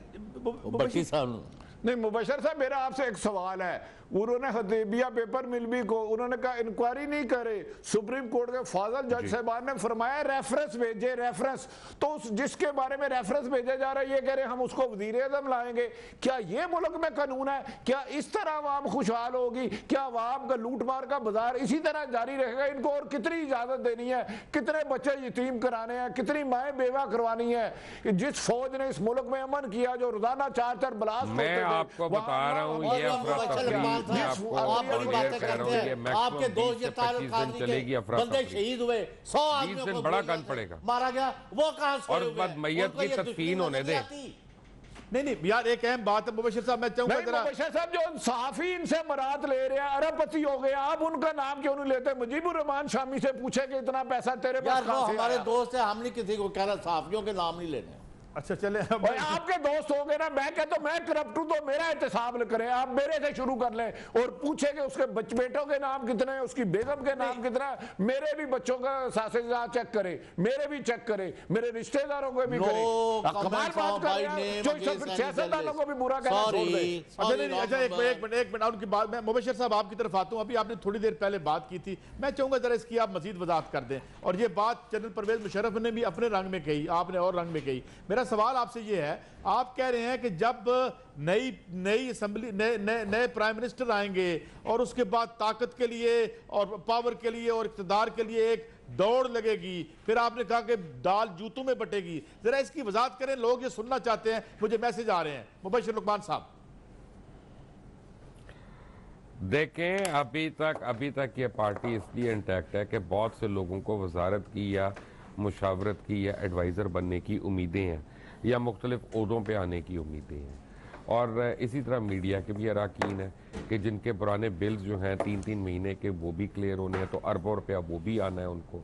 नहीं मुबश्शिर साहब, मेरा आपसे एक सवाल है। उन्होंने हदीबिया पेपर मिल भी को उन्होंने कहा इंक्वायरी नहीं करे। सुप्रीम कोर्ट के फाजल जज साहबान ने फरमाया रेफरेंस भेजे, रेफरेंस। तो उस जिसके बारे में रेफरेंस भेजा जा रहा है, ये कह रहे हैं हम उसको वज़ीर-ए-आज़म लाएंगे। क्या ये मुल्क में कानून है? क्या इस तरह अवाम खुशहाल होगी? क्या अवाम का लूट मार का बाजार इसी तरह जारी रहेगा? इनको और कितनी इजाजत देनी है? कितने बच्चे यतीम कराने हैं? कितनी माएँ बेवा करवानी है? जिस फौज ने इस मुल्क में अमन किया, जो रोजाना 4-4 ब्लास्ट मैं आपको बता रहा हूँ, ये आपके दोस्त चलेगी, बंदे शहीद हुए, 100 आदमियों को बड़ा गन पड़ेगा, मारा गया, वो कहां से और बाद मैयत की तदफीन होने दे। नहीं यार, एक अहम बात है मुबश्शिर साहब, मैं चाहूंगा मुबश्शिर साहब जो सहाफी इनसे मरात ले रहे हैं, अरबपति हो गए, आप उनका नाम क्यों नहीं लेते? मुजीबुर रहमान शामी से पूछे कि इतना पैसा तेरे पास कहां से आया? हमारे दोस्त है, हम नहीं किसी को कह रहा सहाफियों के नाम नहीं लेने। अच्छा चले, आपके दोस्त हो गए ना, मैं कहता हूं मैं करप्ट हूं तो मेरा एहतसाब करें, आप मेरे से शुरू कर लें और पूछे कि उसके बेटों के नाम कितने हैं, उसकी बेगम के नाम कितना है, मेरे भी बच्चों का सासेदार चेक करे, मेरे भी चेक करे, मेरे रिश्तेदारों को भी करे। कमाल बात कर रहे हैं, जो सियासतदानों को भी बुरा कहना छोड़ दे। अच्छा एक मिनट उनकी बात, मैं मुबश्शिर साहब आपकी तरफ आता हूं। अभी आपने थोड़ी देर पहले बात की थी, मैं चाहूंगा जरा इसकी आप मजीद वजाहत कर दें। और ये बात जनरल परवेज मुशर्रफ ने भी अपने रंग में कही, आपने और रंग में कही। मेरा सवाल आपसे ये है, आप कह रहे हैं कि जब नई असेंबली नए प्राइम मिनिस्टर आएंगे और उसके बाद ताकत के लिए और पावर के लिए और इक़्तिदार के लिए एक दौड़ लगेगी, फिर आपने कहा कि दाल जूतों में बटेगी। जरा इसकी वजाहत करें, लोग ये सुनना चाहते हैं, मुझे मैसेज आ रहे हैं। मुबश्शिर लुकमान साहब देखें, अभी तक ये पार्टी इसलिए इंटैक्ट है कि बहुत से लोगों को वजारत की या मुशावरत की या एडवाइज़र बनने की उम्मीदें हैं या मुख्तलिफ ओहदों पे आने की उम्मीदें हैं। और इसी तरह मीडिया के भी अराकीन है कि जिनके पुराने बिल्स जो हैं 3-3 महीने के, वो भी क्लियर होने हैं, तो अरबों रुपया वो भी आना है उनको।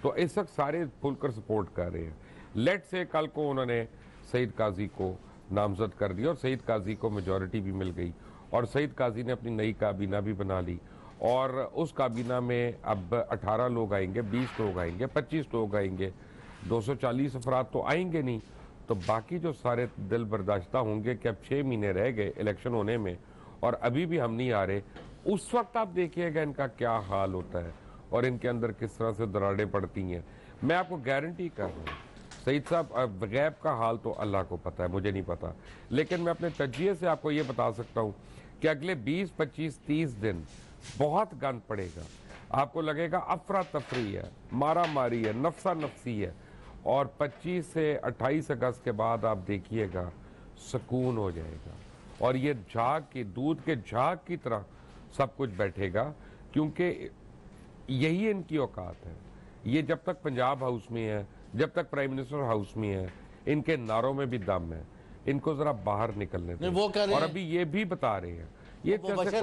तो इस वक्त सारे खुलकर सपोर्ट कर रहे हैं। लेट से कल को उन्होंने सईद काजी को नामजद कर दिया और सईद काजी को मेजॉरिटी भी मिल गई और सईद काजी ने अपनी नई काबीना भी बना ली और उस काबीना में अब 18 लोग आएंगे, 20 लोग आएंगे, 25 लोग आएंगे, 240 अफराद तो आएंगे नहीं। तो बाकी जो सारे दिल बर्दाश्ता होंगे कि अब 6 महीने रह गए इलेक्शन होने में और अभी भी हम नहीं आ रहे, उस वक्त आप देखिएगा इनका क्या हाल होता है और इनके अंदर किस तरह से दरारें पड़ती हैं। मैं आपको गारंटी कर रहा हूँ सईद साहब, गैब का हाल तो अल्लाह को पता है, मुझे नहीं पता, लेकिन मैं अपने तजिए से आपको ये बता सकता हूँ कि अगले 20, 25, 30 दिन बहुत गंद पड़ेगा। आपको लगेगा अफरा तफरी है, मारा मारी है, नफसा नफसी है, और 25 से 28 अगस्त के बाद आप देखिएगा सुकून हो जाएगा और ये झाग की, दूध के झाग की तरह सब कुछ बैठेगा, क्योंकि यही इनकी औकात है। ये जब तक पंजाब हाउस में है, जब तक प्राइम मिनिस्टर हाउस में है, इनके नारों में भी दम है, इनको जरा बाहर निकलने दें। वो कह रहे और हैं, अभी ये भी बता रहे हैं, ये वो कहते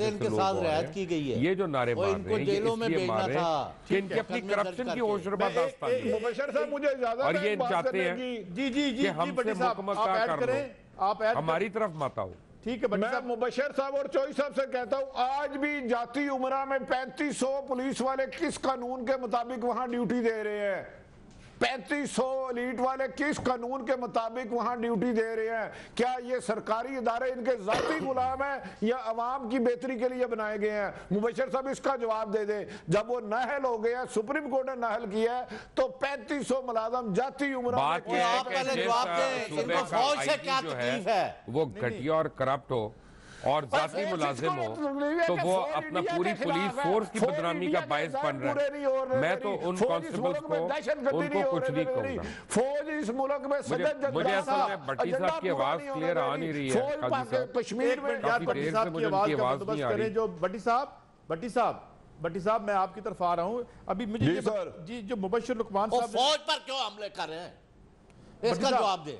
हैं इनके साथ रियायत की गई है, ये जो नारे मार रहे हैं, जेलों में भेजना था कि इनकी अपनी करप्शन की होशरुबा दास्तान है। मुबशर साहब मुझे इजाजत और ये है बात चाहते करने हैं की। जी हमसे मुकम्मल क्या कर लो, हमारी तरफ मत आओ। ठीक है मैं मुबशर साहब और चौधरी साहब से कहता हूं, आज भी जाती उमरा में 3500 पुलिस वाले किस कानून के मुताबिक वहां ड्यूटी दे रहे हैं? 3500 एलीट वाले किस कानून के मुताबिक वहां ड्यूटी दे रहे हैं? क्या ये सरकारी इदारे इनके जाती गुलाम है या अवाम की बेहतरी के लिए बनाए गए हैं? मुबशर साहब इसका जवाब दे दे। जब वो नाहल हो गया, सुप्रीम कोर्ट ने नाहल किया है, तो 3500 मुलाजम जाती उम्र आप पहले जवाब दें, इनको फौज से क्या तकलीफ है? वो घटिया और करप्ट हो और जाती मुलाजिम हो तो वो अपना पूरी पुलिस फोर्स की बदनामी का बायस बन रहा है। मैं तो उन कांस्टेबल्स को उनको कुछ नहीं कहूंगा। फौज इस मुल्क में मुझे असल में भट्टी साहब की आवाज क्लियर आ नहीं रही है। कश्मीर में भट्टी साहब की आवाज का बंदोबस्त करें। जो भट्टी साहब मैं आपकी तरफ आ रहा हूं। अभी मुझे जी जो मुबश्शिर लुकमान साहब फौज पर क्यों हमले कर रहे हैं, इसका जवाब दें।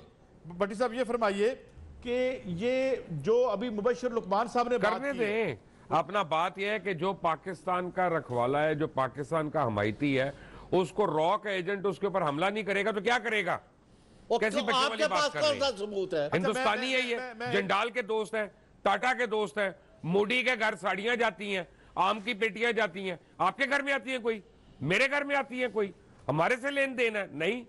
भट्टी साहब ये फरमाइए कि ये जो अभी मुबश्शिर लुकमान साहब ने करने दें अपना। बात यह है कि जो पाकिस्तान का रखवाला है, जो पाकिस्तान का हमायती है, उसको रॉक एजेंट उसके ऊपर हमला नहीं करेगा तो क्या करेगा? कैसी बच्चों वाली बात कर रहे हैं? सबूत है हिंदुस्तानी है ये, जंडाल के दोस्त हैं, टाटा के दोस्त हैं, मोदी के घर साड़ियां जाती हैं, आम की पेटियां जाती हैं। आपके घर में आती है कोई? मेरे घर में आती है कोई? हमारे से लेन देन है? नहीं,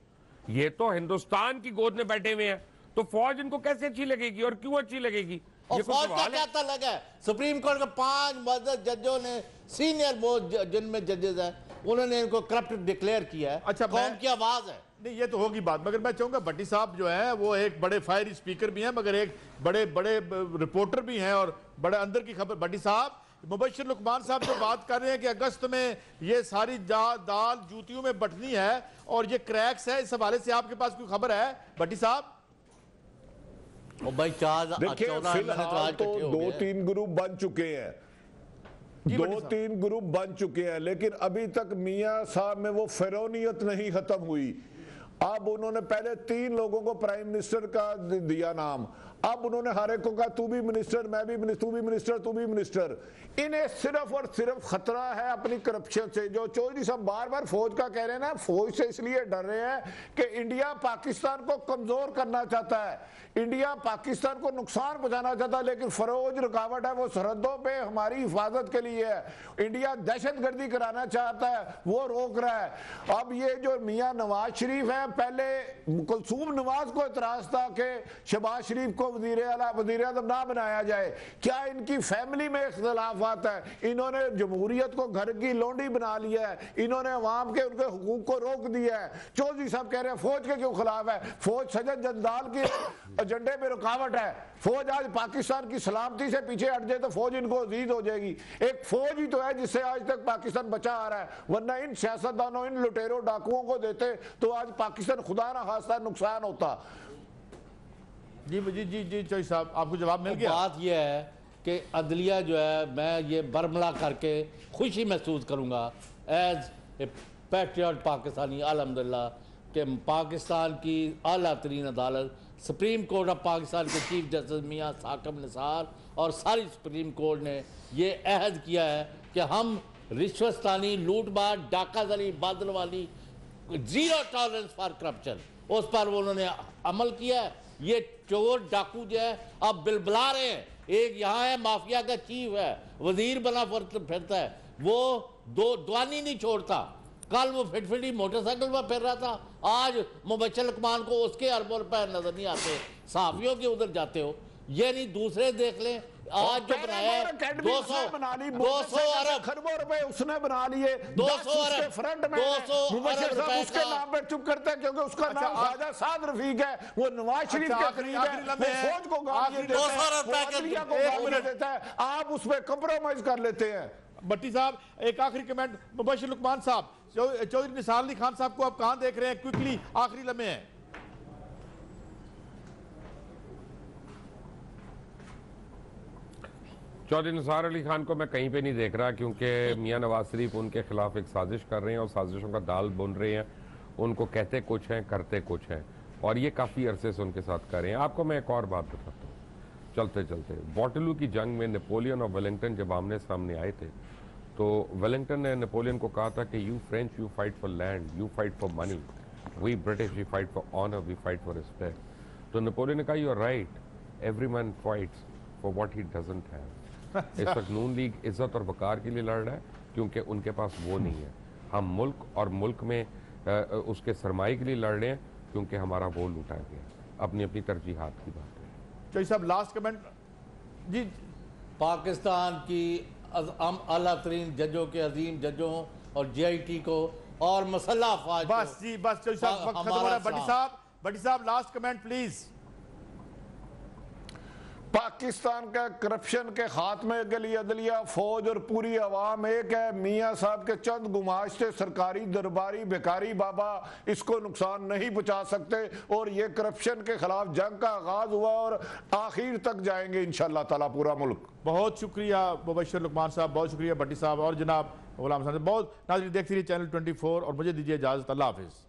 ये तो हिंदुस्तान की गोद में बैठे हुए हैं। तो फौज इनको कैसे अच्छी लगेगी और क्यों अच्छी लगेगी? और फौज का क्या तलक है? सुप्रीम कोर्ट के 5 मदद जजों ने, सीनियर मोस्ट जिनमें जजेस हैं, उन्होंने इनको करप्ट डिक्लेयर किया है। अच्छा, कौन की आवाज है? नहीं, ये तो होगी बात, मगर मैं चाहूंगा भट्टी साहब जो है वो एक बड़े फायर स्पीकर भी हैं, मगर एक बड़े बड़े रिपोर्टर भी हैं और बड़े अंदर की खबर। भट्टी साहब, मुबश्शिर लुकमान साहब जो बात कर रहे हैं कि अगस्त में ये सारी दाल जूतियों में बटनी है और ये क्रैक्स है, इस हवाले से आपके पास कोई खबर है भट्टी साहब? भाई देखिए, फिलहाल तो 2-3 ग्रुप बन चुके हैं, 2-3 ग्रुप बन चुके हैं, लेकिन अभी तक मियां साहब में वो फिरौनियत नहीं खत्म हुई। अब उन्होंने पहले 3 लोगों को प्राइम मिनिस्टर का दिया नाम, अब उन्होंने हर एक को कहा तू भी मिनिस्टर, मैं भी मिनिस्टर, तू भी मिनिस्टर, तू भी मिनिस्टर। इन्हें सिर्फ और सिर्फ खतरा है अपनी करप्शन से। जो चौधरी साहब बार बार फौज का कह रहे हैं ना, फौज से इसलिए डर रहे हैं कि इंडिया पाकिस्तान को कमजोर करना चाहता है, इंडिया पाकिस्तान को नुकसान पहुंचाना चाहता है, लेकिन फौज रुकावट है, वो सरहदों पे हमारी हिफाजत के लिए है। इंडिया दहशतगर्दी कराना चाहता है, वो रोक रहा है। अब ये जो मियां नवाज शरीफ है, पहले कुलसूम नवाज को इतराज था कि शहबाज शरीफ को वजीर आज़म ना बनाया जाए। क्या इनकी फैमिली में इख्तिलाफात है? इन्होंने जमहूरियत को घर की लोंडी बना लिया है, इन्होंने अवाम के उनके हुकूक को रोक दिया है। चौधरी साहब कह रहे हैं फौज के क्यों खिलाफ है? फौज सजद जंदाल के एजेंडे में रुकावट है। फौज आज पाकिस्तान की सलामती से पीछे हट जाए तो फौज इनको अजीज हो जाएगी। एक फौज ही तो है जिससे आज तक पाकिस्तान बचा आ रहा है, वरना इन सियासतदानों, इन लुटेरों, डाकुओं को देते तो आज पाकिस्तान खुदा ना खास्ता नुकसान होता। जी जी जी जी चौधरी साहब, आपको जवाब मिल गया? बात यह है कि अदलिया जो है, मैं ये बरमला करके खुशी महसूस करूंगा एज ए पैट्रियट पाकिस्तानी अल्हम्दुलिल्लाह कि पाकिस्तान की आला तरीन अदालत सुप्रीम कोर्ट ऑफ पाकिस्तान के चीफ जस्टिस मियां साकिब निसार और सारी सुप्रीम कोर्ट ने ये अहद किया है कि हम रिश्वतस्तानी, लूटमार, डाकाजनी, बादल वाली, जीरो टॉलरेंस फॉर करप्शन, उस पर उन्होंने अमल किया है ये चोर डाकू जो है अब बिलबिला रहे हैं। एक यहाँ है माफिया का चीफ है, वजीर बना फिरता है, वो दवानी नहीं छोड़ता। कल वो फिटफिटी मोटरसाइकिल पर फिर रहा था, आज मुबशर लुकमान को उसके अरबों पर नजर नहीं आते, सहाफियों के उधर जाते हो। ये नहीं दूसरे देख लें, आज जो बनाया है 200 अरब खरबों रुपए उसने बना लिए, 200 अरब फ्रंट में 200 मुबशर अरब साहब उसके नाम पर चुप करते हैं क्योंकि उसका नाम ख्वाजा साद रफीक है, वो नवाज शरीफ के करीब है, वो फौज को गालियां देता है, वो अदलिया को गालियां देता है, आप उस पर कंप्रोमाइज कर लेते हैं। भट्टी साहब एक आखिरी कमेंट, मुबशर लुकमान साहब, चौधरी निसार अली खान साहब को आप कहां देख रहे हैं? क्विकली आखिरी लम्हे हैं। चौधरी निसार अली खान को मैं कहीं पे नहीं देख रहा, क्योंकि मियां नवाज शरीफ उनके खिलाफ एक साजिश कर रहे हैं और साजिशों का दाल बुन रहे हैं। उनको कहते कुछ हैं, करते कुछ हैं, और ये काफ़ी अरसे से उनके साथ कर रहे हैं। आपको मैं एक और बात बताता हूँ, चलते चलते वॉटरलू की जंग में नेपोलियन और वेलिंगटन जब आमने सामने आए थे, तो वेलिंगटन ने नेपोलियन को कहा था कि you French you fight for land, you fight for money, we British we fight for honour, we fight for respect. तो नेपोलियन ने कहा you are right, every man fights for what he doesn't have. इस वक्त नून लीग इज्जत और वकार के लिए लड़ रहा है, क्योंकि उनके पास वो नहीं है। हम मुल्क और मुल्क में उसके सरमाए के लिए लड़ रहे हैं, क्योंकि हमारा वो लूटा गया। अपनी अपनी तरजीहात की बात है। चौधरी साहब लास्ट कमेंट जी। पाकिस्तान की आला तरीन जजों के अजीम जजों और JIT को और मसल्ला अफवाज को, बस जी बस चौधरी साहब वक्त खत्म हो रहा है। भट्टी साहब लास्ट कमेंट प्लीज। पाकिस्तान का करप्शन के खात्मे के लिए अदलिया, फौज और पूरी आवाम एक है। मियाँ साहब के चंद गुमाश्ते सरकारी दरबारी बेकारी बाबा इसको नुकसान नहीं पहुंचा सकते, और ये करप्शन के खिलाफ जंग का आगाज हुआ और आखिर तक जाएंगे इंशाअल्लाह ताला पूरा मुल्क। बहुत शुक्रिया मुबशर लुकमान साहब, बहुत शुक्रिया भट्टी साहब और जनाब गुलाम साहब। बहुत नाज़रीन देखते रहिए चैनल 24 और मुझे दीजिए इजाजत। अल्लाह हाफिज।